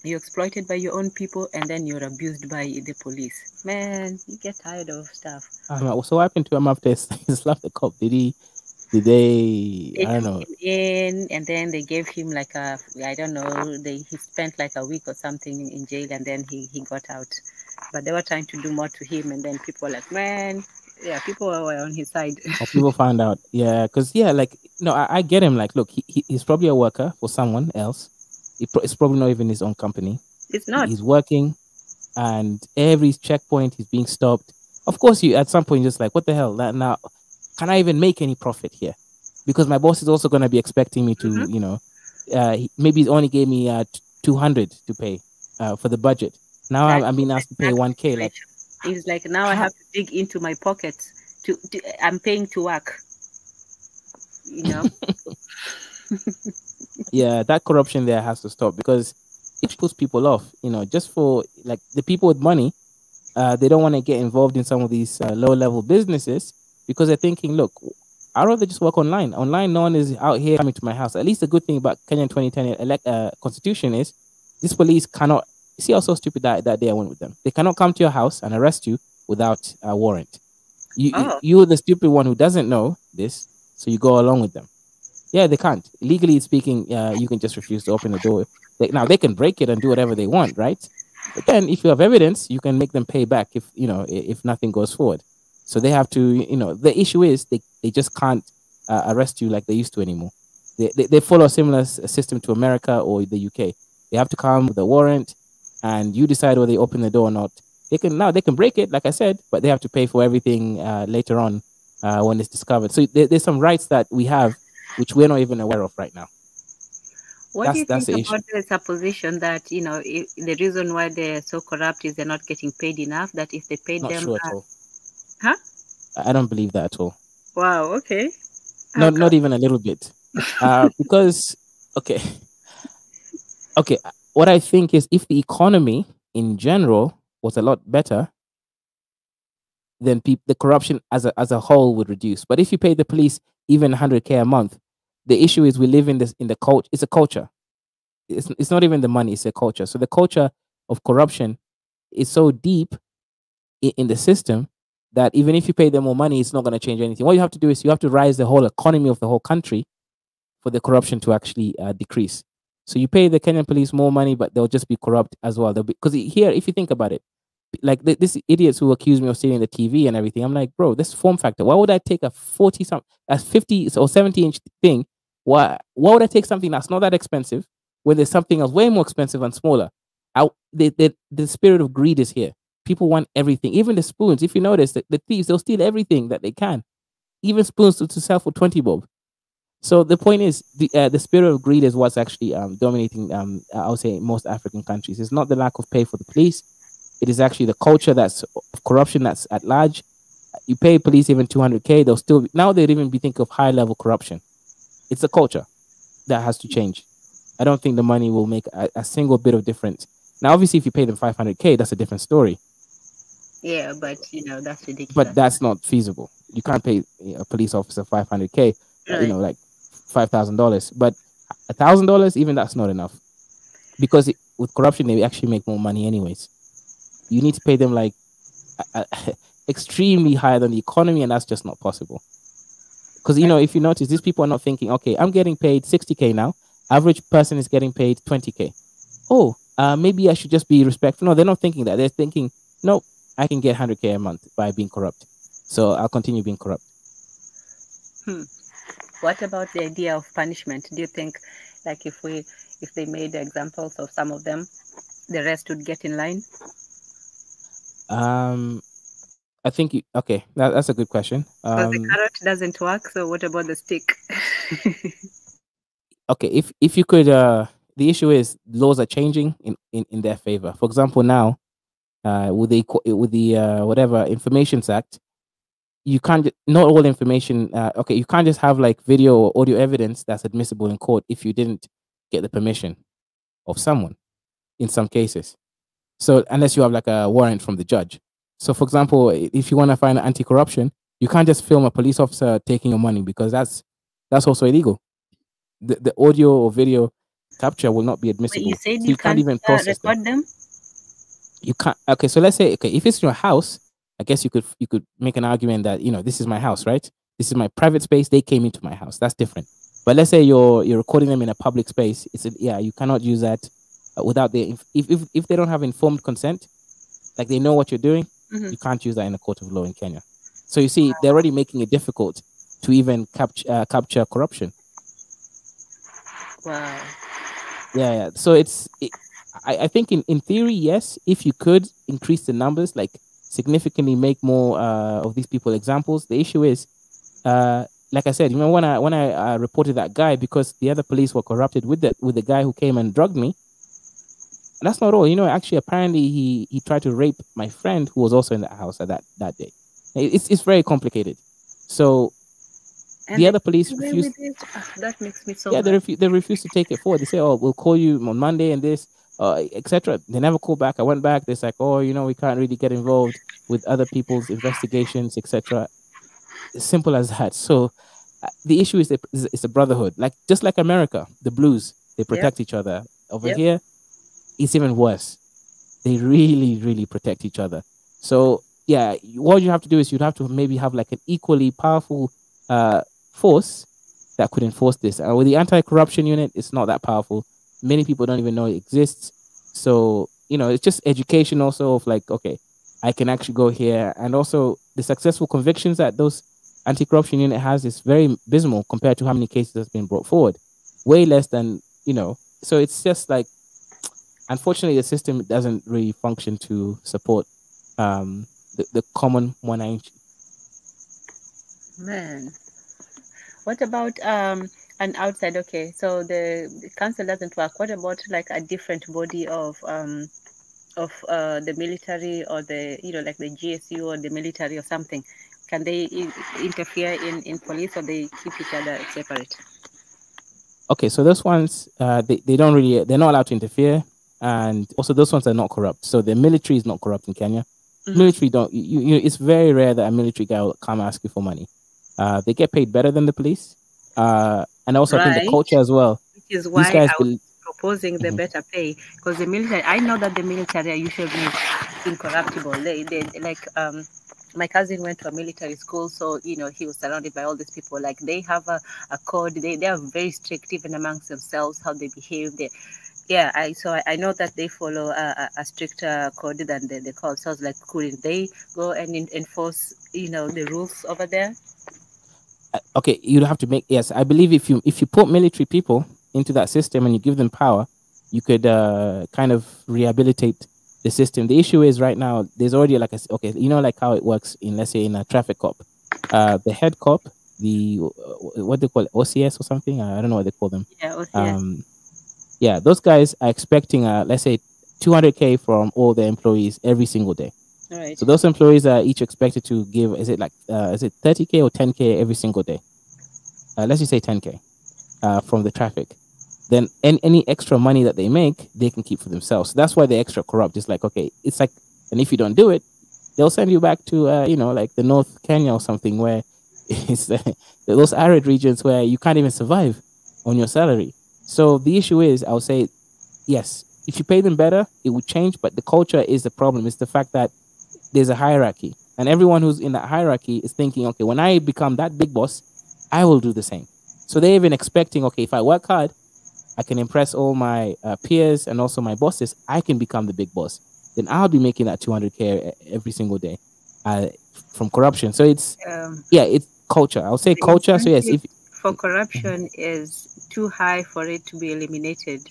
You're exploited by your own people and then you're abused by the police. Man, you get tired of stuff. So what happened to him after he slapped the cop? Did they? They I don't took know. him in and then they gave him like I don't know, he spent like a week or something in jail and then he got out. But they were trying to do more to him and then people were like, man, yeah, people were on his side. Or people found out. Yeah, because yeah, like no, I get him. Like, look, he's probably a worker for someone else. It's probably not even his own company. It's not. He's working, and every checkpoint he's being stopped. Of course, you at some point you're just like, what the hell? Now, can I even make any profit here? Because my boss is also going to be expecting me to, Hmm. maybe he only gave me 200 to pay for the budget. Now That I'm is being the asked to pay exact 1K. Like, situation. It's like now I how? have to dig into my pockets I'm paying to work, you know. Yeah, that corruption there has to stop because it puts people off. Just for like the people with money, they don't want to get involved in some of these low level businesses because they're thinking, look, I'd rather just work online. Online, no one is out here coming to my house. At least the good thing about Kenyan 2010 constitution is this police cannot see how so stupid that day I went with them. They cannot come to your house and arrest you without a warrant. Oh, You're the stupid one who doesn't know this, so you go along with them. Yeah, they can't. Legally speaking, you can just refuse to open the door. Now they can break it and do whatever they want, right? But then, if you have evidence, you can make them pay back if if nothing goes forward. So they have to, the issue is they just can't arrest you like they used to anymore. They follow a similar system to America or the UK. They have to come with a warrant, and you decide whether they open the door or not. They can break it, like I said, but they have to pay for everything later on when it's discovered. So there's some rights that we have which we're not even aware of right now. what do That's you that's think the issue. about the supposition that the reason why they're so corrupt is they're not getting paid enough? That if they paid Not them, sure at all. huh? I don't believe that at all. Wow. Okay. How Not come? even a little bit. Because okay, okay. What I think is if the economy in general was a lot better, then the corruption as a whole would reduce. But if you pay the police even 100K a month, the issue is we live in the culture. It's a culture. It's not even the money. It's a culture. So the culture of corruption is so deep in the system that even if you pay them more money, it's not going to change anything. What you have to do is you have to rise the whole economy of the whole country for the corruption to actually decrease. So you pay the Kenyan police more money, but they'll just be corrupt as well. Because here, if you think about it, like this idiots who accuse me of stealing the TV and everything, I'm like, bro, this form factor. Why would I take a 50 or 70-inch thing? Why would I take something that's not that expensive when there's something else way more expensive and smaller? The spirit of greed is here. People want everything, even the spoons. If you notice, the thieves, they'll steal everything that they can, even spoons to sell for 20 bob. So the point is, the spirit of greed is what's actually dominating. I would say most African countries. It's not the lack of pay for the police. It is actually the culture that's of corruption that's at large. You pay police even 200K, they'll still now they'd even be thinking of high level corruption. It's a culture that has to change. I don't think the money will make a single bit of difference. Now, obviously, if you pay them 500K, that's a different story. Yeah, but that's ridiculous. But that's not feasible. You can't pay a police officer 500K. Right. Like $5,000. But $1,000, even that's not enough, because with corruption they actually make more money anyways. You need to pay them like extremely higher than the economy, and that's just not possible. Because if you notice, these people are not thinking, okay, I'm getting paid 60K now. Average person is getting paid 20K. Oh, maybe I should just be respectful. No, they're not thinking that. They're thinking, no, I can get 100K a month by being corrupt, so I'll continue being corrupt. What about the idea of punishment? Do you think, like, if they made examples of some of them, the rest would get in line? I think okay. That's a good question. Because the carrot doesn't work, so what about the stick? Okay, if you could, the issue is laws are changing in their favor. For example, now, with the whatever Informations Act, you can't not all information. Okay, you can't just have like video or audio evidence that's admissible in court if you didn't get the permission of someone. In some cases, so unless you have like a warrant from the judge. So, for example, if you want to find anti-corruption, you can't just film a police officer taking your money, because that's also illegal. The audio or video capture will not be admissible. Wait, you said so you can't even process record them? You can't. Okay, so let's say, okay, if it's your house, I guess you could make an argument that this is my house, right? This is my private space. They came into my house. That's different. But let's say you're recording them in a public space. You cannot use that without if they don't have informed consent, like they know what you're doing. You can't use that in a court of law in Kenya. So you see, they're already making it difficult to even capture corruption. Wow. Yeah. So I think in theory, yes, if you could increase the numbers, like significantly make more of these people examples. The issue is, like I said, when I reported that guy because the other police were corrupted with the guy who came and drugged me. And that's not all. Actually, apparently he tried to rape my friend who was also in that house at that day. It's very complicated. So the other police refused. That makes me so. Yeah, they refused to take it forward. They say, "Oh, we'll call you on Monday," and this, etc. They never called back. I went back. They're like, "Oh, we can't really get involved with other people's investigations, etc." Simple as that. So the issue is it's a brotherhood, just like America, the Blues. They protect each other. Over here, it's even worse. They really, really protect each other. So yeah, what you have to do is you'd have to maybe have like an equally powerful force that could enforce this. And with the anti-corruption unit, it's not that powerful. Many people don't even know it exists. So it's just education also of like, okay, I can actually go here, and also the successful convictions that those anti-corruption unit has is very abysmal compared to how many cases has been brought forward. Way less than So it's just like, unfortunately, the system doesn't really function to support the common mwananchi. Man, what about an outside? Okay, so the council doesn't work. What about like a different body of the military, or the like the GSU or the military or something? Can they interfere in police, or they keep each other separate? Okay, so those ones they don't really, they're not allowed to interfere. And also those ones are not corrupt. So the military is not corrupt in Kenya. Military don't, it's very rare that a military guy will come ask you for money. They get paid better than the police. And also I think the culture as well. Which is why I was proposing the better pay, because the military, I know that the military are usually incorruptible. They like my cousin went to a military school, so he was surrounded by all these people. Like they have a code. They are very strict even amongst themselves, how they behave. I know that they follow a stricter code than the code. So I was like, couldn't they go and enforce the rules over there? Okay, you'd have to make, yes, I believe if you put military people into that system and you give them power, you could kind of rehabilitate the system. The issue is right now there's already like okay, you know, like how it works in, let's say, in a traffic cop, the head cop, the what they call it, OCS or something. I don't know what they call them. Yeah, OCS. Yeah, those guys are expecting let's say 200K from all their employees every single day. All right. So those employees are each expected to give, is it 30K or 10K every single day? Let's just say 10K from the traffic. Then any extra money that they make, they can keep for themselves. So that's why they're extra corrupt. It's like, okay, it's like, and if you don't do it, they'll send you back to, you know, like the North Kenya or something where it's those arid regions where you can't even survive on your salary. So the issue is, I would say, yes, if you pay them better, it would change. But the culture is the problem. It's the fact that there's a hierarchy, and everyone who's in that hierarchy is thinking, okay, when I become that big boss, I will do the same. So they're even expecting, okay, if I work hard, I can impress all my peers and also my bosses, I can become the big boss. Then I'll be making that 200K every single day from corruption. So it's, it's culture. I'll say culture. So yes, if for corruption is too high for it to be eliminated.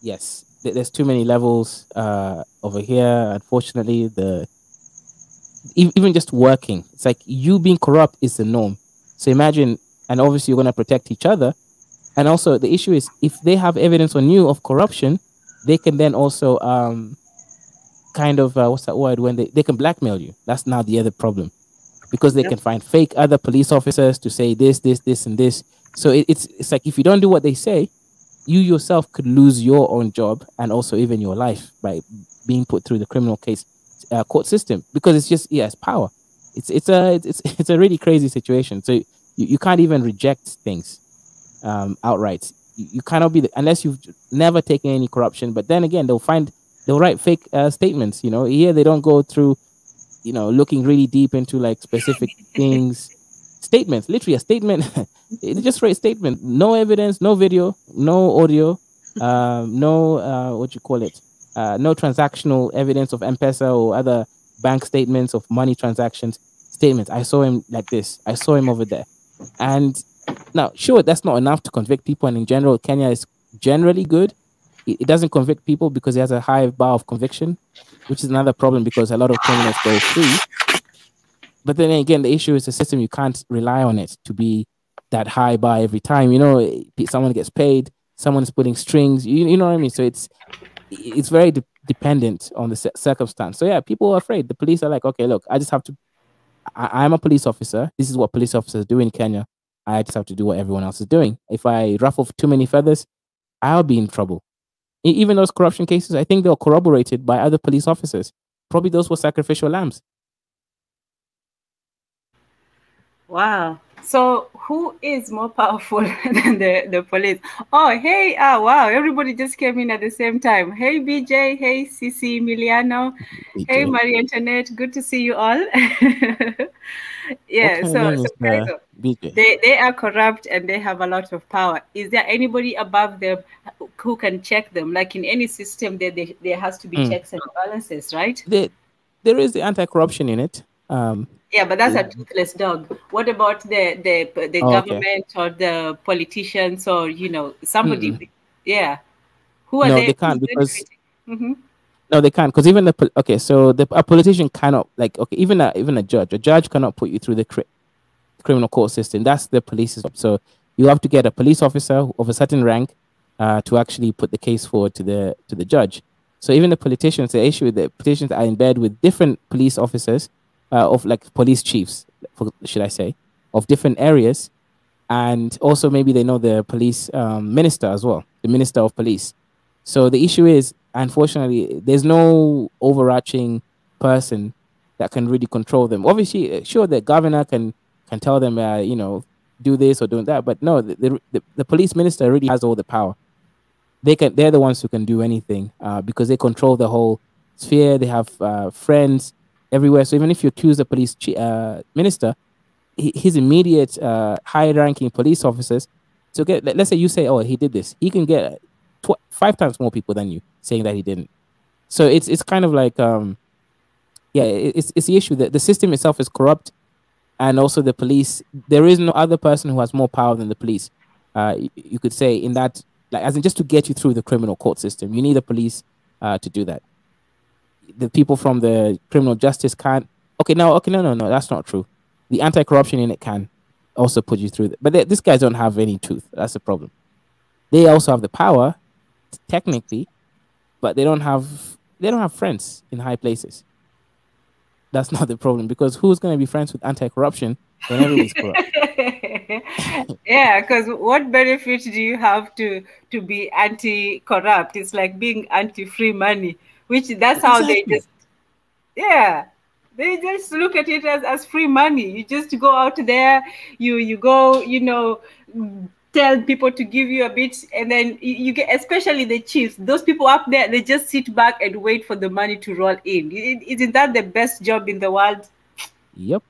Yes, there's too many levels over here. Unfortunately, even just working, it's like you being corrupt is the norm. So imagine, and obviously you're going to protect each other. And also the issue is, if they have evidence on you of corruption, they can then also kind of what's that word, when they can blackmail you. That's now the other problem, because they can find fake other police officers to say this, and this. So it's like, if you don't do what they say, you yourself could lose your own job and also even your life by being put through the criminal case court system, because it's just, it's power. It's a really crazy situation. So you can't even reject things outright. You cannot be unless you've never taken any corruption. But then again, they'll write fake statements. You know, here they don't go through, you know, looking really deep into like specific things. Statements, literally a statement. It's just write statement. No evidence, no video, no audio, no what you call it, no transactional evidence of M-Pesa or other bank statements of money transactions. Statements. I saw him like this. I saw him over there. And now, sure, that's not enough to convict people. And in general, Kenya is generally good. It doesn't convict people because it has a high bar of conviction, which is another problem because a lot of criminals go free. But then again, the issue is the system. You can't rely on it to be that high bar every time. You know, someone gets paid, someone's putting strings. You know what I mean? So it's very dependent on the circumstance. So yeah, people are afraid. The police are like, okay, look, I just have to. I'm a police officer. This is what police officers do in Kenya. I just have to do what everyone else is doing. If I ruffle too many feathers, I'll be in trouble. Even those corruption cases, I think they're corroborated by other police officers. Probably those were sacrificial lambs. Wow. So who is more powerful than the police? Oh, hey, wow, everybody just came in at the same time. Hey, BJ, hey, Cici, Emiliano, BJ. Hey, Marie Antoinette, good to see you all. Yeah, so BJ. They are corrupt and they have a lot of power. Is there anybody above them who can check them? Like in any system, there has to be checks and balances, right? There is the anti-corruption unit. Yeah, but that's a toothless dog. What about the government or the politicians or, you know, somebody? Yeah. Who are they? No, they can't because... No, they can't, because even so a politician cannot, like, okay, even a judge cannot put you through the criminal court system. That's the police's job. So you have to get a police officer of a certain rank to actually put the case forward to the judge. So even the politicians, the issue with the politicians are in bed with different police officers, of like police chiefs, should I say, of different areas, and also maybe they know the police minister as well, the minister of police. So the issue is, unfortunately, there's no overarching person that can really control them. Obviously, sure, the governor can tell them, you know, do this or do that, but no, the police minister really has all the power. They're the ones who can do anything because they control the whole sphere. They have friends everywhere. So even if you accuse a police minister, his immediate high-ranking police officers, so let's say you say, oh, he did this, he can get 5 times more people than you saying that he didn't. So it's kind of like, it's the issue that the system itself is corrupt, and also the police. There is no other person who has more power than the police. You could say in that, like, as in just to get you through the criminal court system, you need the police to do that. the people from the criminal justice can't. Okay, now, okay, no, that's not true. The anti-corruption unit can also put you through that, but these guys don't have any truth. That's the problem. They also have the power, technically, but they don't have friends in high places. That's not the problem, because who's going to be friends with anti-corruption when everybody's corrupt? Yeah, because what benefit do you have to be anti-corrupt? It's like being anti-free money, which that's how they Exactly. just, yeah, they just look at it as free money. You just go out there, you go, tell people to give you a bit, and then you get, especially the chiefs, those people up there, they just sit back and wait for the money to roll in. Isn't that the best job in the world? Yep.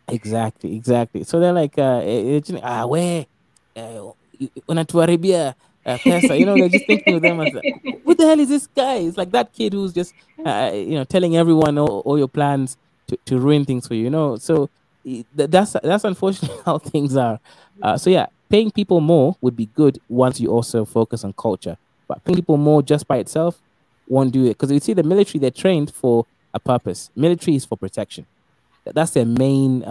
Exactly. So they're like, where, unatuharibia pesa. They're just thinking of them as, what the hell is this guy? It's like that kid who's just, telling everyone all your plans to ruin things for you. So that's unfortunately how things are. So yeah, paying people more would be good once you also focus on culture. But paying people more just by itself won't do it, because you see the military, they're trained for a purpose. Military is for protection. That's their main.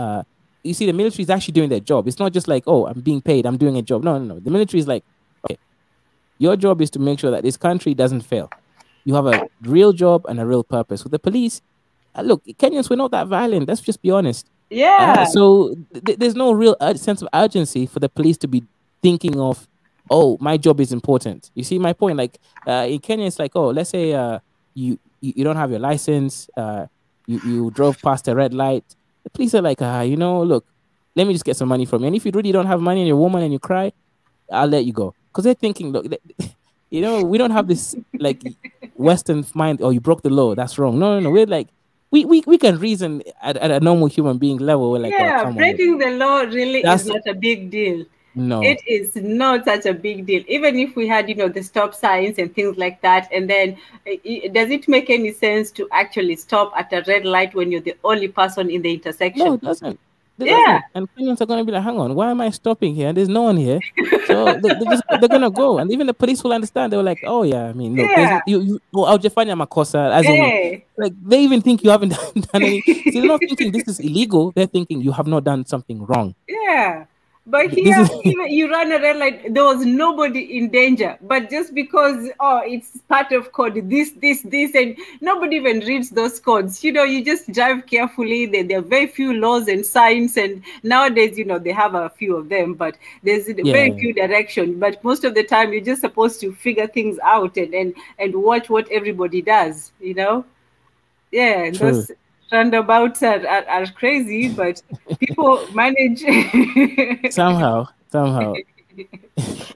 You see, the military is actually doing their job. It's not just like, oh, I'm being paid, I'm doing a job. No. The military is like, okay, your job is to make sure that this country doesn't fail. You have a real job and a real purpose. With the police, look, Kenyans, we're not that violent. Let's just be honest. Yeah. So there's no real sense of urgency for the police to be thinking of, oh, my job is important. You see my point? Like in Kenya, it's like, oh, let's say you don't have your license. You drove past a red light. The police are like, look, let me just get some money from you. And if you really don't have money and you're a woman and you cry, I'll let you go. Because they're thinking, look, we don't have this like Western mind. Oh, you broke the law. That's wrong. No. We're like, we can reason at a normal human being level. We're like, oh, Yeah, come on. breaking the law really is That's not a big deal. no. It is not such a big deal. Even if we had, the stop signs and things like that, and then does it make any sense to actually stop at a red light when you're the only person in the intersection? No, it doesn't. It Yeah. doesn't. And Kenyans are going to be like, hang on, why am I stopping here? There's no one here. So they're going to go. And even the police will understand. They were like, oh, yeah, I mean, look, Yeah. I'll just find Makosa, as in, Hey. like, they even think you haven't done any. See, they're not thinking this is illegal. They're thinking you have not done something wrong. Yeah. But This here, is even you run a red light, there was nobody in danger. But just because, it's part of code, this, and nobody even reads those codes. You just drive carefully. There are very few laws and signs. And nowadays, they have a few of them, but there's very few direction. But most of the time, you're just supposed to figure things out and watch what everybody does, Yeah, and true. those roundabouts are crazy, but people manage. Somehow.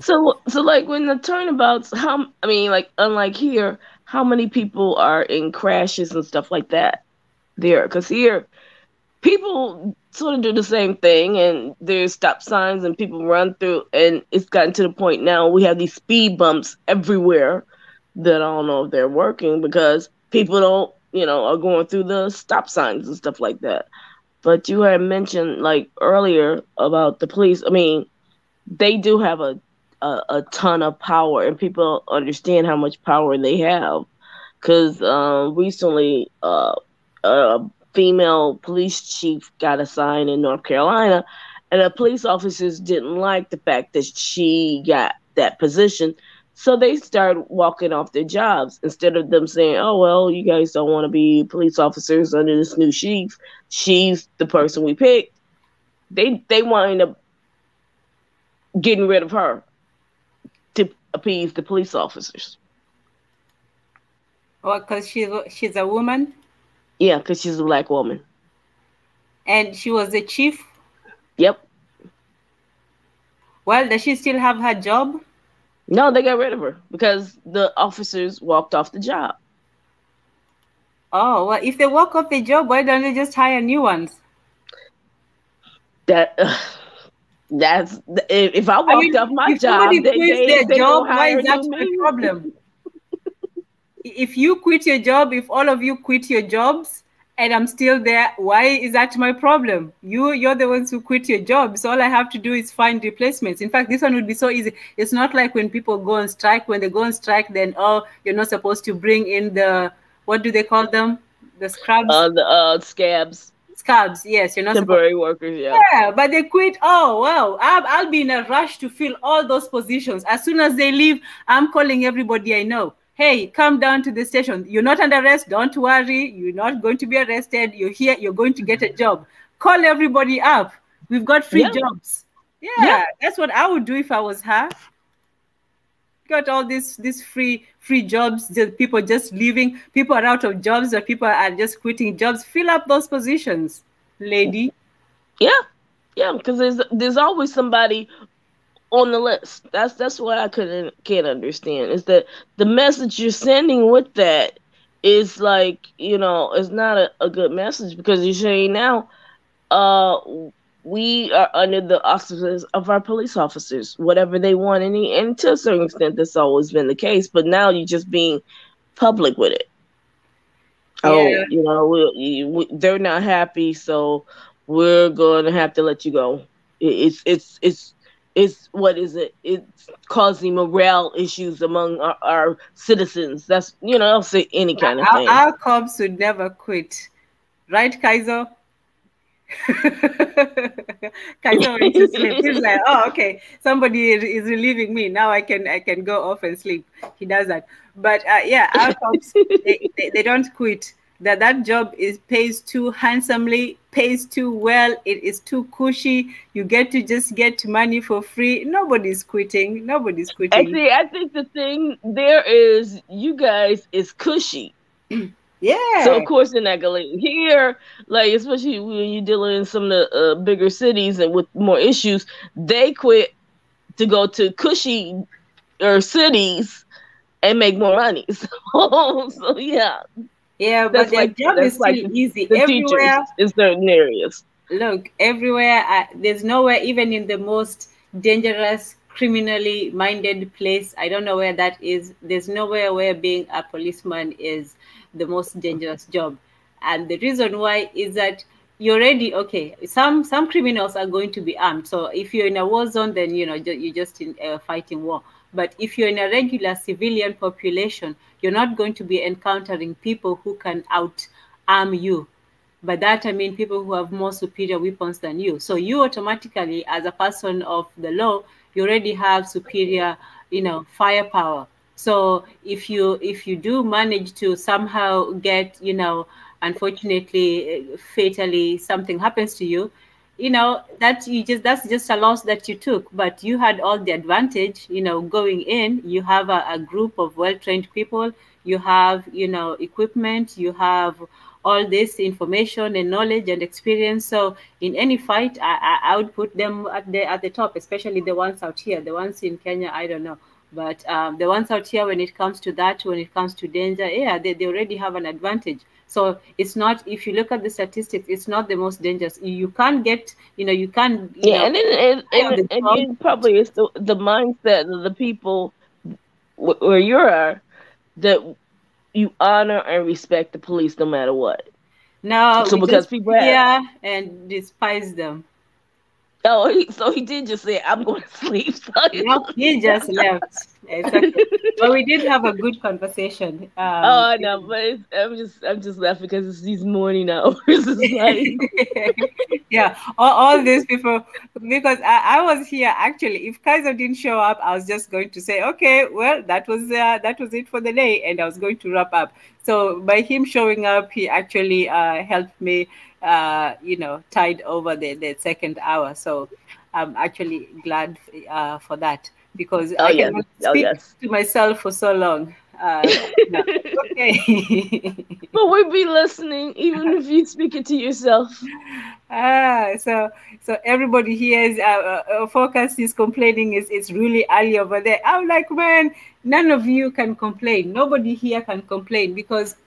So like when the turnabouts, like unlike here, how many people are in crashes and stuff like that there? Because here, people sort of do the same thing, and there's stop signs and people run through, and it's gotten to the point now we have these speed bumps everywhere that I don't know if they're working because people don't, are going through the stop signs and stuff like that. But you had mentioned like earlier about the police. I mean, they do have a ton of power, and people understand how much power they have. Because recently, a female police chief got assigned in North Carolina, and the police officers didn't like the fact that she got that position. So they started walking off their jobs instead of them saying, oh, well, you guys don't want to be police officers under this new chief. She's the person we picked. They wind up getting rid of her to appease the police officers. Well, because she's a woman? Yeah, because she's a black woman. And she was the chief? Yep. Well, does she still have her job? No, they got rid of her because the officers walked off the job. Oh, well, if they walk off the job, why don't they just hire new ones? That's if I walked off my job, their job, why is that a problem? If you quit your job, if all of you quit your jobs, and I'm still there, why is that my problem? You're the ones who quit your jobs. So all I have to do is find replacements. In fact, this one would be so easy. It's not like when people go on strike. When they go on strike, then, you're not supposed to bring in the what do they call them? The scrubs? The scabs. Scabs, yes. You're not temporary workers, yeah. Yeah, but they quit. Oh, wow. I'll be in a rush to fill all those positions. As soon as they leave, I'm calling everybody I know. Hey, come down to the station. You're not under arrest. Don't worry. You're not going to be arrested. You're here. You're going to get a job. Call everybody up. We've got free jobs. Yeah, that's what I would do if I was her. Got all these free jobs, people just leaving, people are out of jobs, or people are just quitting jobs. Fill up those positions, lady. Yeah, because there's always somebody on the list. That's what I can't understand, is that the message you're sending with that is like, is not a good message, because you're saying now, we are under the auspices of our police officers, whatever they want, and to a certain extent, that's always been the case. But now you're just being public with it. Yeah. Oh, they're not happy, so we're going to have to let you go. It's what is it? It's causing morale issues among our citizens. That's, I'll say any kind of thing. Our cops would never quit, right, Kaiser? Kaiser went to sleep. He's like, oh, okay, somebody is relieving me. Now I can go off and sleep. He does that. But yeah, our cops, they don't quit. That job pays too handsomely, pays too well. It is too cushy. You get to just get money for free. Nobody's quitting. Nobody's quitting. I think the thing there is, you guys is cushy. Yeah. So of course they're not gonna here, like, especially when you're dealing in some of the bigger cities and with more issues, they quit to go to cushy or cities and make more money. So yeah. Yeah, but their job is still easy everywhere in certain areas. Look, everywhere, there's nowhere, even in the most dangerous, criminally minded place, I don't know where that is, there's nowhere where being a policeman is the most dangerous job. And the reason why is that you're already, okay, some criminals are going to be armed. So if you're in a war zone, then, you're just in fighting war. But if you're in a regular civilian population, you're not going to be encountering people who can out-arm you. By that, I mean people who have more superior weapons than you. So you automatically, as a person of the law, you already have superior, firepower. So if you do manage to somehow get, unfortunately, fatally, something happens to you, that's just a loss that you took. But you had all the advantage, going in. You have a group of well-trained people. You have, equipment. You have all this information and knowledge and experience. So in any fight, I would put them at the top, especially the ones out here. The ones in Kenya, I don't know. But the ones out here, when it comes to that, when it comes to danger, yeah, they already have an advantage. So it's not, if you look at the statistics, it's not the most dangerous. You can't get, you can't. And again, probably it's the mindset of the people where you are, that you honor and respect the police no matter what. No, so because people and despise them. Oh, so he did just say, "I'm going to sleep." So no, he just left. Okay. But we did have a good conversation. I know, but I'm just laughing because it's these morning hours. Yeah, all these people, because I was here actually. If Kaiser didn't show up, I was just going to say, okay, well, that was it for the day, and I was going to wrap up. So by him showing up, he actually helped me, tide over the second hour. So I'm actually glad for that, because I cannot speak to myself for so long. Okay. But we'll be listening, even if you speak it to yourself. So everybody here is Focus is complaining. It's really early over there. I'm like, man, none of you can complain. Nobody here can complain, because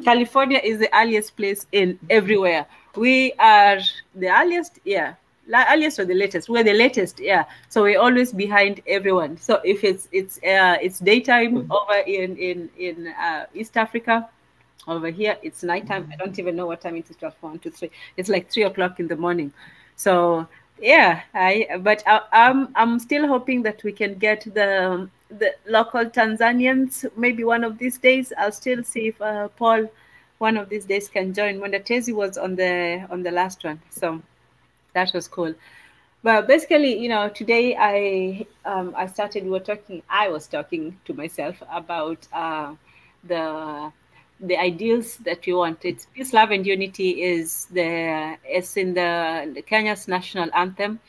California is the earliest place in everywhere. We are the earliest, earliest or the latest. We're the latest, so we're always behind everyone. So if it's daytime over in East Africa, over here it's nighttime. I don't even know what time it is. 1, 2, 3. It's like 3 o'clock in the morning. So I'm still hoping that we can get the the local Tanzanians. Maybe one of these days, I'll still see if Paul, one of these days, can join. When the Tezi was on the last one, so that was cool. But basically, today I started. We were talking. I was talking to myself about the the ideals that we want. It's peace, love, and unity is in the Kenya's national anthem,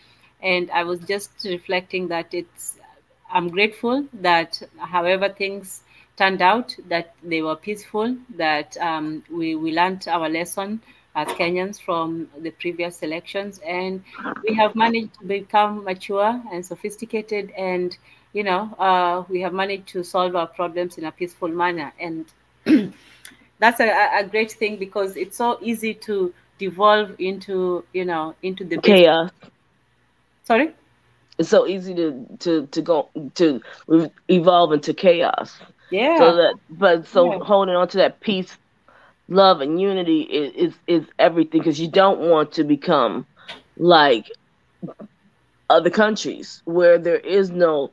and I was just reflecting that I'm grateful that however things turned out, that they were peaceful, that we learned our lesson as Kenyans from the previous elections, and we have managed to become mature and sophisticated, and we have managed to solve our problems in a peaceful manner, and that's a great thing, because it's so easy to devolve into the basic. Chaos. Sorry. It's so easy to go to evolve into chaos. Yeah. So holding on to that peace, love, and unity is everything, because you don't want to become like other countries where there is no,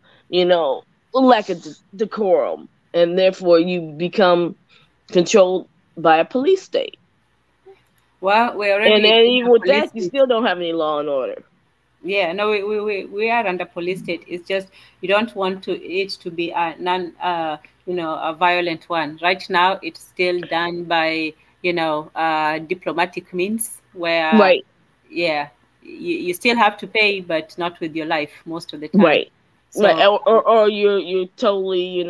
lack of decorum, and therefore you become controlled by a police state. Well, we're And already then in even a with police that, you state. still don't have any law and order. Yeah, no, we are under police state. It's just you don't want it to be a violent one. Right now, it's still done by diplomatic means, where Right, yeah, you still have to pay, but not with your life most of the time. right. Like, So or you're totally,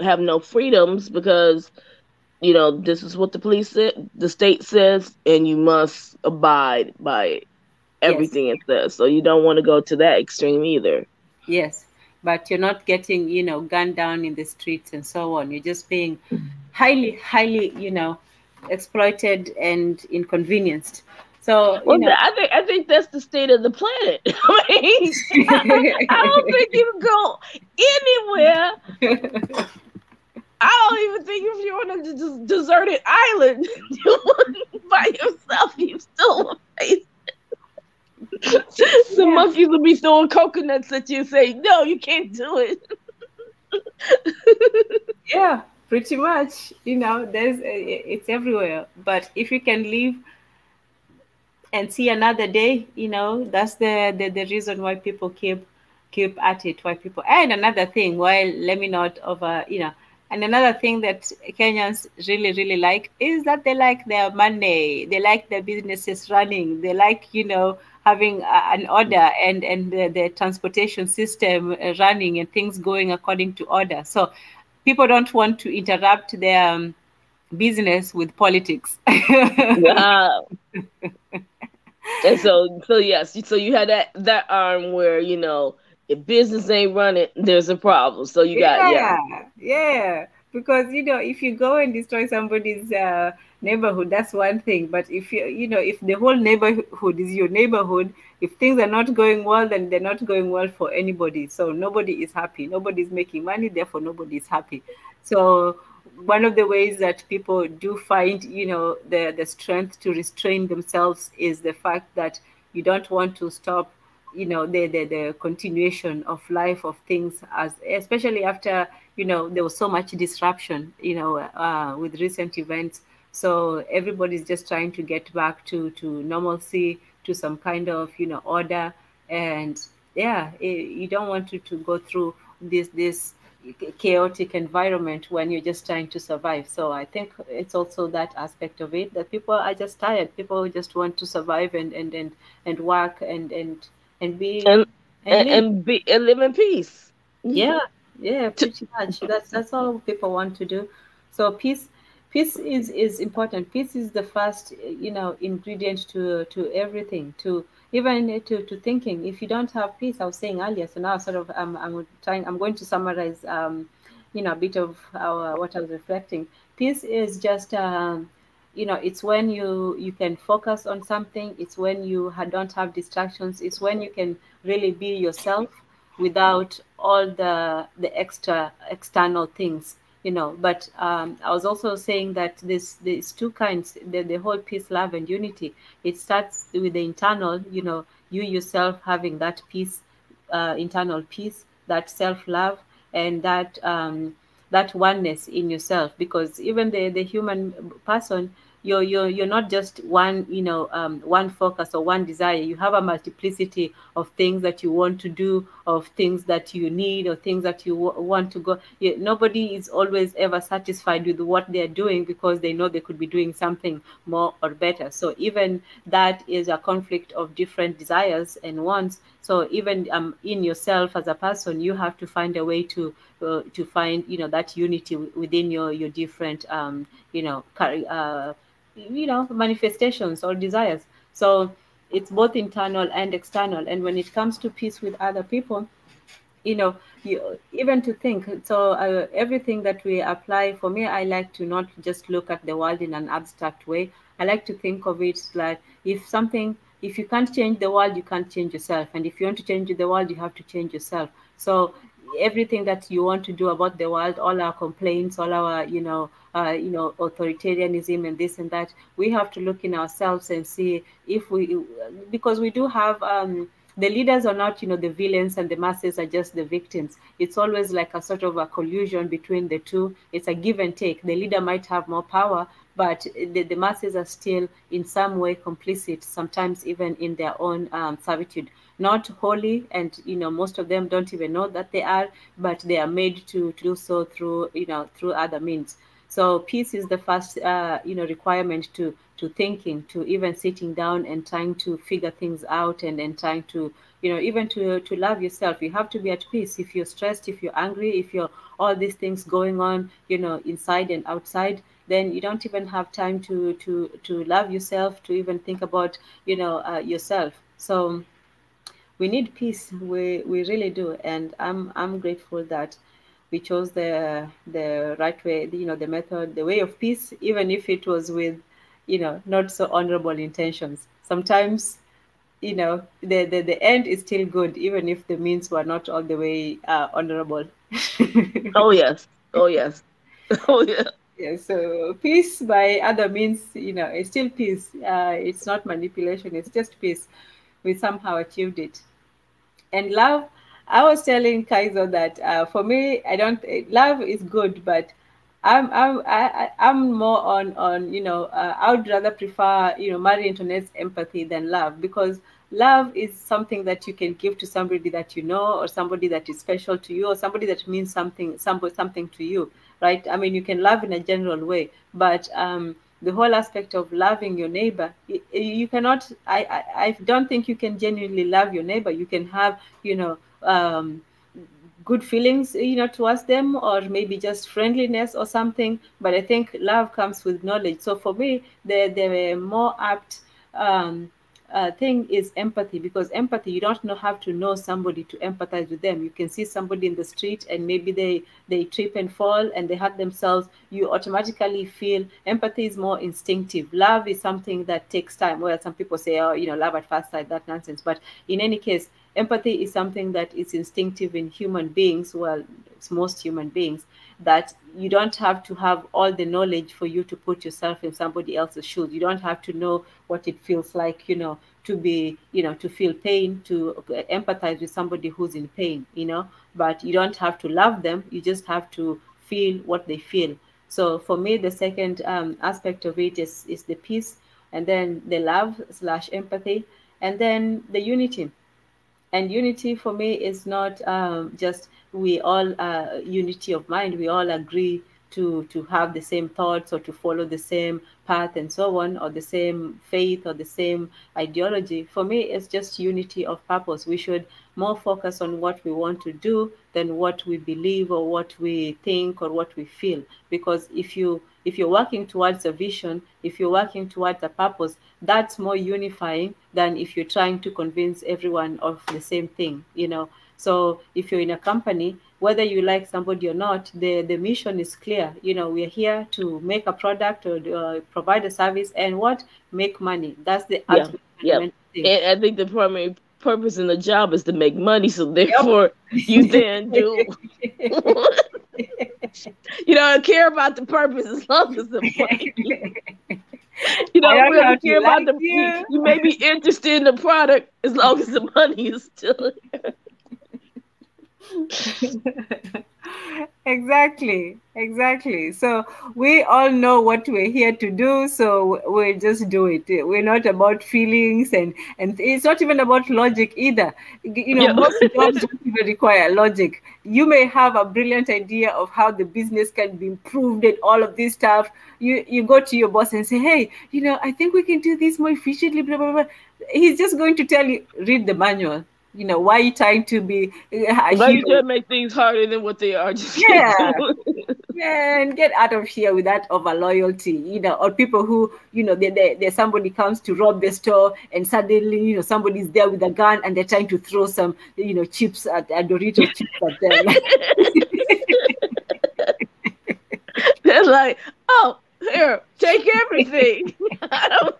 have no freedoms, because this is what the police said, the state says, and you must abide by yes, everything it says. So you don't want to go to that extreme either. yes, but you're not getting gunned down in the streets and so on. You're just being highly, highly exploited and inconvenienced. So Well, I think that's the state of the planet. I mean, I don't think you can go anywhere. I don't even think if you're on a deserted island by yourself, you still face the monkeys will be throwing coconuts at you and say, "No, you can't do it." Yeah, pretty much. It's everywhere. But if you can leave and see another day, that's the reason why people keep at it. Why people and another thing. While let me not over, and another thing that Kenyans really really like is that they like their money. They like their businesses running. They like having an order and the transportation system running and things going according to order. So people don't want to interrupt their business with politics. Wow. And so yes, so you had that arm where if business ain't running, there's a problem. So you got Yeah. Because if you go and destroy somebody's neighborhood, that's one thing. But if if the whole neighborhood is your neighborhood, if things are not going well, then they're not going well for anybody. So nobody is happy. Nobody's making money, therefore nobody is happy. So one of the ways that people do find, the strength to restrain themselves is the fact that you don't want to stop the continuation of life of things, as especially after there was so much disruption with recent events. So everybody's just trying to get back to normalcy, to some kind of order. And yeah, you don't want to go through this chaotic environment when you're just trying to survive. So I think it's also that aspect of it, that people are just tired. People just want to survive and work and be and and live. and live in peace. Yeah, yeah, pretty much. That's all people want to do. So peace is important. Peace is the first ingredient to everything, to even to thinking. If you don't have peace, I was saying earlier, so now sort of I'm going to summarize a bit of what I was reflecting. Peace is just it's when you can focus on something. It's when you don't have distractions. It's when you can really be yourself without all the extra external things. But I was also saying that these two kinds, the whole peace, love, and unity, it starts with the internal, you yourself having that peace, internal peace, that self-love, and that oneness in yourself. Because even the human person, you're not just one, one focus or one desire. You have a multiplicity of things that you want to do, of things that you need, or things that you want to go. Nobody is always ever satisfied with what they're doing, because they know they could be doing something more or better. So even that is a conflict of different desires and wants. So even in yourself as a person, you have to find a way to find, that unity within your different manifestations or desires. So it's both internal and external. And when it comes to peace with other people, even to think. So everything that we apply, for me, I like to not just look at the world in an abstract way. I like to think of it like, if you can't change the world, you can't change yourself. And if you want to change the world, you have to change yourself. So everything that you want to do about the world, all our complaints, all our, authoritarianism and this and that, we have to look in ourselves and see if because we do have, the leaders are not, the villains, and the masses are just the victims. It's always like a sort of a collusion between the two. It's a give and take. The leader might have more power, but the masses are still in some way complicit, sometimes even in their own servitude. Not wholly, and most of them don't even know that they are, but they are made to do so through through other means. So peace is the first requirement to thinking, to even sitting down and trying to figure things out, and trying to even to love yourself. You have to be at peace. If you're stressed, if you're angry, if you're all these things going on inside and outside, then you don't even have time to love yourself, to even think about yourself. So we need peace. We really do, and I'm grateful that we chose the right way, the method, the way of peace, even if it was with not so honorable intentions. Sometimes the end is still good, even if the means were not all the way honorable. Oh yes, oh yes, oh yeah. Yeah, so peace by other means, it's still peace. It's not manipulation, it's just peace. We somehow achieved it. And love, I was telling Kaiser that for me, I don't, love is good, but I'm more on I would rather prefer Marie Antoinette's empathy than love, because love is something that you can give to somebody that you know, or somebody that is special to you, or somebody that means something to you, right? I mean, you can love in a general way, but the whole aspect of loving your neighbor, you cannot. I don't think you can genuinely love your neighbor. You can have good feelings towards them, or maybe just friendliness or something, but I think love comes with knowledge. So for me, the more apt thing is empathy, because empathy, you don't have to know somebody to empathize with them. You can see somebody in the street and maybe they trip and fall and they hurt themselves. You automatically feel. Empathy is more instinctive. Love is something that takes time. Well, some people say, oh, love at first sight, that nonsense. But in any case, empathy is something that is instinctive in human beings. Well, it's most human beings, that you don't have to have all the knowledge for you to put yourself in somebody else's shoes. You don't have to know what it feels like, to be, to feel pain, to empathize with somebody who's in pain, but you don't have to love them. You just have to feel what they feel. So for me, the second aspect of it is the peace, and then the love / empathy, and then the unity. And unity for me is not just we all unity of mind. We all agree to have the same thoughts, or to follow the same path and so on, or the same faith, or the same ideology. For me, it's just unity of purpose. We should more focus on what we want to do than what we believe, or what we think, or what we feel. Because if you're working towards a vision, if you're working towards a purpose, that's more unifying than if you're trying to convince everyone of the same thing. So if you're in a company, whether you like somebody or not, the mission is clear. We're here to make a product, or provide a service, and make money. That's the Yeah, ultimate yeah. fundamental thing. And I think the primary purpose in the job is to make money. So Yep. therefore, you then do, care about the purpose as long as the money. I don't Really have care to about like you may be interested in the product as long as the money is still there. you. Exactly, exactly. So we all know what we're here to do, so we just do it. We're not about feelings, and it's not even about logic either. You know, Yeah. most jobs don't even require logic. You may have a brilliant idea of how the business can be improved and all of this stuff. You go to your boss and say, "Hey, you know, I think we can do this more efficiently." Blah blah blah. He's just going to tell you, read the manual. You know, why are you trying to be a Why you try hero? to make things harder than what they are? Just keep Yeah, doing. man, get out of here with that over loyalty, you know, or people who, you know, somebody comes to rob the store and suddenly, you know, somebody's there with a gun and they're trying to throw some, you know, chips at Doritos chips at them. They're like, oh, here, take everything. I don't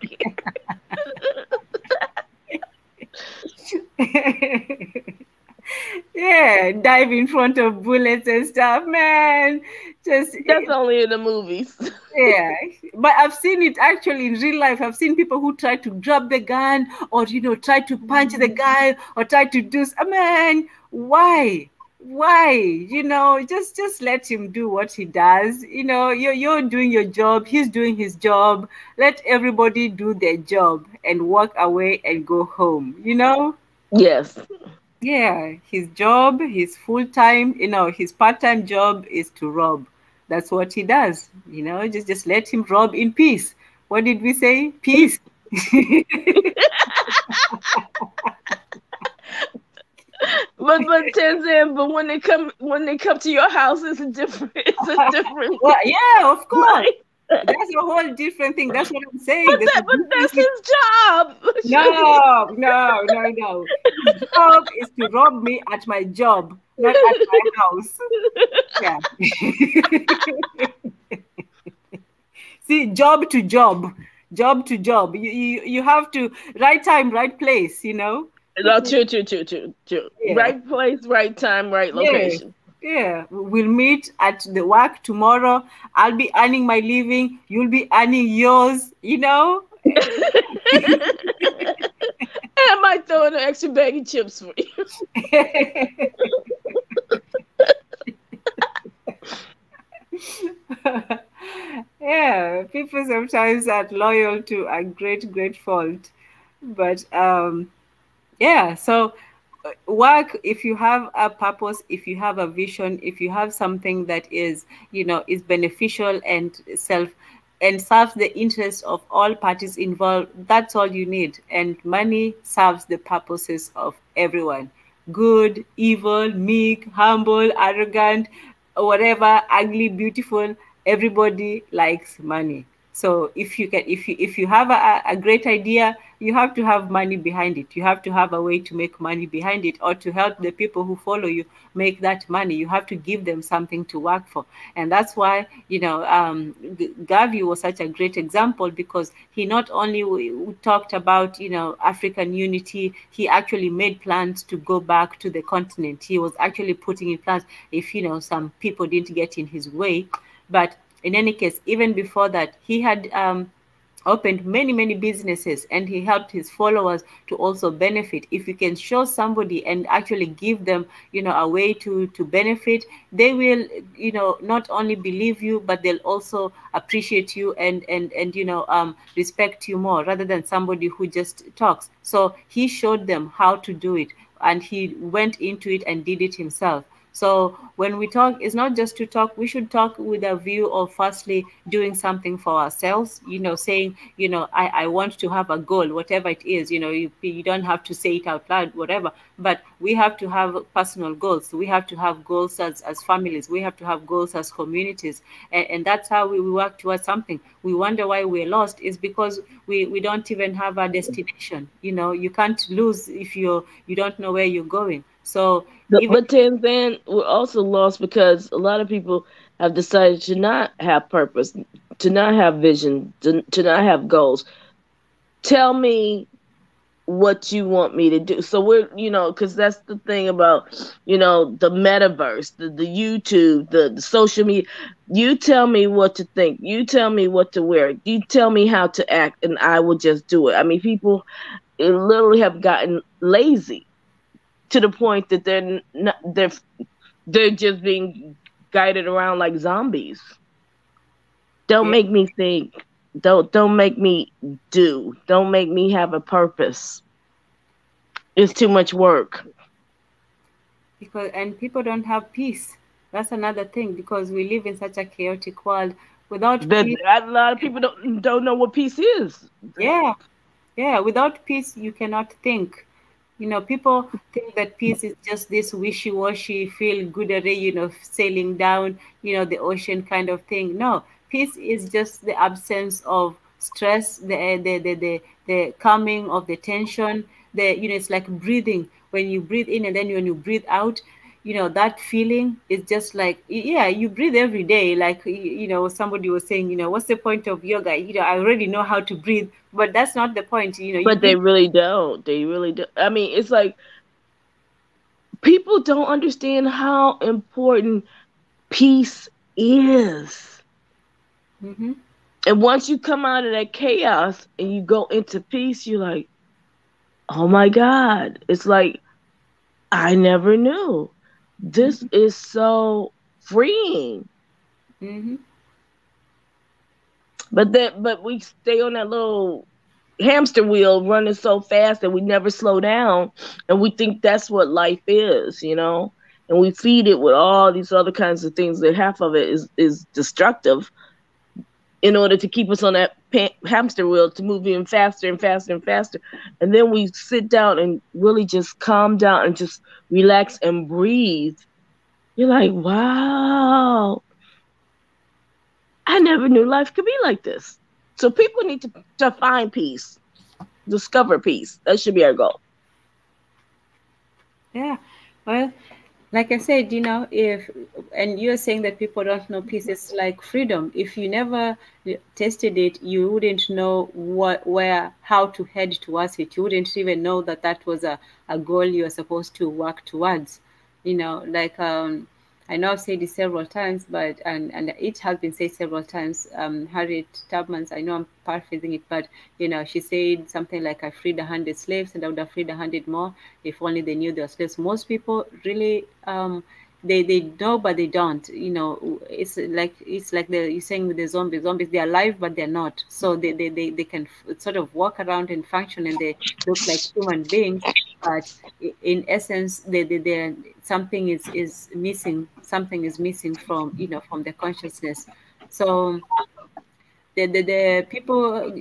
Yeah, dive in front of bullets and stuff, man. Just That's only in the movies. yeah, but I've seen it actually in real life. I've seen people who try to grab the gun or, you know, try to punch the guy or try to do. Man, why? Why? You know, just let him do what he does. You know, you're doing your job. He's doing his job. Let everybody do their job and walk away and go home. You know. Yes. Yeah, his job, his full time, you know, his part time job is to rob. That's what he does. You know, just let him rob in peace. What did we say? Peace. But Tanzan, but when they come to your house, it's a different Well, yeah, of course. right. That's a whole different thing. That's what I'm saying. But There's a but that's difference. his job. No, no, no, no. His job is to rob me at my job, not at my house. Yeah. See, job to job, job to job. You have to right time, right place. You know. No, true. Yeah, Right place, right time, right yeah, location. yeah. We'll meet at the work tomorrow. I'll be earning my living. You'll be earning yours. You know. I might throw in an extra bag of chips for you. Yeah, people sometimes are loyal to a great fault, but yeah, so work, if you have a purpose, if you have a vision, if you have something that is, you know, is beneficial and serves the interest of all parties involved, that's all you need. And money serves the purposes of everyone: good, evil, meek, humble, arrogant, whatever, ugly, beautiful. Everybody likes money. So if you have a great idea, you have to have money behind it. You have to have a way to make money behind it, or to help the people who follow you make that money. You have to give them something to work for. And that's why, you know, Gavi was such a great example, because he not only talked about, you know, African unity, he actually made plans to go back to the continent. He was actually putting in plans if, you know, some people didn't get in his way. But in any case, even before that, he had opened many businesses, and he helped his followers to also benefit. If you can show somebody and actually give them, you know, a way to benefit, they will, you know, not only believe you, but they'll also appreciate you and you know, respect you more, rather than somebody who just talks. So he showed them how to do it, and he went into it and did it himself. So when we talk, it's not just to talk. We should talk with a view of firstly doing something for ourselves, you know, saying, you know, I want to have a goal, whatever it is. You know, you don't have to say it out loud, whatever, but we have to have personal goals. We have to have goals as families. We have to have goals as communities. And that's how we work towards something. We wonder why we're lost, is because we don't even have a destination. You know, you can't lose if you don't know where you're going. So even But then we're also lost because a lot of people have decided to not have purpose, to not have vision, to not have goals. Tell me what you want me to do. So we're, you know, because that's the thing about, you know, the metaverse, the YouTube, the social media. You tell me what to think. You tell me what to wear. You tell me how to act, and I will just do it. I mean, people literally have gotten lazy to the point that they're not, they're just being guided around like zombies. Don't Yeah. make me think. Don't make me do. Don't make me have a purpose. It's too much work. Because and people don't have peace. That's another thing because we live in such a chaotic world without That peace. a lot of people don't know what peace is. Yeah, yeah, without peace, you cannot think. People think that peace is just this wishy-washy, feel good array, sailing down, the ocean kind of thing. No, peace is just the absence of stress, the calming of the tension. It's like breathing. When you breathe in and then when you breathe out, that feeling is just like, yeah, you breathe every day. Like, somebody was saying, what's the point of yoga? I already know how to breathe, but that's not the point. You But they breathe. really don't. They really do. I mean, it's like people don't understand how important peace is. Hmm. And once you come out of that chaos and you go into peace, you're like, oh my God. It's like, I never knew. This Hmm. is so freeing. Hmm. But we stay on that little hamster wheel running so fast that we never slow down, and we think that's what life is. And we feed it with all these other kinds of things that half of it is destructive in order to keep us on that hamster wheel to move even faster and faster and faster. And then we sit down and really just calm down and just relax and breathe. You're like, wow, I never knew life could be like this. So people need to find peace, discover peace. That should be our goal. Yeah. Well, like I said, if and you're saying that people don't know peace, it's like freedom. If you never tested it, you wouldn't know how to head towards it. You wouldn't even know that that was a goal you're supposed to work towards. Like I know I've said it several times, but and it has been said several times. Harriet Tubman's, I know I'm paraphrasing it, but she said something like, "I freed 100 slaves, and I would have freed 100 more if only they knew they were slaves." Most people really they know, but they don't. It's like you're saying with the zombies. Zombies, they're alive, but they're not. So they can sort of walk around and function, and they look like human beings, but in essence they something is missing. Something is missing from the consciousness. So the people,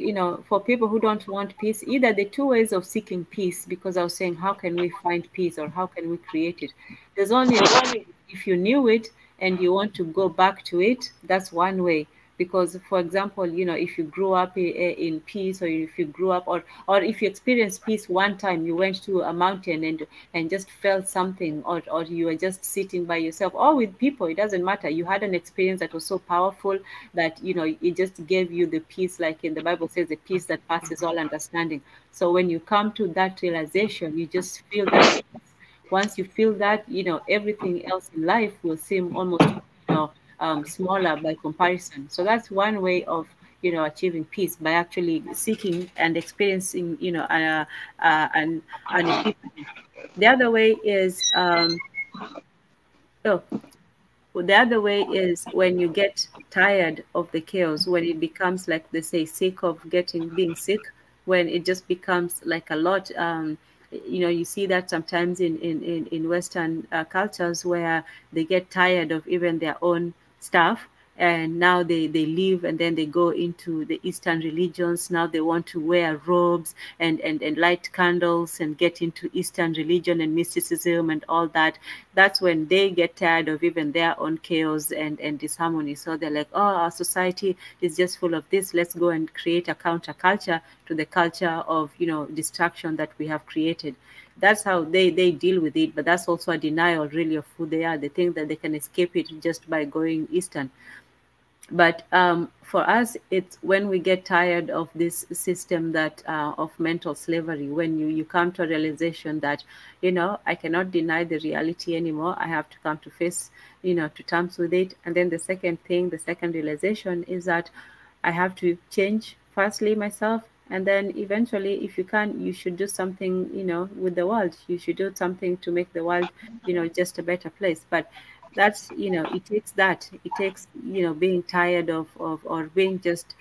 for people who don't want peace, either the two ways of seeking peace, because I was saying, how can we find peace or how can we create it? There's only a two. If you knew it and you want to go back to it, that's one way. Because, for example, if you grew up in peace, or if you grew up, or if you experienced peace one time, you went to a mountain and just felt something, or you were just sitting by yourself or with people, it doesn't matter. You had an experience that was so powerful that it just gave you the peace, like in the Bible says, the peace that passes all understanding. So when you come to that realization, you just feel that. Once you feel that, everything else in life will seem almost, smaller by comparison. So that's one way of, achieving peace, by actually seeking and experiencing, an epiphany. The other way is, oh, the other way is when you get tired of the chaos, when it becomes, like they say, sick of being sick, when it just becomes like a lot. You see that sometimes in Western cultures, where they get tired of even their own stuff, and now they leave and then they go into the Eastern religions. Now they want to wear robes and light candles and get into Eastern religion and mysticism and all that. That's when they get tired of even their own chaos and disharmony. So they're like, oh, our society is just full of this. Let's go and create a counterculture to the culture of, destruction that we have created. That's how they deal with it. But that's also a denial, really, of who they are. They think that they can escape it just by going Eastern. But for us, it's when we get tired of this system, that of mental slavery, when you come to a realization that, I cannot deny the reality anymore. I have to come to face, to terms with it. And then the second realization is that I have to change, firstly, myself. And then eventually, if you can, you should do something, with the world. You should do something to make the world, just a better place. But That's, it takes that. It takes, being tired of or being just,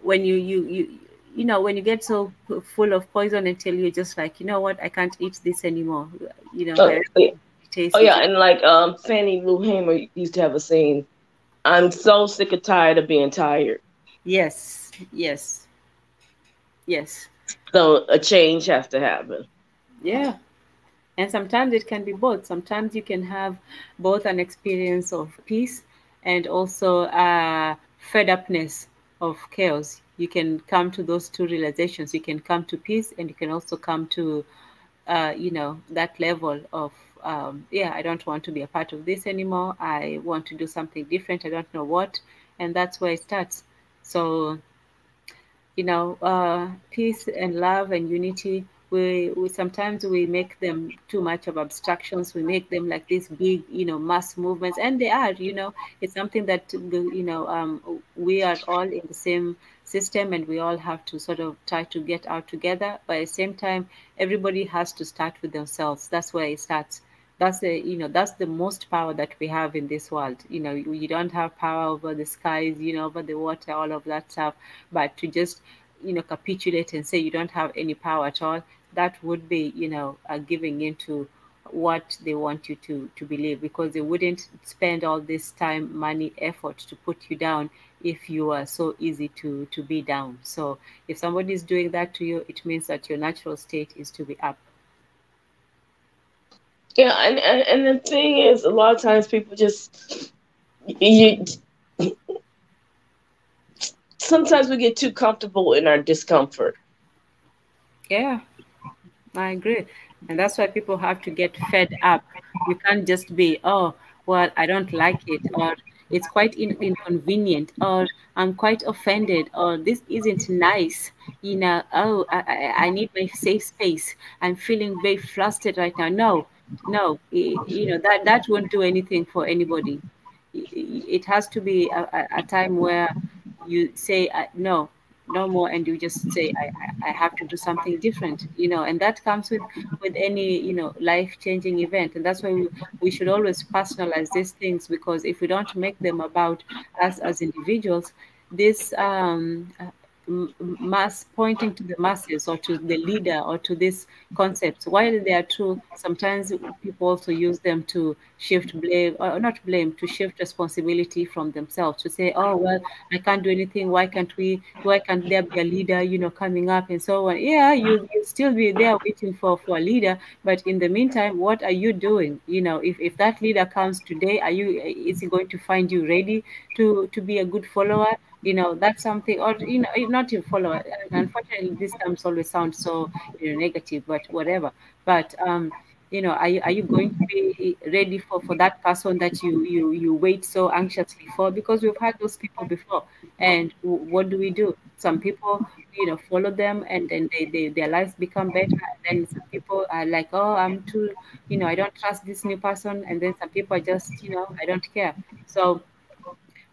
when when you get so full of poison until you're just like, you know what, I can't eat this anymore. Oh, However yeah. it tastes, Oh you yeah, just, and like Fannie Lou Hamer used to have a saying, "I'm so sick and tired of being tired." yes, yes, yes, So a change has to happen. yeah. And sometimes it can be both. Sometimes you can have both an experience of peace and also fed upness of chaos. You can come to those two realizations. You can come to peace, and you can also come to, that level of, yeah, I don't want to be a part of this anymore. I want to do something different. I don't know what. And that's where it starts. So, peace and love and unity, we sometimes we make them too much of abstractions. We make them like these big, mass movements, and they are, it's something that, we are all in the same system, and we all have to sort of try to get out together. But at the same time, everybody has to start with themselves. That's where it starts. That's the most power that we have in this world. You don't have power over the skies, over the water, all of that stuff. But to just, capitulate and say you don't have any power at all, that would be, giving into what they want you to believe, because they wouldn't spend all this time, money, effort to put you down if you are so easy to be down. So if somebody is doing that to you, it means that your natural state is to be up. Yeah, and the thing is, a lot of times people just you. Sometimes we get too comfortable in our discomfort. Yeah, I agree. And that's why people have to get fed up. You can't just be, oh, well, I don't like it, or it's quite inconvenient, or I'm quite offended, or this isn't nice. Oh, I need my safe space. I'm feeling very flustered right now. No, no, that won't do anything for anybody. It has to be a time where you say, no, no more, and you just say, I have to do something different, and that comes with any, life changing event. And that's why we should always personalize these things, because if we don't make them about us as individuals, this mass pointing to the masses or to the leader or to these concepts, while they are true, sometimes people also use them to shift blame, or not blame, to shift responsibility from themselves, to say, oh, well, I can't do anything. Why can't there be a leader, coming up and so on? Yeah, you'll still be there waiting for a leader. But in the meantime, what are you doing? If that leader comes today, is he going to find you ready to be a good follower? That's something. Or, not a follower. Unfortunately, these terms always sound so, negative, but whatever. But, are you going to be ready for that person that you wait so anxiously for? Because we've had those people before. And what do we do? Some people, follow them, and then their lives become better. And then some people are like, oh, I'm too, I don't trust this new person. And then some people are just, I don't care. So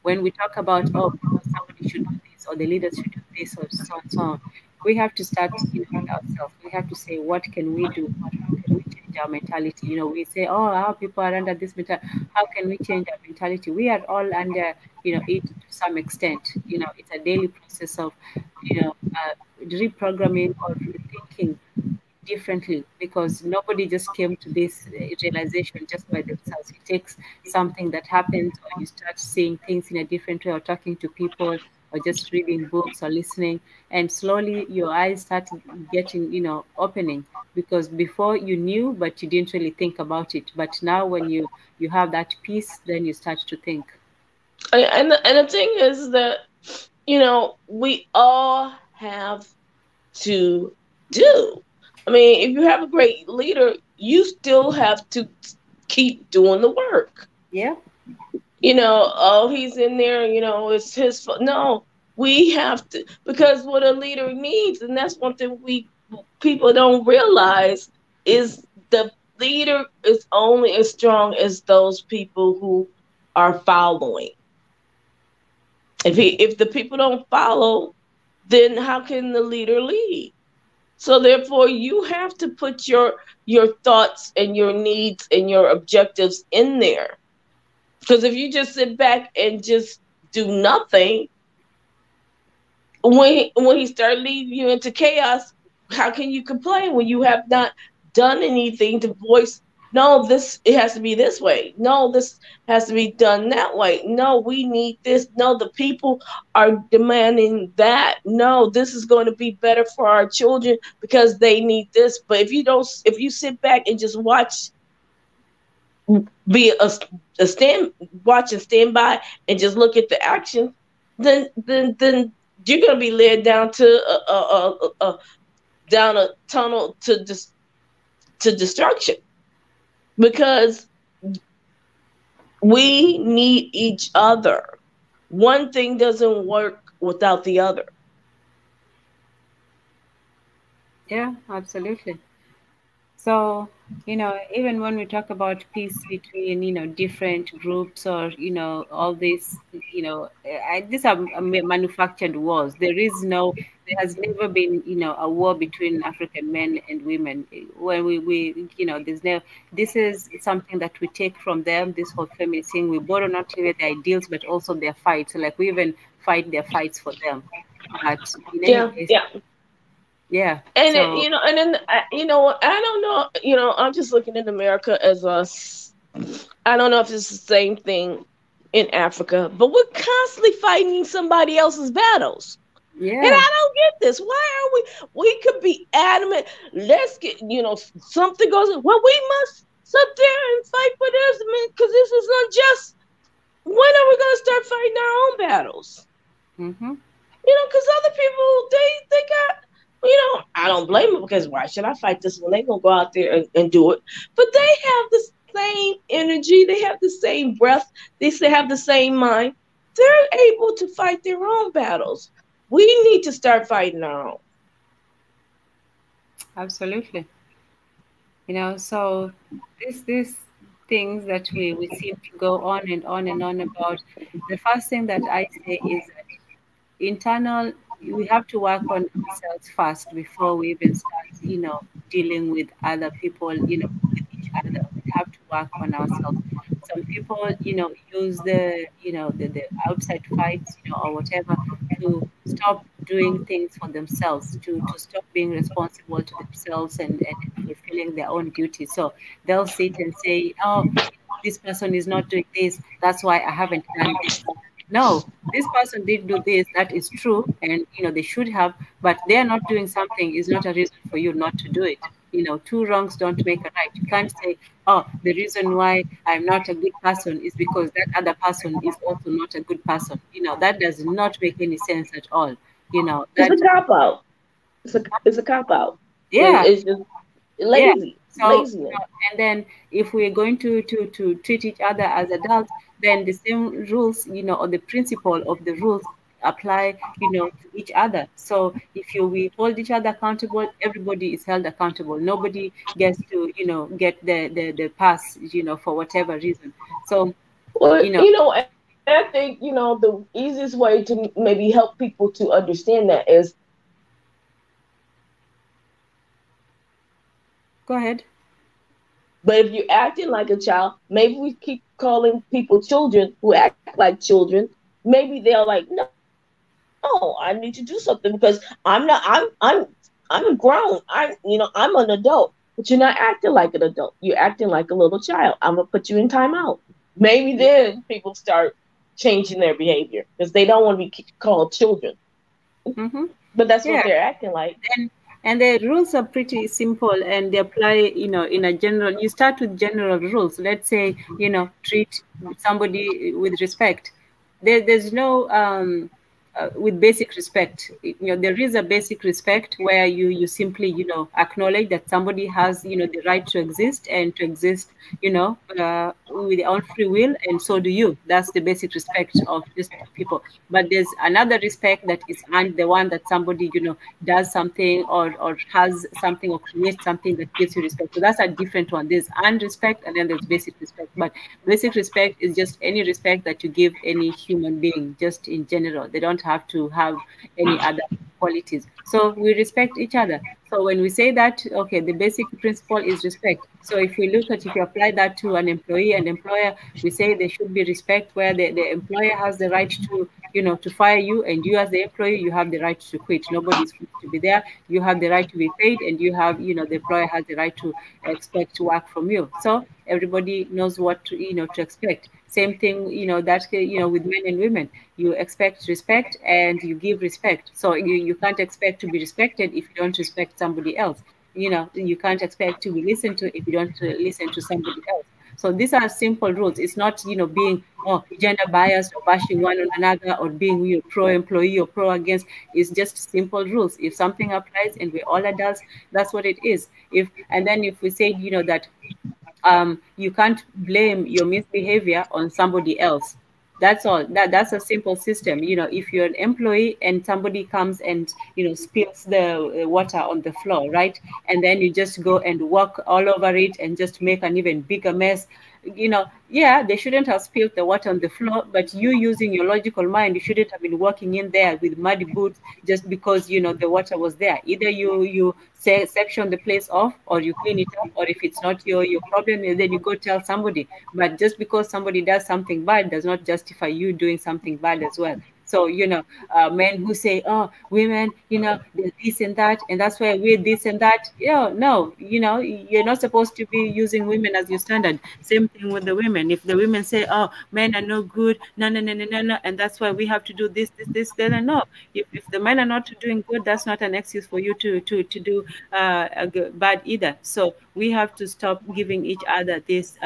when we talk about, oh, somebody should do this, or the leaders should do this, or so and so on, we have to start, with ourselves. We have to say, what can we do, or how can we change our mentality? We say, oh, our people are under this mentality. How can we change our mentality? We are all under, it to some extent. It's a daily process of, reprogramming or rethinking differently, because nobody just came to this realization just by themselves. It takes something that happens, or you start seeing things in a different way, or talking to people, or just reading books or listening, and slowly your eyes start getting, opening, because before you knew, but you didn't really think about it. But now when you have that peace, then you start to think. And the thing is that we all have to do. I mean, if you have a great leader, you still have to keep doing the work. Yeah. Oh, he's in there, it's his fault. No, we have to, because what a leader needs, and that's one thing we people don't realize, is the leader is only as strong as those people who are following. If the people don't follow, then how can the leader lead? So therefore, you have to put your thoughts and your needs and your objectives in there. Because if you just sit back and just do nothing, when he started leading you into chaos, how can you complain when you have not done anything to voice? No, this it has to be this way. No, this has to be done that way. No, we need this. No, the people are demanding that. No, this is going to be better for our children because they need this. But if you sit back and just watch, be a stand, watch and stand by, and just look at the action, then you're gonna be led down to down a tunnel to destruction, because we need each other. One thing doesn't work without the other. Yeah, absolutely. So, even when we talk about peace between, different groups, or, all these, these are manufactured wars. There has never been, a war between African men and women. When there's no, this is something that we take from them, this whole feminist thing. We borrow not only their ideals, but also their fights. Like we even fight their fights for them. But in any Yeah, case, yeah. yeah. And it, So, and then I don't know. I'm just looking at America as us. I don't know if it's the same thing in Africa, but we're constantly fighting somebody else's battles. And yeah. I don't get this. Why are we could be adamant. Let's get, something goes, well, we must sit there and fight for this, because this is unjust. When are we going to start fighting our own battles? Mm-hmm. Because other people, they got, I don't blame them, because why should I fight this when they going to go out there and do it? But they have the same energy. They have the same breath. They still have the same mind. They're able to fight their own battles. We need to start fighting our own. Absolutely. So these things that we seem to go on and on and on about. The first thing that I say is that internal, we have to work on ourselves first before we even start, dealing with other people, with each other. We have to work on ourselves. Some people, use the outside fights, or whatever, to stop doing things for themselves, to stop being responsible to themselves, and fulfilling their own duties. So they'll sit and say, oh, this person is not doing this, that's why I haven't done this. No, this person did do this, that is true, and they should have, but they are not doing something is not a reason for you not to do it. Two wrongs don't make a right. You can't say, oh, the reason why I'm not a good person is because that other person is also not a good person. That does not make any sense at all. It's a That, cop out. It's a cop out. yeah, It's just yeah. So, laziness. and then if we're going to treat each other as adults, then the same rules, or the principle of the rules apply, to each other. So if we hold each other accountable, everybody is held accountable. Nobody gets to, get the pass, for whatever reason. So, Well, you know, and I think, the easiest way to maybe help people to understand that is, go ahead. but if you're acting like a child, maybe we keep calling people children who act like children. Maybe they're like, no, I need to do something because I'm grown. I'm an adult, but you're not acting like an adult. You're acting like a little child. I'm gonna put you in timeout. Maybe then people start changing their behavior because they don't want to be called children. Mm-hmm. But that's what Yeah. they're acting like. And the rules are pretty simple, and they apply, in a general. You start with general rules. Let's say, treat somebody with respect. There's no with basic respect. There is a basic respect where you simply, acknowledge that somebody has, the right to exist, and to exist, with their own free will, and so do you. That's the basic respect of just people. But there's another respect that is and the one that somebody, does something, or has something, or creates something that gives you respect. So that's a different one. There's unrespect, and then there's basic respect. But basic respect is just any respect that you give any human being, just in general. They don't have to have any other qualities. So we respect each other. So when we say that, okay, the basic principle is respect. So if we look at, if you apply that to an employee and employer, we say there should be respect, where the employer has the right to, to fire you, and you as the employee, you have the right to quit. Nobody's forced to be there. You have the right to be paid, and you have, the employer has the right to expect to work from you. So everybody knows what to, to expect. Same thing, that, with men and women, you expect respect and you give respect. So you can't expect to be respected if you don't respect somebody else. You can't expect to be listened to if you don't listen to somebody else. So these are simple rules. It's not, being gender biased or bashing one on another, or being, pro employee or pro against. It's just simple rules. If something applies and we're all adults, that's what it is. And then if we say, that you can't blame your misbehavior on somebody else. That's all. That's a simple system. If you're an employee and somebody comes and spills the water on the floor, right, and then you just go and walk all over it and just make an even bigger mess. Yeah, they shouldn't have spilled the water on the floor, but you, using your logical mind, you shouldn't have been walking in there with muddy boots just because the water was there. Either you say section the place off, or you clean it up, or if it's not your problem, then you go tell somebody. But just because somebody does something bad does not justify you doing something bad as well. So, men who say, oh, women, they're this and that, and that's why we're this and that. No, you're not supposed to be using women as your standard. Same thing with the women. If the women say, oh, men are no good, no, no, no, no, no, no, and that's why we have to do this, then no. If the men are not doing good, that's not an excuse for you to do bad either. So we have to stop giving each other this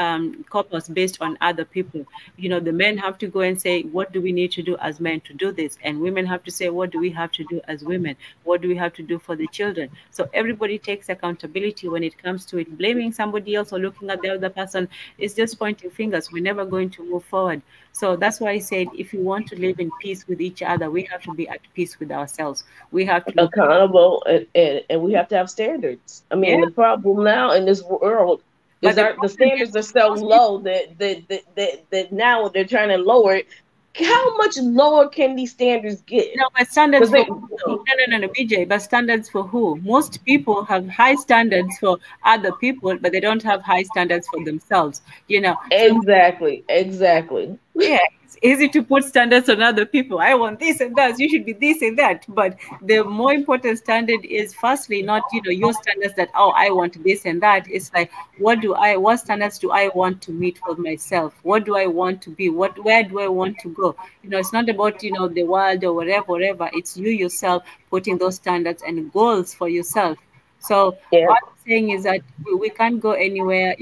corpus based on other people. The men have to go and say, what do we need to do as men to do this? And women have to say, what do we have to do as women? What do we have to do for the children? So everybody takes accountability when it comes to it. Blaming somebody else or looking at the other person is just pointing fingers. We're never going to move forward. So that's why I said, if you want to live in peace with each other, we have to be at peace with ourselves. We have to look accountable, and we have to have standards. I mean, yeah. the problem now in this world But is the the problem standards is are so most people, low that now they're trying to lower it. How much lower can these standards get? but standards Because for they who though? No, BJ, but standards for who? Most people have high standards for other people, but they don't have high standards for themselves. Somebody, exactly. yeah, it's easy to put standards on other people. I want this and that. You should be this and that. But the more important standard is, firstly, not your standards that, oh, I want this and that. It's like, what standards do I want to meet for myself? What do I want to be? Where do I want to go? It's not about the world or whatever. It's you yourself putting those standards and goals for yourself. So Yeah, what I'm saying is that we can't go anywhere,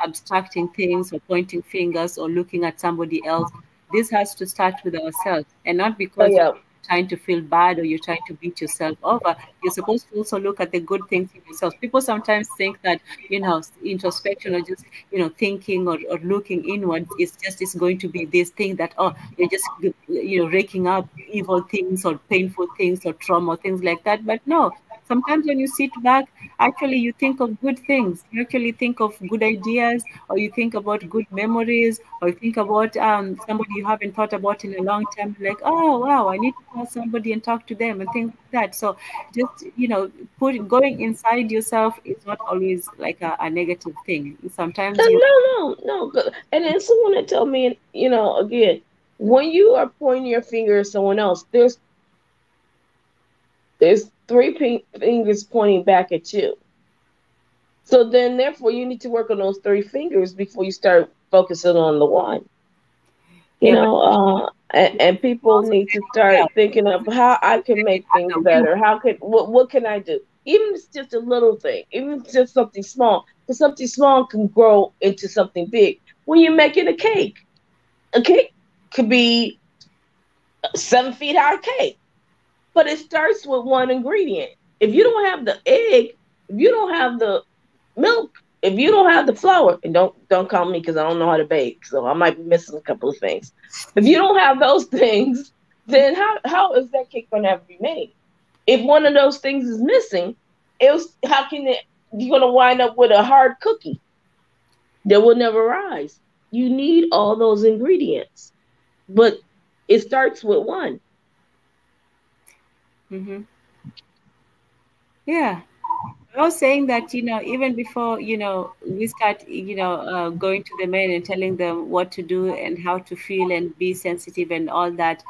abstracting things or pointing fingers or looking at somebody else. This has to start with ourselves, and not oh because yeah, you're trying to feel bad or you're trying to beat yourself over. You're supposed to also look at the good things in yourself. People sometimes think that, introspection or just, thinking or looking inwards is going to be this thing that, oh, you're just, raking up evil things or painful things or trauma, things like that. But no, sometimes when you sit back, actually you think of good things. You actually think of good ideas, or you think about good memories, or you think about somebody you haven't thought about in a long time. Like, oh wow, I need to call somebody and talk to them and things like that. So just going inside yourself is not always like a negative thing. Sometimes you no. And then someone had told me, again, when you are pointing your finger at someone else, there's three fingers pointing back at you. So then, therefore, you need to work on those three fingers before you start focusing on the one. yeah, but And people also need say, to oh start well, thinking of how I can make things other women. better. How can what can I do? Even if it's just a little thing, even if it's just something small, because something small can grow into something big. When you're making a cake could be 7 feet high cake, but it starts with one ingredient. If you don't have the egg, if you don't have the milk, if you don't have the flour, and don't call me because I don't know how to bake, so I might be missing a couple of things. If you don't have those things, then how is that cake going to ever be made? If one of those things is missing, how can you're going to wind up with a hard cookie that will never rise? You need all those ingredients, but it starts with one. Mm-hmm. Yeah. I was saying that, even before, we start, going to the men and telling them what to do and how to feel and be sensitive and all that.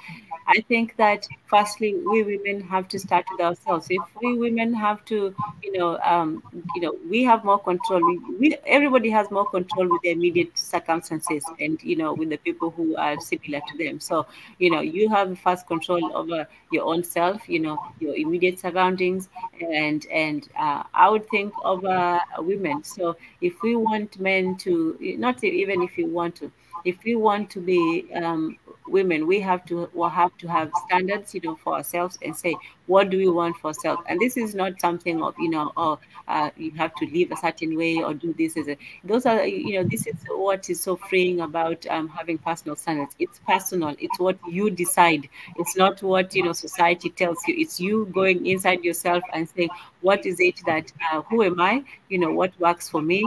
I think that firstly, we women have to start with ourselves. If we women have to, we have more control. Everybody has more control with their immediate circumstances and, with the people who are similar to them. So, you have first control over your own self, your immediate surroundings, and I would think of women. So if we want men to, not even if you want to, if we want to be women, we have to have standards, for ourselves and say what do we want for ourselves. And this is not something of, oh, you have to live a certain way or do this. Those are, this is what is so freeing about having personal standards. It's personal. It's what you decide. It's not what, society tells you. It's you going inside yourself and saying, what is it that, who am I? What works for me?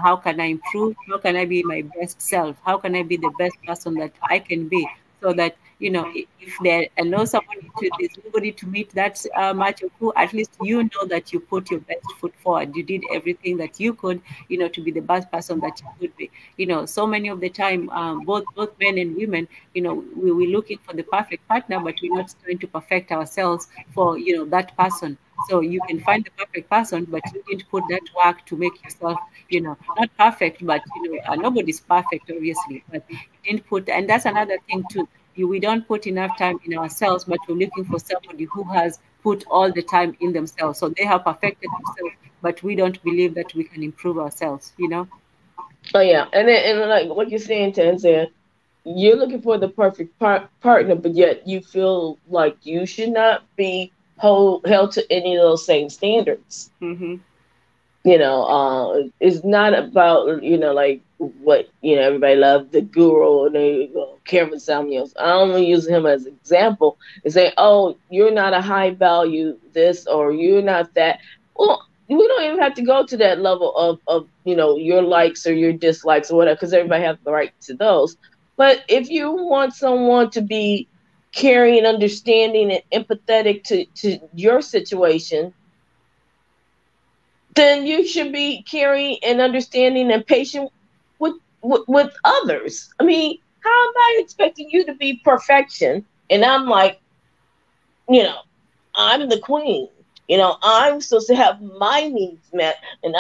How can I improve? How can I be my best self? How can I be the best person that I can be? So that, if there and know somebody to there's nobody to meet that much of who, at least that you put your best foot forward. You did everything that you could, to be the best person that you could be. So many of the time, both men and women, we're looking for the perfect partner, but we're not trying to perfect ourselves for, that person. So you can find the perfect person, but you didn't put that work to make yourself, not perfect, but nobody's perfect, obviously. But you didn't put, and that's another thing too. We don't put enough time in ourselves, but we're looking for somebody who has put all the time in themselves. So they have perfected themselves, but we don't believe that we can improve ourselves. Oh yeah, and like what you're saying, Tanzania, you're looking for the perfect partner, but yet you feel like you should not be held to any of those same standards. Mm-hmm. It's not about like what everybody loves the guru and Kevin Samuels. I only use him as an example and say, oh, you're not a high value this or you're not that. Well, we don't even have to go to that level of your likes or your dislikes or whatever, because everybody has the right to those. But if you want someone to be caring, understanding, and empathetic to your situation, then you should be caring and understanding and patient with others. I mean, how am I expecting you to be perfection? And I'm like, you know, I'm the queen. I'm supposed to have my needs met, and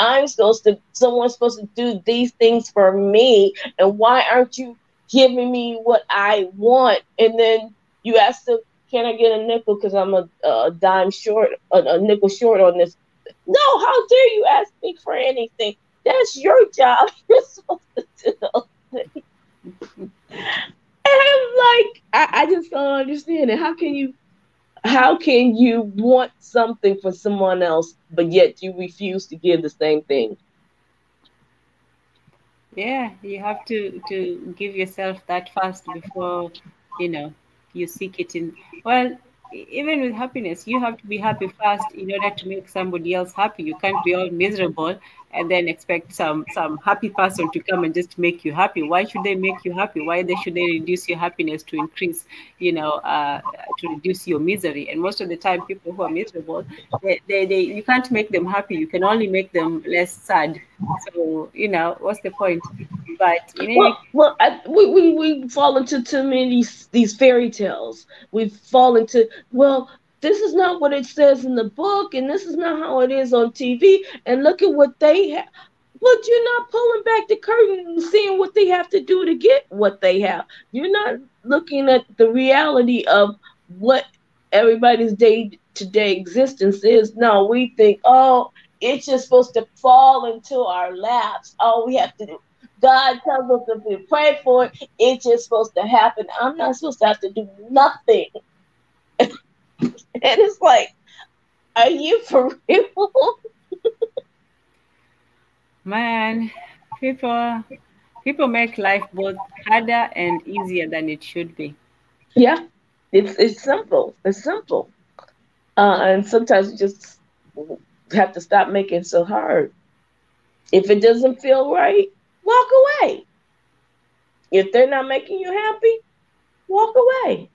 someone's supposed to do these things for me. And why aren't you giving me what I want? And then you ask them, can I get a nickel because I'm a dime short, a nickel short on this? No, how dare you ask me for anything? That's your job. You're supposed to do those things. And I'm like, I just don't understand it. How can you want something for someone else, but yet you refuse to give the same thing? Yeah, you have to give yourself that first before, you know, you seek it in. Well, even with happiness, you have to be happy first in order to make somebody else happy. You can't be all miserable and then expect some happy person to come and just make you happy. Why should they make you happy? Why should they reduce your happiness to increase, to reduce your misery? And most of the time, people who are miserable, you can't make them happy. You can only make them less sad. So, what's the point? But in any We fall into too many these fairy tales. We fall into, well, this is not what it says in the book, and this is not how it is on TV. And look at what they have. But you're not pulling back the curtain and seeing what they have to do to get what they have. You're not looking at the reality of what everybody's day to day existence is. No, we think, oh, it's just supposed to fall into our laps. All we have to do. God tells us to be prayed for it. It's just supposed to happen. I'm not supposed to have to do nothing. And it's like, are you for real? man, people people make life both harder and easier than it should be. Yeah, it's simple. It's simple. And sometimes you just have to stop making it so hard. If it doesn't feel right, walk away. If they're not making you happy, walk away.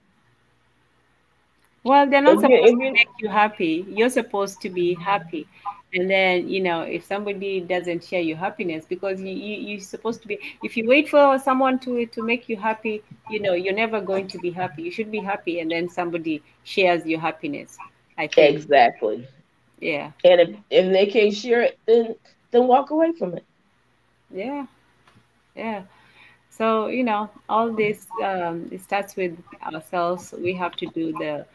Well, they're not If you, supposed if to you, make you happy. You're supposed to be happy. And then, if somebody doesn't share your happiness, because you're supposed to be, if you wait for someone to make you happy, you're never going to be happy. You should be happy, and then somebody shares your happiness, I think. exactly. Yeah. And if they can't share it, then walk away from it. Yeah. Yeah. So, all this, it starts with ourselves. We have to do the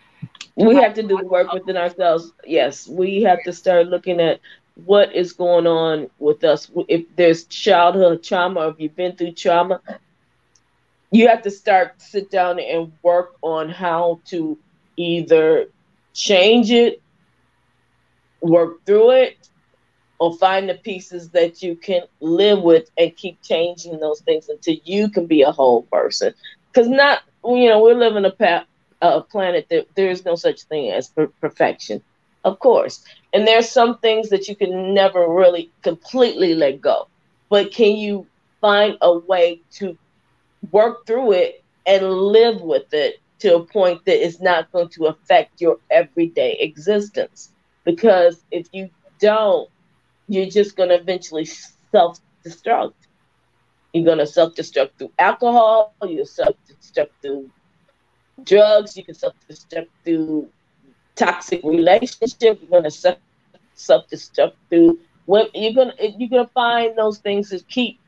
We hard have to do the work work of, within ourselves. Yes, we have to start looking at what is going on with us. If there's childhood trauma, or if you've been through trauma, you have to start sit down and work on how to either change it, work through it, or find the pieces that you can live with and keep changing those things until you can be a whole person. Because not, we're living a planet that there is no such thing as perfection, of course. And there's some things that you can never really completely let go. But can you find a way to work through it and live with it to a point that it's not going to affect your everyday existence? Because if you don't, you're just going to eventually self destruct. You're going to self destruct through alcohol, you self destruct through drugs, you can self destruct through toxic relationship, you're going to self destruct through what you're going to find those things that keep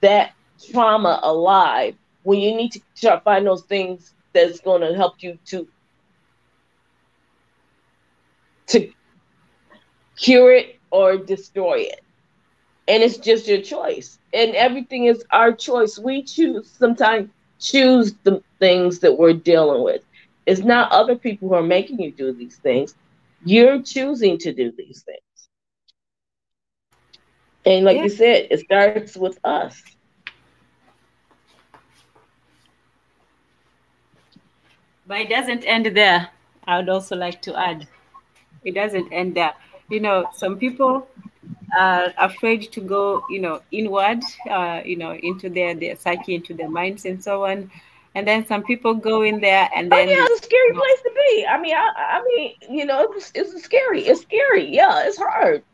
that trauma alive when you need to try find those things that's going to help you to cure it or destroy it. And it's just your choice, and everything is our choice. We choose sometimes choose the things that we're dealing with. It's not other people who are making you do these things. You're choosing to do these things, and like yeah, you said, it starts with us. but it doesn't end there. I would also like to add, it doesn't end there. Some people are afraid to go, inward, into their psyche, into their minds, and so on. And then some people go in there, and Oh then yeah, they, it's a scary place to be. I mean, it's scary. It's scary. Yeah, it's hard.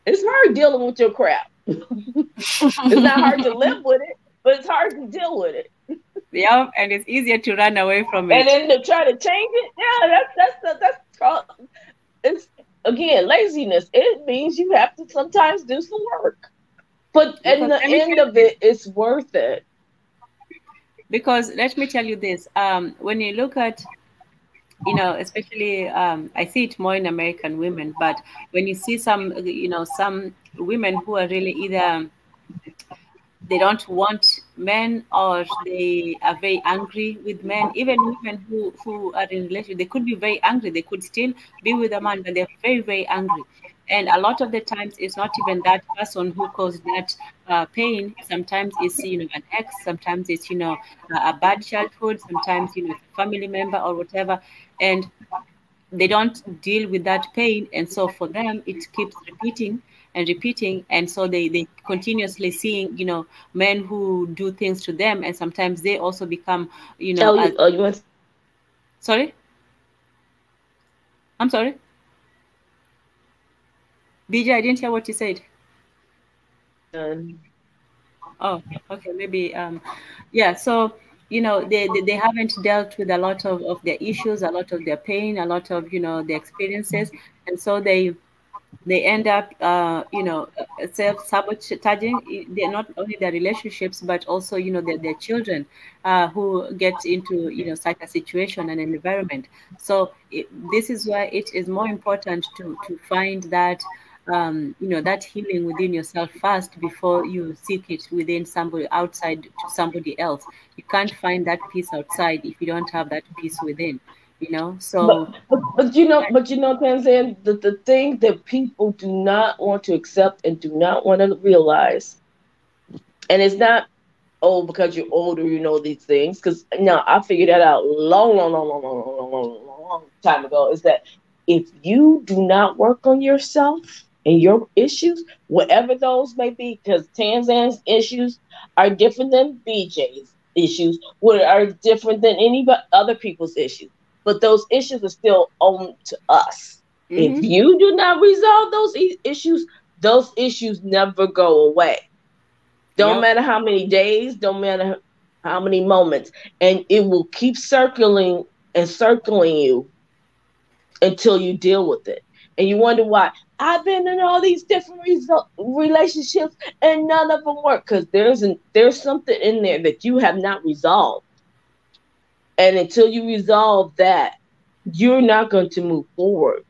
It's hard dealing with your crap. It's not hard to live with it, but it's hard to deal with it. yeah, and it's easier to run away from And it. then to try to change it, yeah, that's called, it's again laziness. It means you have to sometimes do some work, but in Because the let me end tell you of this. it, it's worth it. Because let me tell you this. When you look at, especially, I see it more in American women, but when you see some women who are really either they don't want men, or they are very angry with men. Even women who are in relationship, they could be very angry, they could still be with a man, but they're very, very angry. And a lot of the times it's not even that person who caused that pain. Sometimes it's an ex, sometimes it's a bad childhood, sometimes it's a family member or whatever. And they don't deal with that pain, and so for them it keeps repeating and repeating, and so they continuously seeing men who do things to them, and sometimes they also become as You want sorry, I'm sorry, BJ, I didn't hear what you said. to Oh, okay, maybe yeah, so they haven't dealt with a lot of their issues, a lot of their pain, a lot of their experiences, and so they end up self-sabotaging. They're not only their relationships, but also their children, who get into such a situation and an environment. So this is why it is more important to find that that healing within yourself first before you seek it within somebody outside, to somebody else. You can't find that peace outside if you don't have that peace within. But So Tanzan, the thing that people do not want to accept and do not want to realize, and it's not because you're older, you know these things. Because no, I figured that out long time ago. Is that if you do not work on yourself and your issues, whatever those may be, because Tanzan's issues are different than BJ's issues, what are different than any other people's issues. but those issues are still on to us. If Mm-hmm. you do not resolve those issues never go away. Don't Yep. matter how many days, don't matter how many moments, and it will keep circling and circling you until you deal with it. And you wonder why. I've been in all these different relationships and none of them work because there's something in there that you have not resolved. And until you resolve that, you're not going to move forward.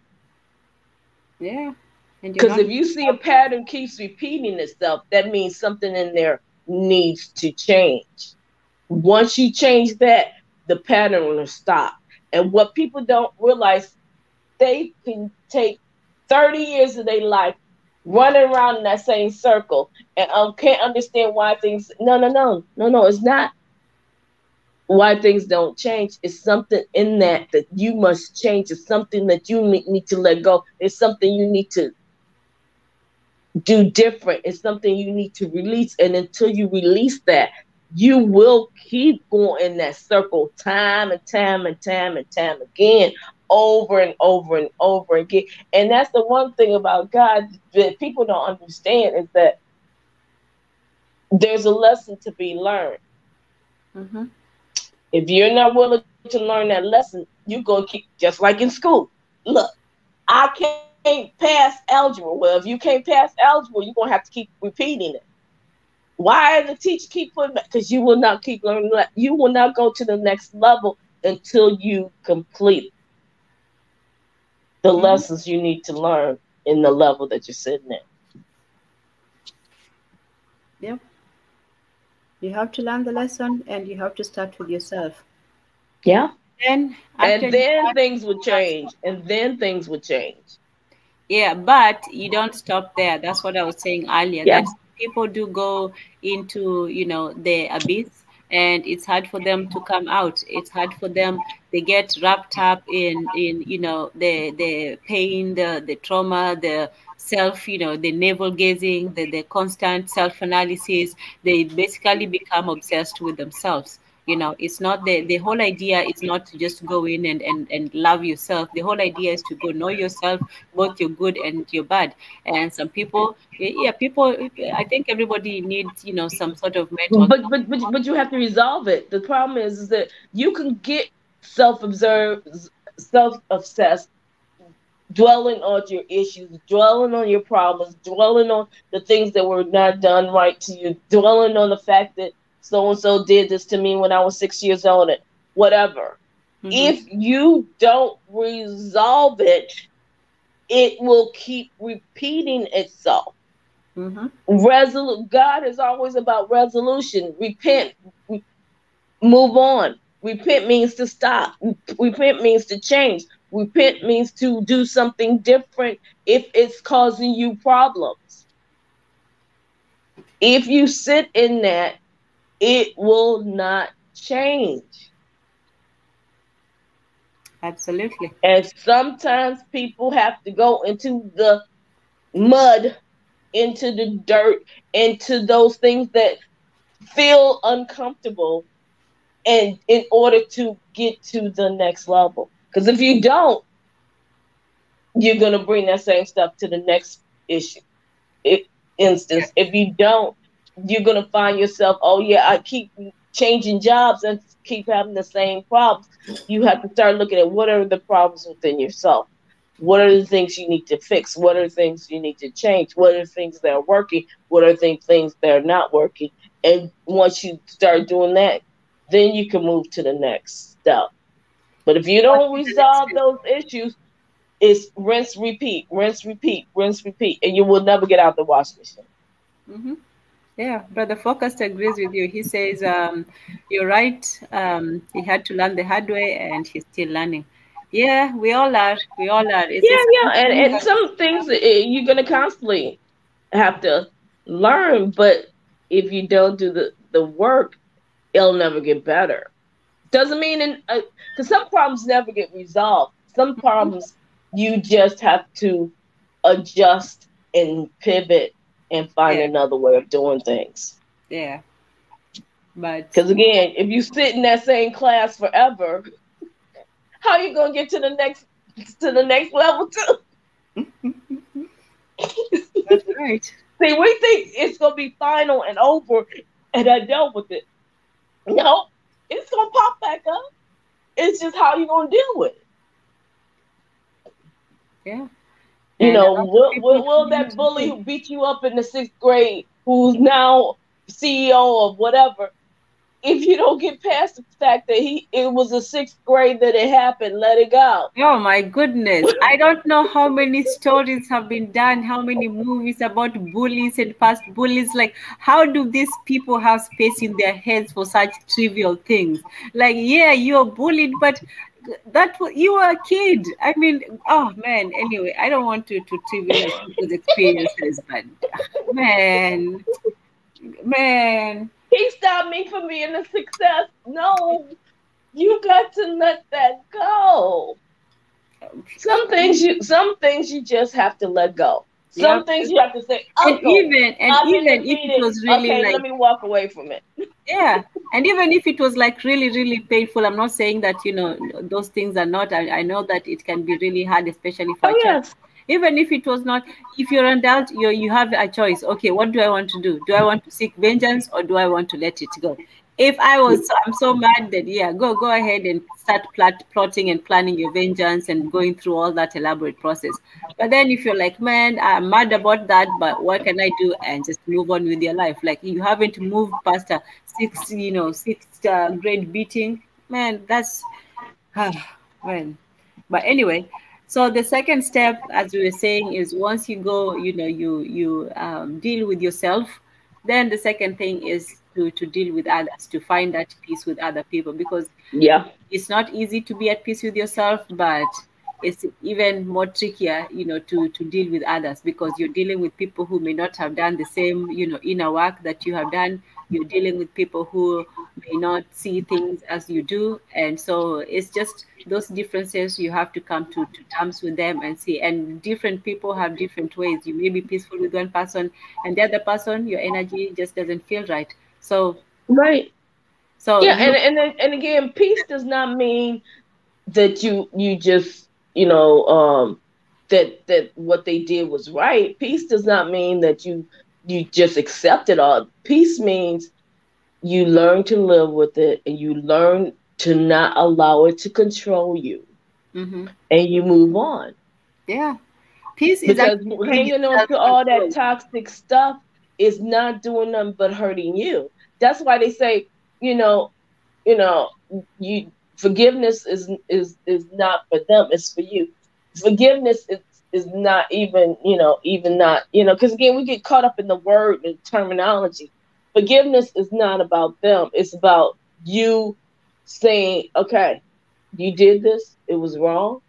Yeah. And you're Because not. if you see a pattern keeps repeating itself, that means something in there needs to change. Once you change that, the pattern will stop. And what people don't realize, they can take 30 years of their life running around in that same circle and can't understand why things. No, it's not why things don't change. It's something in that you must change. It's something that you need to let go. It's something you need to do different. It's something you need to release. And until you release that, you will keep going in that circle time and time and time and time again, over and over and over again. And that's the one thing about God that people don't understand, is that there's a lesson to be learned. Mm-hmm. If you're not willing to learn that lesson, you're going to keep, just like in school. Look, I can't pass algebra. Well, if you can't pass algebra, you're going to have to keep repeating it. Why does the teacher keep putting that? Because you will not keep learning that. You will not go to the next level until you complete the Mm-hmm. lessons you need to learn in the level that you're sitting at. Yep. You have to learn the lesson and you have to start with yourself. Yeah. Then after And you then start, things would have change. And then things would change. yeah, but you don't stop there. That's what I was saying earlier, Yeah. that people do go into, the abyss, and it's hard for them to come out. It's hard for them. They get wrapped up in the pain, the trauma, the self, the navel gazing, the constant self analysis. They basically become obsessed with themselves. It's not the whole idea is not to just go in and love yourself. The whole idea is to go know yourself, both your good and your bad. And some people, yeah, people, I think everybody needs, some sort of mental But you have to resolve it. The problem is that you can get self-observed, self-obsessed, dwelling on your issues, dwelling on your problems, dwelling on the things that were not done right to you, dwelling on the fact that so and so did this to me when I was 6 years old, and whatever. hmm If you don't resolve it, it will keep repeating itself. hmm God is always about resolution. Repent, move on. Repent means to stop. Repent means to change. Repent means to do something different if it's causing you problems. If you sit in that, it will not change. Absolutely. And sometimes people have to go into the mud, into the dirt, into those things that feel uncomfortable, and in order to get to the next level. Because if you don't, you're going to bring that same stuff to the next issue Yeah. instance. If you don't, you're going to find yourself, oh yeah, I keep changing jobs and keep having the same problems. You have to start looking at what are the problems within yourself. What are the things you need to fix? What are the things you need to change? What are the things that are working? What are the things that are not working? And once you start doing that, then you can move to the next step. But if you What don't is the next resolve step? those issues, it's rinse, repeat, rinse, repeat, rinse, repeat, and you will never get out the washing machine. hmm Yeah, Brother Focused agrees with you. He says, you're right. He had to learn the hard way, and he's still learning. Yeah, we all are. We all are. Yeah, It's yeah, and some things you're gonna constantly have to learn, but if you don't do the work, it'll never get better. Doesn't mean because some problems never get resolved. Some problems you just have to adjust and pivot and find yeah, another way of doing things. yeah. But Because again, if you sit in that same class forever, how you gonna get to the next level too? That's right. See, we think it's gonna be final and over, and I dealt with it. No, it's gonna pop back up. It's just how you gonna deal with it. Yeah. You And a know, lot of people will don't that want bully to. who beat you up in the sixth grade, who's now CEO of whatever, if you don't get past the fact that it was a sixth grade that it happened, let it go. Oh my goodness. I don't know how many stories have been done, how many movies about bullies and past bullies. Like, how do these people have space in their heads for such trivial things? Like, yeah, you're bullied, but you were a kid. I mean, oh man. Anyway, I don't want to trivialize people's experiences, but man, man. He stopped me from being a success. No, you got to let that go. Some things you just have to let go. Yeah. Some things you have to say, And "Uncle, even I've been if it defeated. was really Okay, let like, me walk away from it." yeah, and even if it was like really, really painful, I'm not saying that, those things are not. I know that it can be really hard, especially for a Oh child. yes, Even if it was not, if you're an adult, you have a choice. Okay, what do I want to do? Do I want to seek vengeance or do I want to let it go? If I'm so mad that, yeah, go ahead and start plotting and planning your vengeance and going through all that elaborate process. But then if you're like, man, I'm mad about that, but what can I do? And just move on with your life. Like, you haven't moved past a sixth grade beating, man. That's man. But anyway, so the second step, as we were saying, is once you go, you deal with yourself. Then the second thing is to deal with others, to find that peace with other people, because yeah, it's not easy to be at peace with yourself, but it's even more trickier, to deal with others, because you're dealing with people who may not have done the same, inner work that you have done. You're dealing with people who may not see things as you do. And so it's just those differences. You have to come to terms with them and see. And different people have different ways. You may be peaceful with one person, and the other person, your energy just doesn't feel right. So, right. so Yeah, look. and again, peace does not mean that you just that what they did was right. Peace does not mean that you just accept it all. Peace means you learn to live with it and you learn to not allow it to control you, Mm-hmm. and you move on. Yeah. Peace is Because actually really hanging on to all that self-control. toxic stuff is not doing nothing but hurting you. That's why they say, you know, you know, you forgiveness is not for them, it's for you. Forgiveness is not even, even not, because again, we get caught up in the word and terminology. Forgiveness is not about them. It's about you saying, okay, you did this, it was wrong.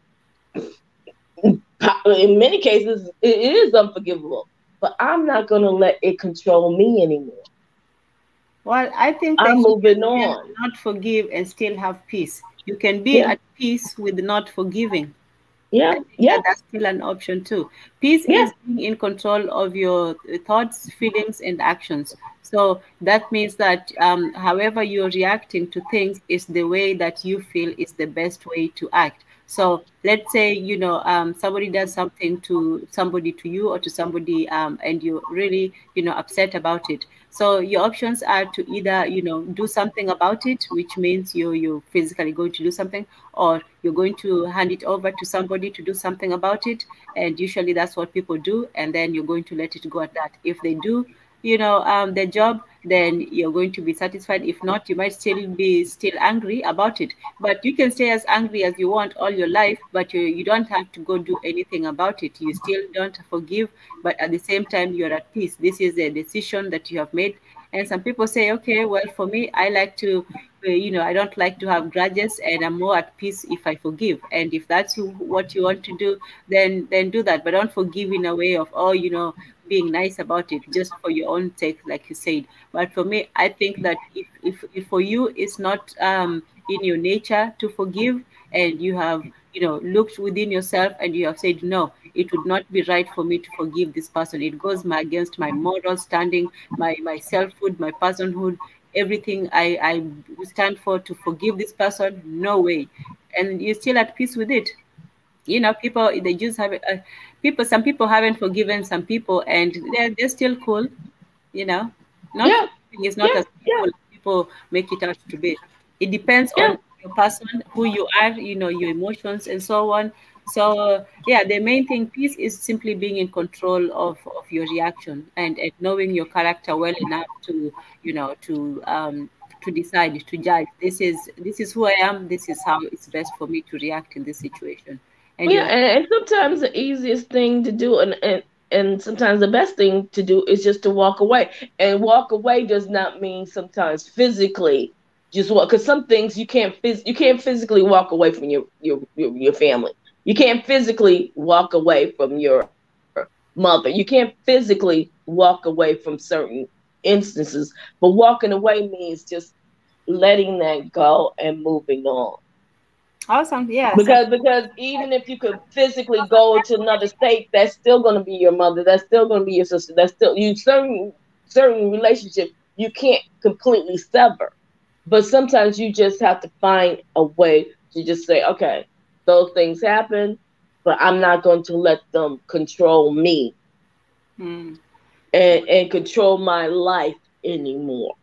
In many cases, it is unforgivable, but I'm not going to let it control me anymore. Well, I think that I'm you can moving still on. not forgive and still have peace. You can be Yeah, at peace with not forgiving. I yeah, think yeah, that that's still an option too. Peace yeah. is being in control of your thoughts, feelings, and actions. So that means that however you're reacting to things is the way that you feel is the best way to act. So let's say, somebody does something to somebody, to you or to somebody, and you're really, upset about it. So your options are to either, do something about it, which means you're physically going to do something, or you're going to hand it over to somebody to do something about it. And usually that's what people do. And then you're going to let it go at that. If they do, their job, then you're going to be satisfied. If not, you might still angry about it. But you can stay as angry as you want all your life, but you don't have to go do anything about it. You still don't forgive, but at the same time, you're at peace. This is a decision that you have made. And some people say, okay, well, for me, I like to, I don't like to have grudges, and I'm more at peace if I forgive. And if that's what you want to do, then do that. But don't forgive in a way of, oh, being nice about it just for your own sake, like you said. But for me, I think that if for you it's not in your nature to forgive, and you have looked within yourself and you have said, no, it would not be right for me to forgive this person. It goes against my moral standing, my selfhood, my personhood, everything I stand for, to forgive this person. No way. and you're still at peace with it. You know, people, they just have people, some people haven't forgiven some people, and they're still cool. You know, not Yeah, forgiving is not yeah, as yeah, painful as people make it out to be. It depends yeah. on your person, who you are, you know, your emotions and so on. So yeah, the main thing, peace, is simply being in control of your reaction, and knowing your character well enough to, you know, to decide, to judge, this is who I am, this is how it's best for me to react in this situation. And Yeah, you're and sometimes the easiest thing to do, and sometimes the best thing to do is just to walk away. And walk away does not mean sometimes physically just walk, because some things you can't physically walk away from your family. You can't physically walk away from your mother. You can't physically walk away from certain instances. But walking away means just letting that go and moving on. awesome. Yeah, some Because even if you could physically go to another state, that's still going to be your mother. That's still going to be your sister. That's still you. Certain relationships you can't completely sever, but sometimes you just have to find a way to just say, okay, those things happen, but I'm not going to let them control me hmm. and control my life anymore.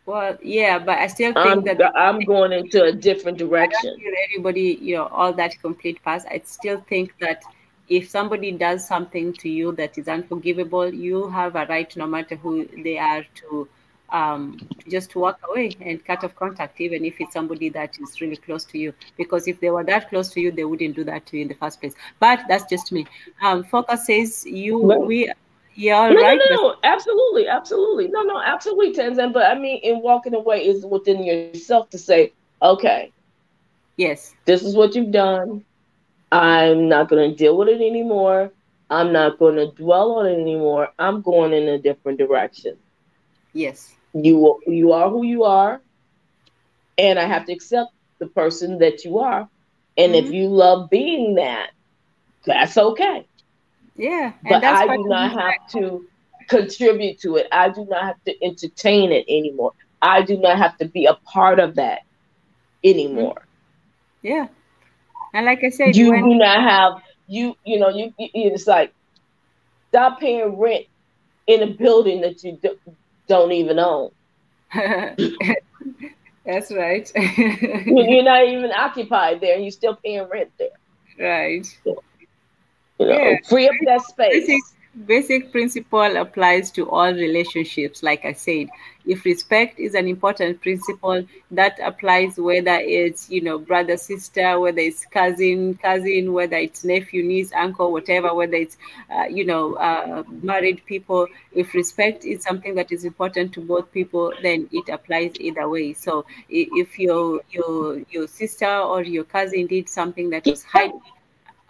Well, yeah, but I still think that I'm going into a different I don't direction. give everybody, you know, all that complete pass. I still think that if somebody does something to you that is unforgivable, you have a right, no matter who they are, to just walk away and cut off contact, even if it's somebody that is really close to you. Because if they were that close to you, they wouldn't do that to you in the first place. But that's just me. Focus says Right. you're all No, no, right, but no, no. Absolutely, absolutely. No, no, absolutely, Tanzan. But I mean, in walking away is within yourself to say, okay, yes, this is what you've done. I'm not going to deal with it anymore. I'm not going to dwell on it anymore. I'm going in a different direction. yes. You are who you are, and I have to accept the person that you are. And if Hmm. you love being that, that's okay. Yeah, and But that's I part do of not have respect. to contribute to it. I do not have to entertain it anymore. I do not have to be a part of that Mhm. anymore. Yeah, and like I said, You when do not have it's like stop paying rent in a building that you don't even own. that's right. You're not even occupied there, and you're still paying rent there. Right. So, Yeah. free up that Basic space. basic principle applies to all relationships. Like I said, if respect is an important principle, that applies whether it's, you know, brother, sister, whether it's cousin, whether it's nephew, niece, uncle, whatever, whether it's married people. If respect is something that is important to both people, then it applies either way. So if your sister or your cousin did something that was Yeah, highly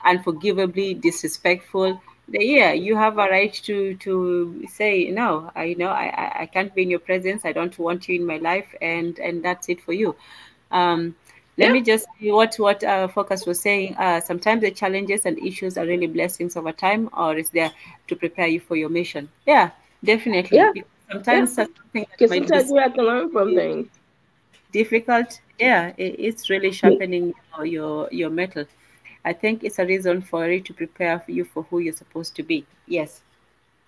unforgivably disrespectful, then yeah, you have a right to say no. I can't be in your presence. I don't want you in my life, and that's it for you. Um, Let yeah, me just see what Focus was saying. Sometimes the challenges and issues are really blessings over time, or is there to prepare you for your mission. Yeah, definitely. yeah, Because yeah. sometimes something that Because might be sometimes you have to learn from things. difficult, yeah, it's really sharpening your metal. I think it's a reason for it to prepare you for who you're supposed to be. Yes,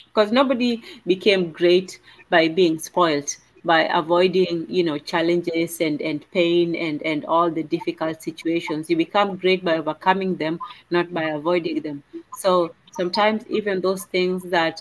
because nobody became great by being spoiled, by avoiding, you know, challenges and pain and all the difficult situations. You become great by overcoming them, not by avoiding them. So sometimes even those things that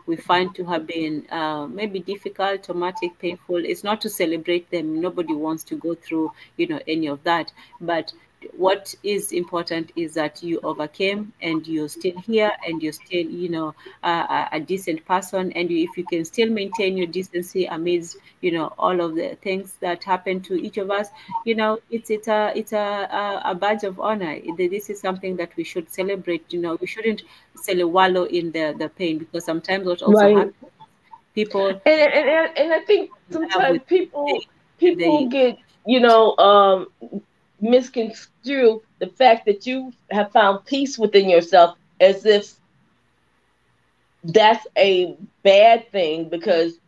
we find to have been maybe difficult, traumatic, painful, it's not to celebrate them. Nobody wants to go through, you know, any of that. But what is important is that you overcame and you're still here and you're still, you know, a decent person. And if you can still maintain your decency amidst, you know, all of the things that happen to each of us, you know, it's a badge of honor. This is something that we should celebrate. You know, we shouldn't wallow in the pain, because sometimes what also Right. happens, people And I think love with sometimes pain, and people they get misconstrue the fact that you have found peace within yourself as if that's a bad thing because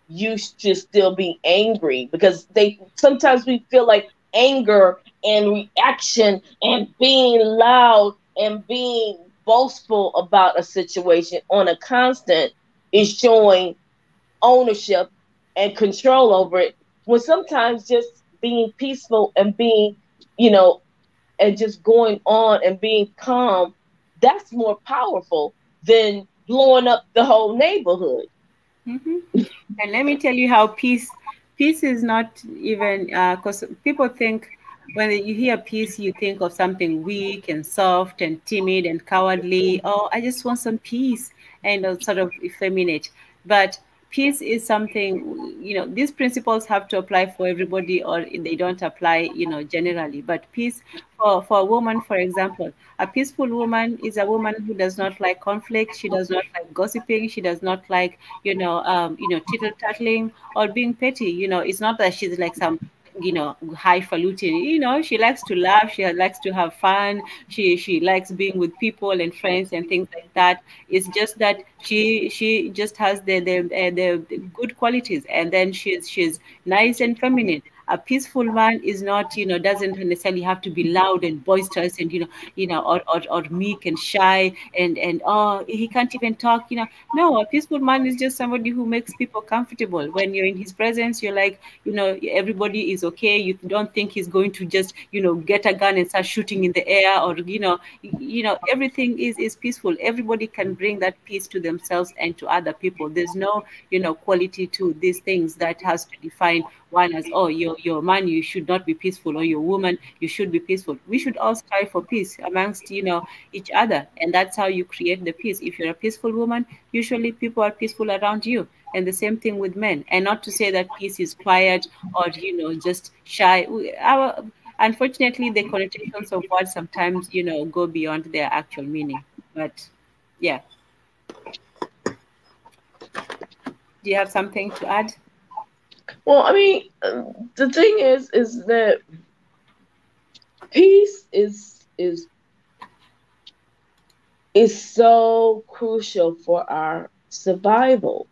you should still be angry, because they sometimes we feel like anger and reaction and being loud and being boastful about a situation on a constant is showing ownership and control over it. When sometimes just being peaceful and being, you know, and just going on and being calm, that's more powerful than blowing up the whole neighborhood. Mm-hmm. And let me tell you how peace is not even because people think when you hear peace, you think of something weak and soft and timid and cowardly. Oh, I just want some peace and sort of effeminate. But peace is something, these principles have to apply for everybody, or they don't apply, generally. But peace for a woman, for example, a peaceful woman is a woman who does not like conflict. She does not like gossiping. She does not like, tittle tattling or being petty. It's not that she's like some highfalutin. She likes to laugh, she likes to have fun, she likes being with people and friends and things like that. It's just that she just has the good qualities, and then she's nice and feminine. A peaceful man is not, doesn't necessarily have to be loud and boisterous and or meek and shy and oh, he can't even talk. No, a peaceful man is just somebody who makes people comfortable. When you're in his presence, you're like, everybody is okay. You don't think he's going to just, get a gun and start shooting in the air, or everything is peaceful. Everybody can bring that peace to themselves and to other people. There's no, quality to these things that has to define one as, oh, you're a man, you should not be peaceful, or you're a woman, you should be peaceful. We should all strive for peace amongst, each other, and that's how you create the peace. If you're a peaceful woman, usually people are peaceful around you. And the same thing with men. And not to say that peace is quiet or, just shy. Unfortunately, the connotations of words sometimes, go beyond their actual meaning. But yeah. Do you have something to add? Well, I mean, the thing is that peace is so crucial for our survival.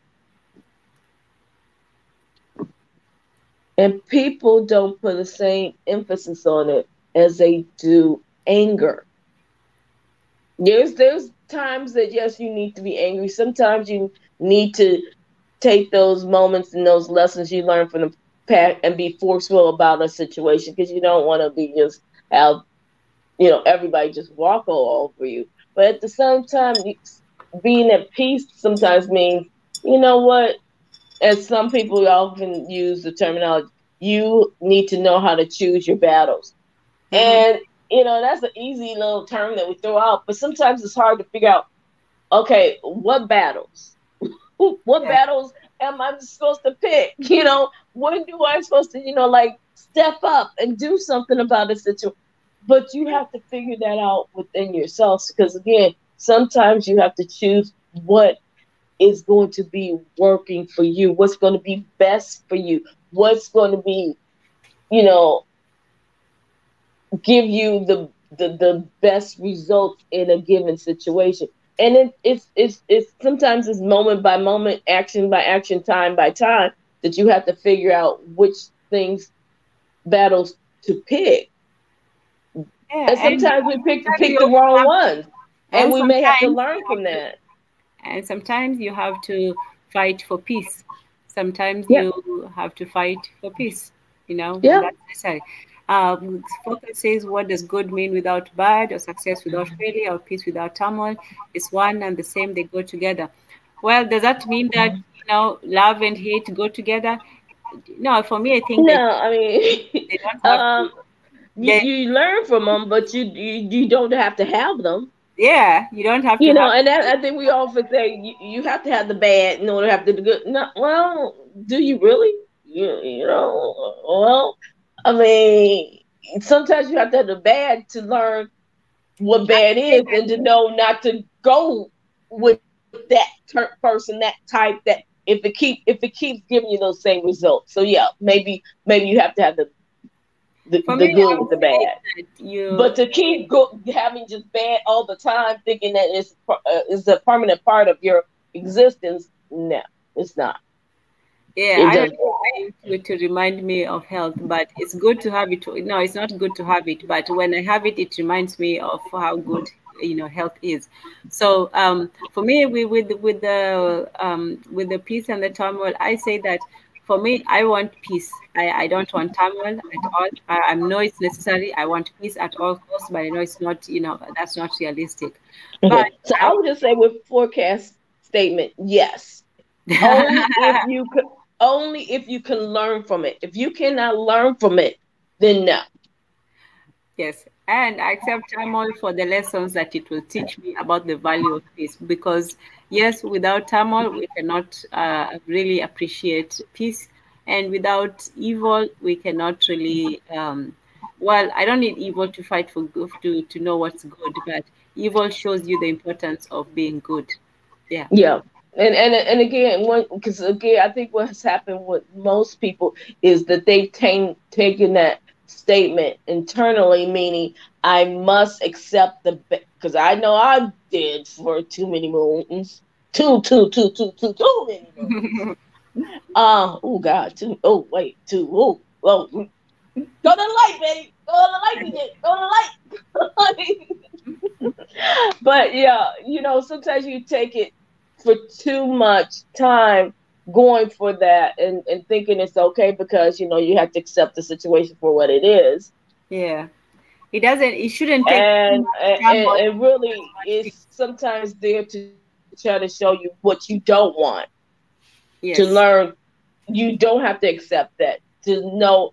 And people don't put the same emphasis on it as they do anger. There's times that yes, you need to be angry. Sometimes you need to take those moments and those lessons you learn from the past and be forceful about a situation, because you don't want to be just have everybody just walk all over you. But at the same time, being at peace sometimes means, you know what, as some people often use the terminology, you need to know how to choose your battles. Mm-hmm. And, that's an easy little term that we throw out, but sometimes it's hard to figure out, okay, what battles? What battles am I supposed to pick? When do I supposed to, like step up and do something about a situation? But you have to figure that out within yourself, because again, sometimes you have to choose what is going to be working for you, what's going to be best for you, what's going to be, give you the best results in a given situation. And it's sometimes it's moment by moment, action by action, time by time, that you have to figure out which things, battles to pick. Yeah, And and sometimes we sometimes pick you the also wrong have ones, and and we may have to sometimes learn you from have to that. and sometimes you have to fight for peace. Sometimes Yeah, you have to fight for peace, and yeah. that's necessary. Focus says, what does good mean without bad, or success without failure, or peace without turmoil? It's one and the same, they go together. Well, does that mean that, love and hate go together? No, for me, I think No, I mean, they don't have to. They, you learn from them, but you don't have to have them. yeah, you don't have to have. And that, I think we often say you have to have the bad in order to have the good. No, well, do you really? Well, I mean, sometimes you have to have the bad to learn what bad is, and to know not to go with that person, that type. That if it keeps giving you those same results. So yeah, maybe you have to have For the me, I good would with the say bad. that you. But to keep having just bad all the time, thinking that is a permanent part of your existence, no, it's not. Yeah, It I don't doesn't know why to remind me of health, but it's good to have it. No, it's not good to have it, but when I have it, it reminds me of how good health is. So for me, with the peace and the turmoil, I say that for me, I want peace. I don't want turmoil at all. I know it's necessary. I want peace at all costs, but I know it's not. That's not realistic. But So I I would just say with forecast statement, yes. Only if you could, only if you can learn from it. If you cannot learn from it, then no. Yes, and I accept turmoil for the lessons that it will teach me about the value of peace. Because, yes, without turmoil, we cannot really appreciate peace. And without evil, we cannot really, well, I don't need evil to fight for good, to know what's good, but evil shows you the importance of being good. Yeah. Yeah. And again, because again, I think what's happened with most people is that they've taken that statement internally, meaning I must accept because I know I did for too many moons, too many moons. Oh God, oh wait, go to the light, baby, go to the light, DJ, go to the light. But yeah, sometimes you take it for too much time going for that and thinking it's okay because you have to accept the situation for what it is. Yeah. It shouldn't take too And much turmoil, and really much peace. is sometimes there to try to show you what you don't want to Yes. learn. You don't have to accept that to know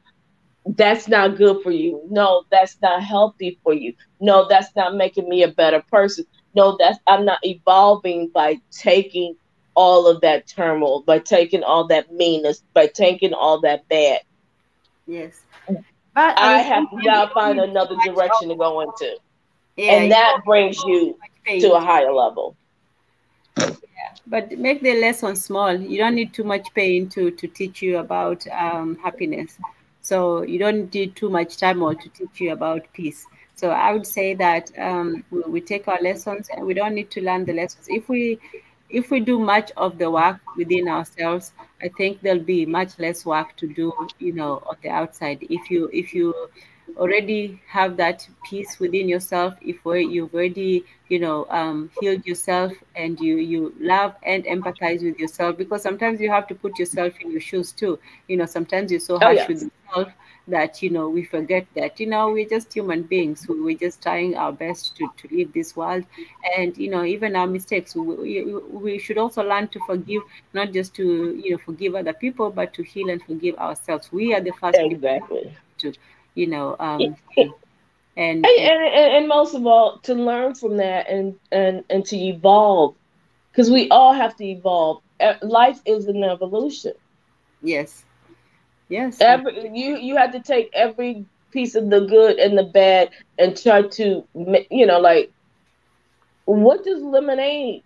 that's not good for you. No, that's not healthy for you. No, that's not making me a better person. No, I'm not evolving by taking all of that turmoil, by taking all that meanness, by taking all that bad. Yes. But at the I same have to time, you now don't find need too another much of, direction to go into. yeah, And you that don't brings need too you much to pain. a higher level. But make the lesson small. You don't need too much pain to teach you about happiness. So you don't need too much turmoil to teach you about peace. So I would say that we take our lessons and we don't need to learn the lessons. If we do much of the work within ourselves, I think there'll be much less work to do, on the outside. If you already have that peace within yourself, if you've already healed yourself, and you love and empathize with yourself, because sometimes you have to put yourself in your shoes too. Sometimes you're so Oh, harsh with yes. yourself that we forget that we're just human beings. We're just trying our best to live this world. And even our mistakes, we should also learn to forgive, not just to forgive other people, but to heal and forgive ourselves. We are the first people Exactly. to heal. And And most of all, to learn from that and to evolve, because we all have to evolve. Life is an evolution. yes, yes, You have to take every piece of the good and the bad and try to like, what does lemonade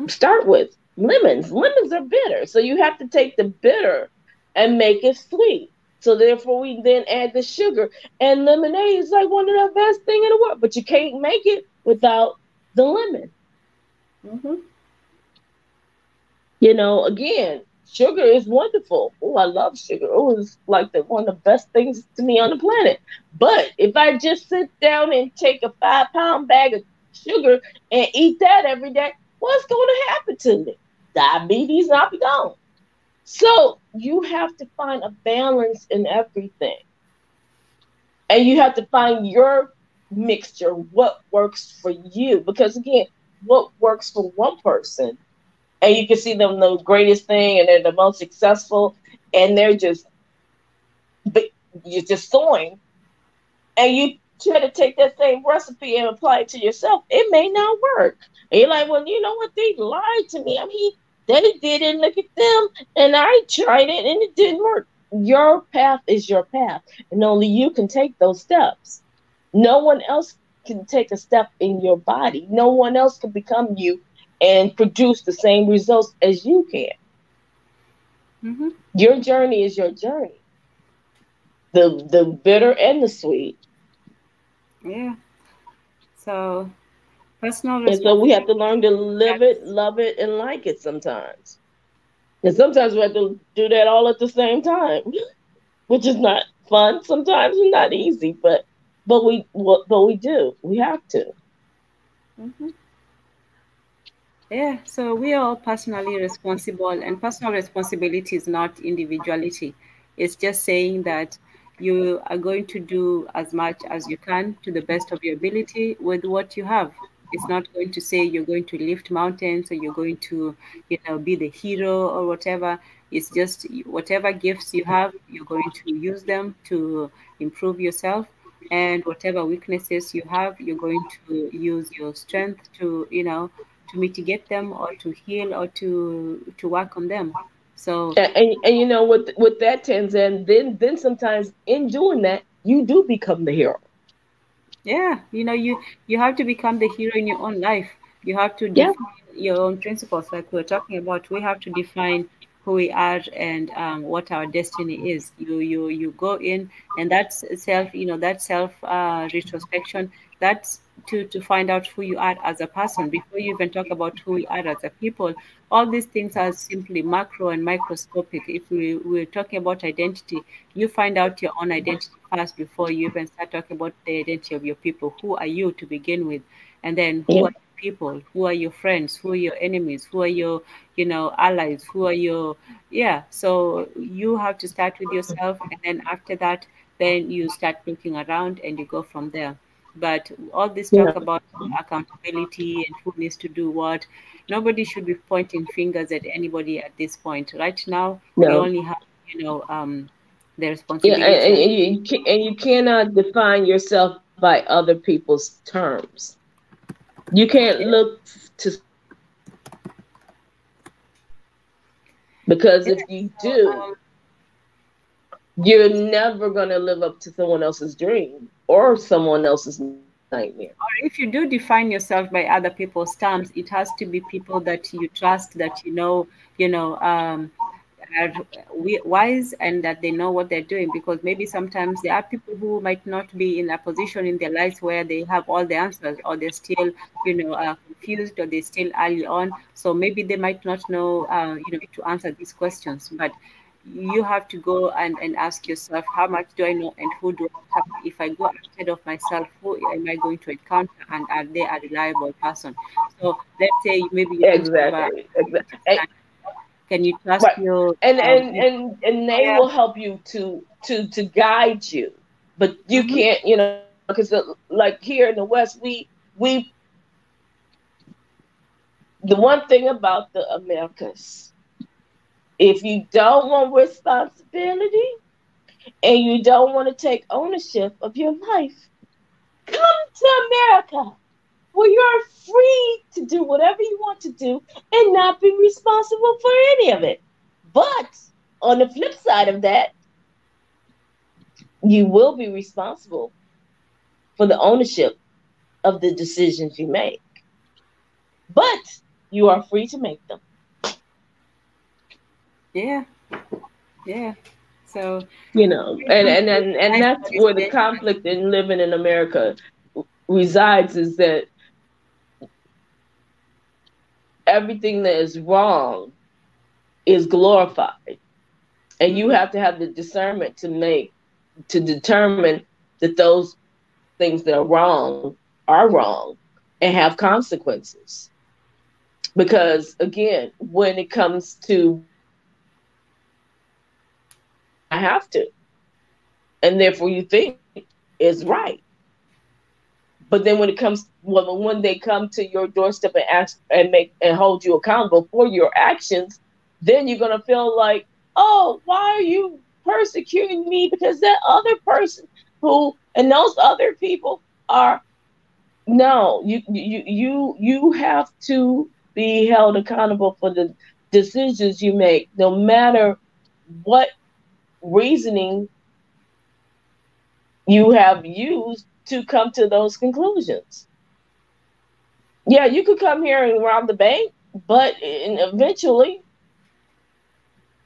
start with? Lemons are bitter, so you have to take the bitter and make it sweet. So therefore we then add the sugar, and lemonade is like one of the best thing in the world, but you can't make it without the lemon. hmm Again, sugar is wonderful. Oh, I love sugar. Oh, it's like one of the best things to me on the planet. But if I just sit down and take a 5 pound bag of sugar and eat that every day, what's going to happen to me? Diabetes, I'll be gone. So you have to find a balance in everything. And you have to find your mixture, what works for you. Because again, what works for one person, and you can see them the greatest thing and they're the most successful, and they're just you're just sewing, and you try to take that same recipe and apply it to yourself, it may not work. And you're like, well, you know what, they lied to me. I mean, they didn't look at them, and I tried it and it didn't work. Your path is your path, and only you can take those steps. No one else can take a step in your body. No one else can become you and produce the same results as you can. hmm Your journey is your journey, the bitter and the sweet. yeah. So personal And so we have to responsibility. learn to live it, That's love it, and like it sometimes. And sometimes we have to do that all at the same time, which is not fun sometimes and not easy, but we do. We have to. Hmm. Yeah, so we are all personally responsible, and personal responsibility is not individuality. It's just saying that you are going to do as much as you can to the best of your ability with what you have. It's not going to say you're going to lift mountains or you're going to, be the hero or whatever. It's just whatever gifts you have, you're going to use them to improve yourself, and whatever weaknesses you have, you're going to use your strength to mitigate them or to heal or to work on them. So And you know what that tends, and then sometimes in doing that you do become the hero. yeah, you have to become the hero in your own life. You have to Yeah, define your own principles, like we are talking about. We have to define who we are and what our destiny is. You go in, and that's self. That self retrospection. That's to find out who you are as a person before you even talk about who we are as a people. All these things are simply macro and microscopic. If we're talking about identity, you find out your own identity first before you even start talking about the identity of your people. Who are you to begin with? And then who yeah, are your people? Who are your friends? Who are your enemies? Who are your, allies? Who are your, yeah. So you have to start with yourself. And then after that, then you start looking around and you go from there. But all this talk yeah. about accountability and who needs to do what, nobody should be pointing fingers at anybody at this point. Right now, we No, only have, the yeah, responsibility of, and you cannot define yourself by other people's terms. You can't yeah, look to someone else to define your dream, because yeah. if you So, do, you're never going to live up to someone else's dream or someone else's nightmare. or if you do define yourself by other people's terms, it has to be people that you trust, that are wise, and that they know what they're doing. Because maybe sometimes there are people who might not be in a position in their lives where they have all the answers, or they're still, confused, or they're still early on. So maybe they might not know, to answer these questions. But you have to go and ask yourself, how much do I know and who do I have? If I go outside of myself, who am I going to encounter, and are they a reliable person? So let's say maybe you don't have a Exactly. Exactly. can you trust Right. your And they employer? will help you to guide you, but you Mm-hmm. can't, because like here in the West, we the one thing about the Americas, if you don't want responsibility and you don't want to take ownership of your life, come to America, where you're free to do whatever you want to do and not be responsible for any of it. But on the flip side of that, you will be responsible for the ownership of the decisions you make. But you are free to make them. Yeah, yeah. So And freedom and feels and, and nice, that's but it's where the dangerous. conflict in living in America resides, is that everything that is wrong is glorified. And you Mm-hmm. have to have the discernment to determine that those things that are wrong and have consequences. Because again, when it comes to being right, you may not have to. And therefore you think it's right. But then when they come to your doorstep and ask and make and hold you accountable for your actions, then you're gonna feel like, oh, why are you persecuting me? Because that other person who and those other people are, no, you have to be held accountable for the decisions you make, no matter what reasoning you have used to come to those conclusions. Yeah, you could come here and rob the bank, but eventually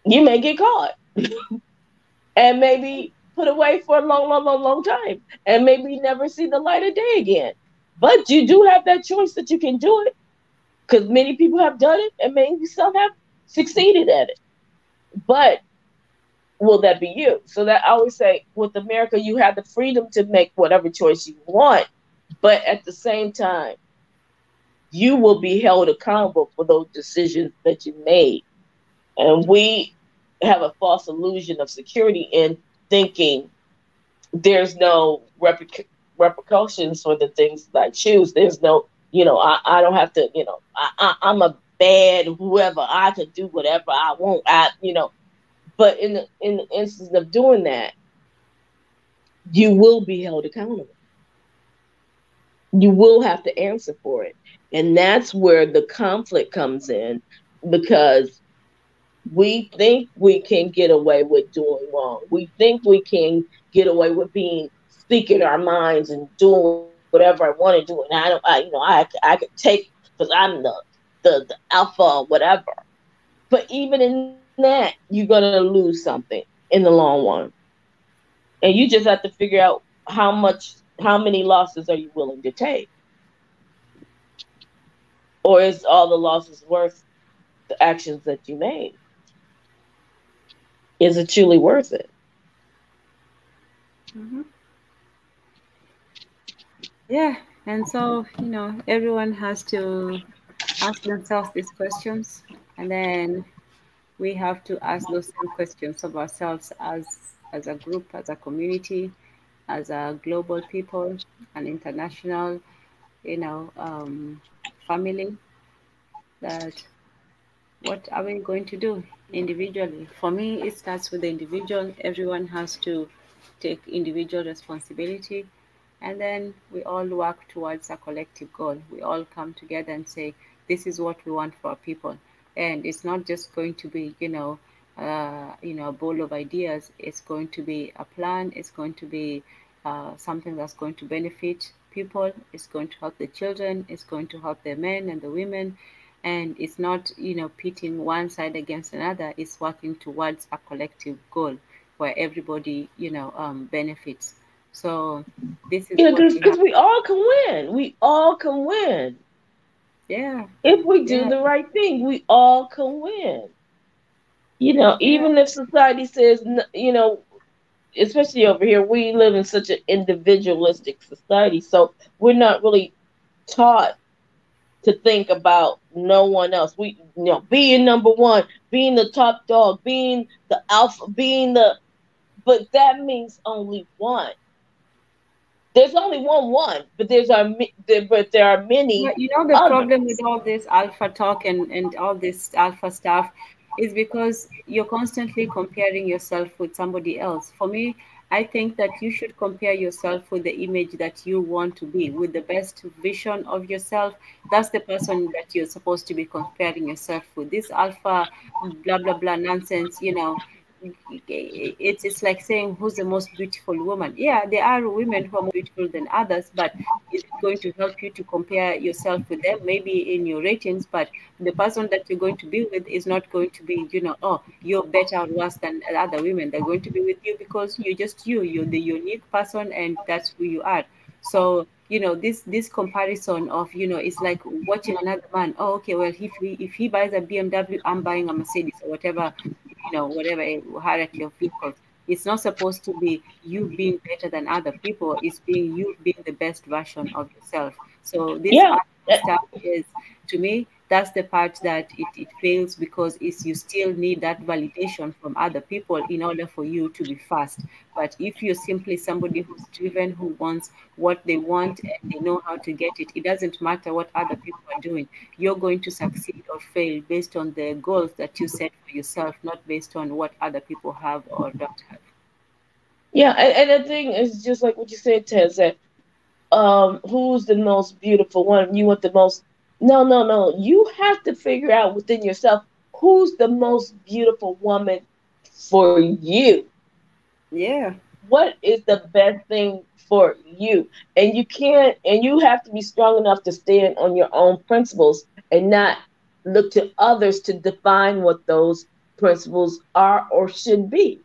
you may get caught and maybe put away for a long, long, long, long time, and maybe never see the light of day again. But you do have that choice that you can do it, because many people have done it and maybe some have succeeded at it. But will that be you? So that I always say with America, you have the freedom to make whatever choice you want, but at the same time, you will be held accountable for those decisions that you made. And we have a false illusion of security in thinking there's no repercussions for the things that I choose. There's no, I don't have to, I'm a bad whoever. I can do whatever I want. But in the instance of doing that, you will be held accountable. You will have to answer for it. And that's where the conflict comes in, because we think we can get away with doing wrong. We think we can get away with being speaking our minds and doing whatever I want to do. And I don't, I could take because I'm the alpha or whatever. But even in that, you're gonna lose something in the long run, and you just have to figure out how many losses are you willing to take, or is all the losses worth the actions that you made? Is it truly worth it? Hmm. Yeah, and so everyone has to ask themselves these questions, and then we have to ask those same questions of ourselves as a group, as a community, as a global people, an international, family. That what are we going to do individually? For me, it starts with the individual. Everyone has to take individual responsibility, and then we all work towards a collective goal. We all come together and say, this is what we want for our people. And it's not just going to be, a bowl of ideas. It's going to be a plan. It's going to be something that's going to benefit people. It's going to help the children. It's going to help the men and the women, and it's not pitting one side against another. It's working towards a collective goal where everybody benefits. So this is Yeah, what we because have. we all can win. We all can win. Yeah, If we do yeah, the right thing, we all can win. yeah. Even if society says, especially over here, we live in such an individualistic society. So we're not really taught to think about no one else. Being number one, being the top dog, being the alpha, but that means only one. There's only one, but there are many But the problem with others. all this alpha talk and all this alpha stuff is because you're constantly comparing yourself with somebody else. For me, I think that you should compare yourself with the image that you want to be, with the best vision of yourself. That's the person that you're supposed to be comparing yourself with. This alpha, blah, blah, blah nonsense, it's like saying who's the most beautiful woman. Yeah, there are women who are more beautiful than others, but is it going to help you to compare yourself with them? Maybe in your ratings, but the person that you're going to be with is not going to be, oh, you're better or worse than other women. They're going to be with you because you're just you. You're the unique person, and that's who you are. So this comparison of it's like watching another man. Oh, okay, well, if he buys a BMW, I'm buying a Mercedes or whatever, whatever hierarchy of vehicles. It's not supposed to be you being better than other people. It's being you being the best version of yourself. So this Yeah, art stuff is, to me, that's the part that it fails, because it's you still need that validation from other people in order for you to be fast. But if you're simply somebody who's driven, who wants what they want and they know how to get it, it doesn't matter what other people are doing. You're going to succeed or fail based on the goals that you set for yourself, not based on what other people have or don't have. yeah, and the thing is just like what you said, Tez. That who's the most beautiful one? You want the most? No, no, no. You have to figure out within yourself who's the most beautiful woman for you. Yeah. What is the best thing for you? And you have to be strong enough to stand on your own principles and not look to others to define what those principles are or should be.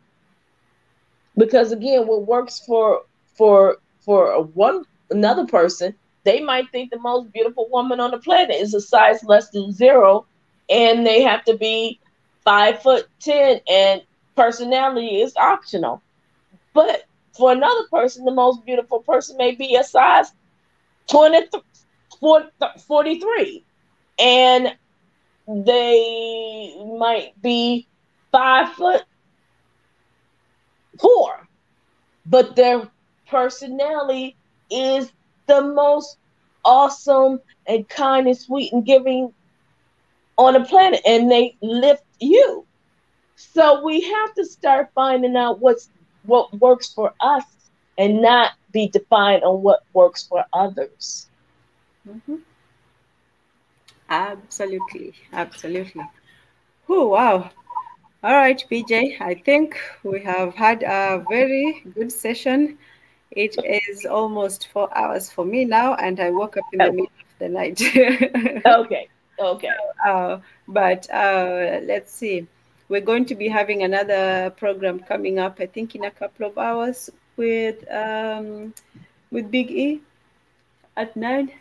Because again, what works for one another person, they might think the most beautiful woman on the planet is a size less than zero, and they have to be. 5'10" and personality is optional. But for another person, the most beautiful person may be a size 20, 43, and they might be 5'4", but their personality is the most awesome and kind and sweet and giving on the planet, and they lift you. So we have to start finding out what works for us and not be defined on what works for others. Mm-hmm. Absolutely, absolutely. Oh, wow. All right, PJ, I think we have had a very good session. It is almost 4 hours for me now, and I woke up in the Oh, middle of the night. okay, okay. uh, but let's see. We're going to be having another program coming up, I think, in a couple of hours with Big E at 9.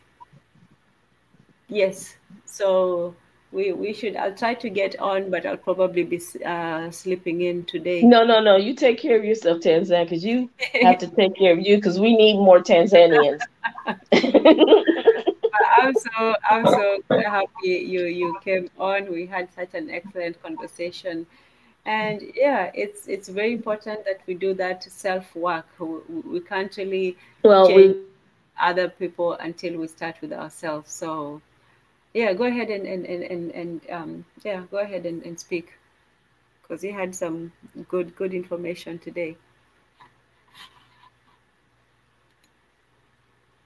Yes. So we should. I'll try to get on, but I'll probably be sleeping in today. No, no, no. You take care of yourself, Tanzania, because you have to take care of you, because we need more Tanzanians. I'm so happy you came on. We had such an excellent conversation, and yeah, it's very important that we do that self work. We can't really Well, change we other people until we start with ourselves. So yeah, go ahead and yeah, go ahead and speak because you had some good information today.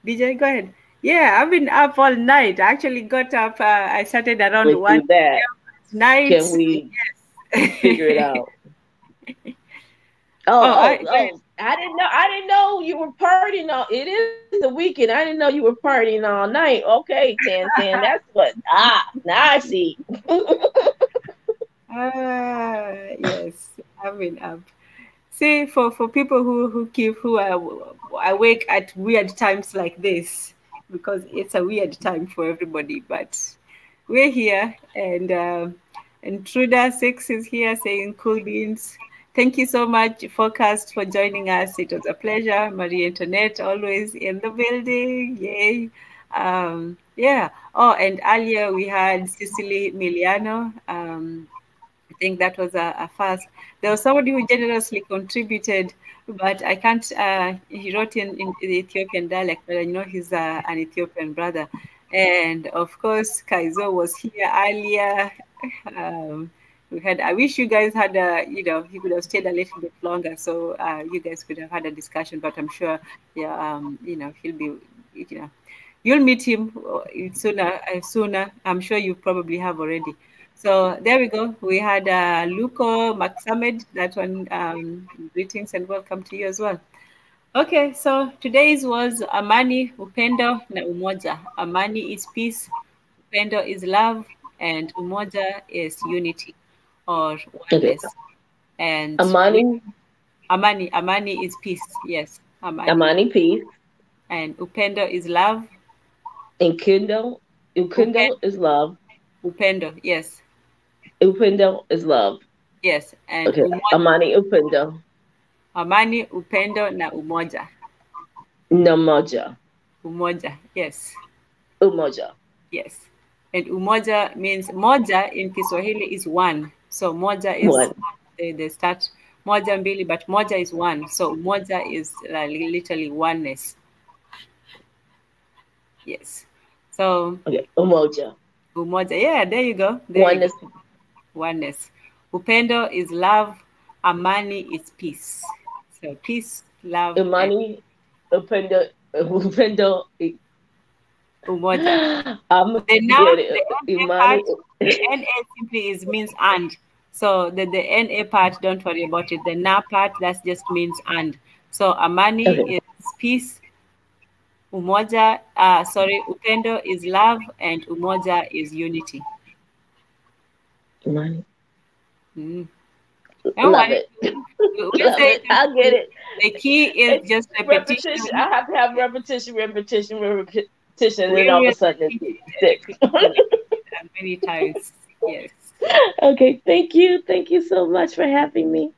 BJ, go ahead. Yeah, I've been up all night. I actually got up. I started around would do 1 that. p.m. night. Can we figure it Yes. out? Oh, Oh, I, oh, oh! I didn't know you were partying all. It is the weekend. I didn't know you were partying all night. Okay, Tan, that's what. Now I see. yes, I've been up. See, for people who are awake at weird times like this, because it's a weird time for everybody, but we're here, and Truda6 is here saying cool beans. Thank you so much, Forecast, for joining us. It was a pleasure. Marie Antoinette always in the building. Yay. Yeah. Oh, and earlier we had Cecily Miliano. I think that was a first. There was somebody who generously contributed, but I can't. He wrote in the Ethiopian dialect, but I know he's an Ethiopian brother. And of course, Kaizo was here earlier. Um, we had. I wish you guys had a. He could have stayed a little bit longer, so you guys could have had a discussion. But I'm sure, yeah, he'll be. You know, you'll meet him sooner. Sooner, I'm sure you probably have already. So there we go. We had Luko Maksamed. That one, greetings and welcome to you as well. Okay, so today's was Amani, Upendo, na Umoja. Amani is peace, Upendo is love, and Umoja is unity or Okay, oneness. And Amani, Amani is peace. Yes, Amani. Amani, peace, And Upendo is love. and Kendo. Upendo, Ukendo is love. Upendo, yes, Upendo is love. yes. And Okay, Umoja, Amani, Upendo, Amani, Upendo, na Umoja. Namoja, Umoja, yes, Umoja, yes. And umoja means moja in Kiswahili is one. So moja is one. the start moja mbili, but moja is one. So umoja is literally oneness. Yes. So Okay, Umoja. umoja, yeah, there you go. There you go. Oneness. Oneness. Upendo is love. Amani is peace. So peace, love, and Imani, Upendo, Upendo. umoja. I'm gonna The na, get the it. NA part, Imani. the NA simply means and. So the NA part, don't worry about it. The na part, that just means and. So Amani Okay, is peace, Upendo is love, and Umoja is unity. Imani. Mm. Don't Love worry. it. We'll Love say it. I get it. the key is It's just repetition. repetition. I have to have repetition, and then We all of will a sudden repeat it it and sticks. repeat it many times. Yes. Okay, thank you. Thank you so much for having me.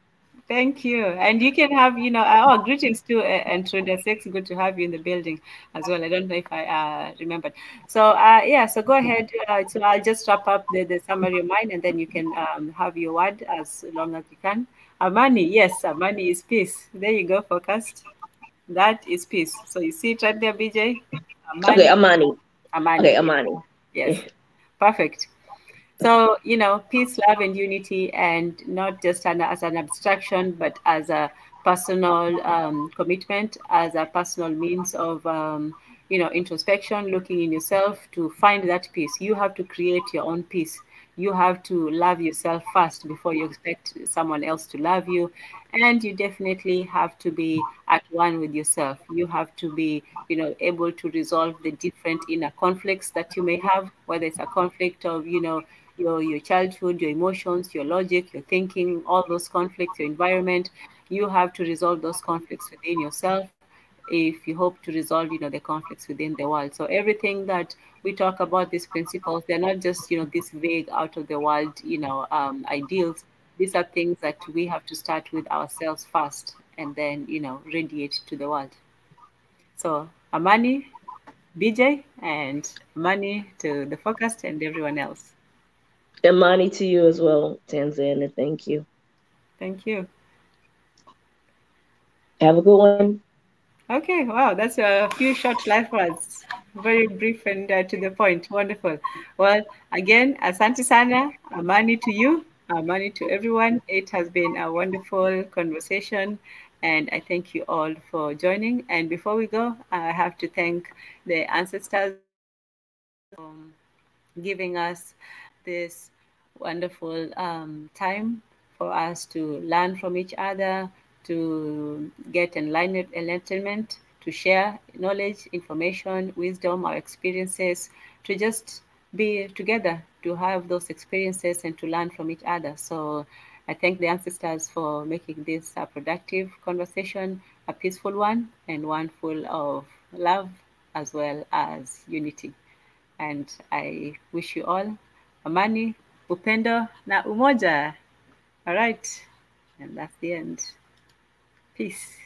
Thank you. And you can have, oh, greetings to and Trude Six. Good to have you in the building as well. I don't know if I remembered. So, yeah, so go ahead. So I'll just wrap up the summary of mine and then you can have your word as long as you can. Amani, yes, Amani is peace. There you go, focused. That is peace. So you see it right there, BJ? Okay, Amani, Amani. Amani, Okay, yes, Amani. yes. Perfect. So, peace, love, and unity, and not just as an abstraction, but as a personal commitment, as a personal means of, introspection, looking in yourself to find that peace. You have to create your own peace. You have to love yourself first before you expect someone else to love you. And you definitely have to be at one with yourself. You have to be, able to resolve the different inner conflicts that you may have, whether it's a conflict of, your childhood, your emotions, your logic, your thinking, all those conflicts, your environment. You have to resolve those conflicts within yourself if you hope to resolve, the conflicts within the world. So everything that we talk about, these principles, they're not just, these vague out of the world, ideals. These are things that we have to start with ourselves first and then, radiate to the world. So Amani, BJ, and Amani to the focused and everyone else. Amani to you as well, Tanzania. Thank you. Thank you. Have a good one. Okay, wow, that's a few short life words. Very brief and to the point. Wonderful. Well, again, asante sana, amani to you, amani to everyone. It has been a wonderful conversation, and I thank you all for joining. And before we go, I have to thank the ancestors giving us this wonderful time for us to learn from each other, to get enlightenment, to share knowledge, information, wisdom, our experiences, to just be together, to have those experiences and to learn from each other. So I thank the ancestors for making this a productive conversation, a peaceful one, and one full of love as well as unity. And I wish you all Amani, Upendo na Umoja. All right. And that's the end. Peace.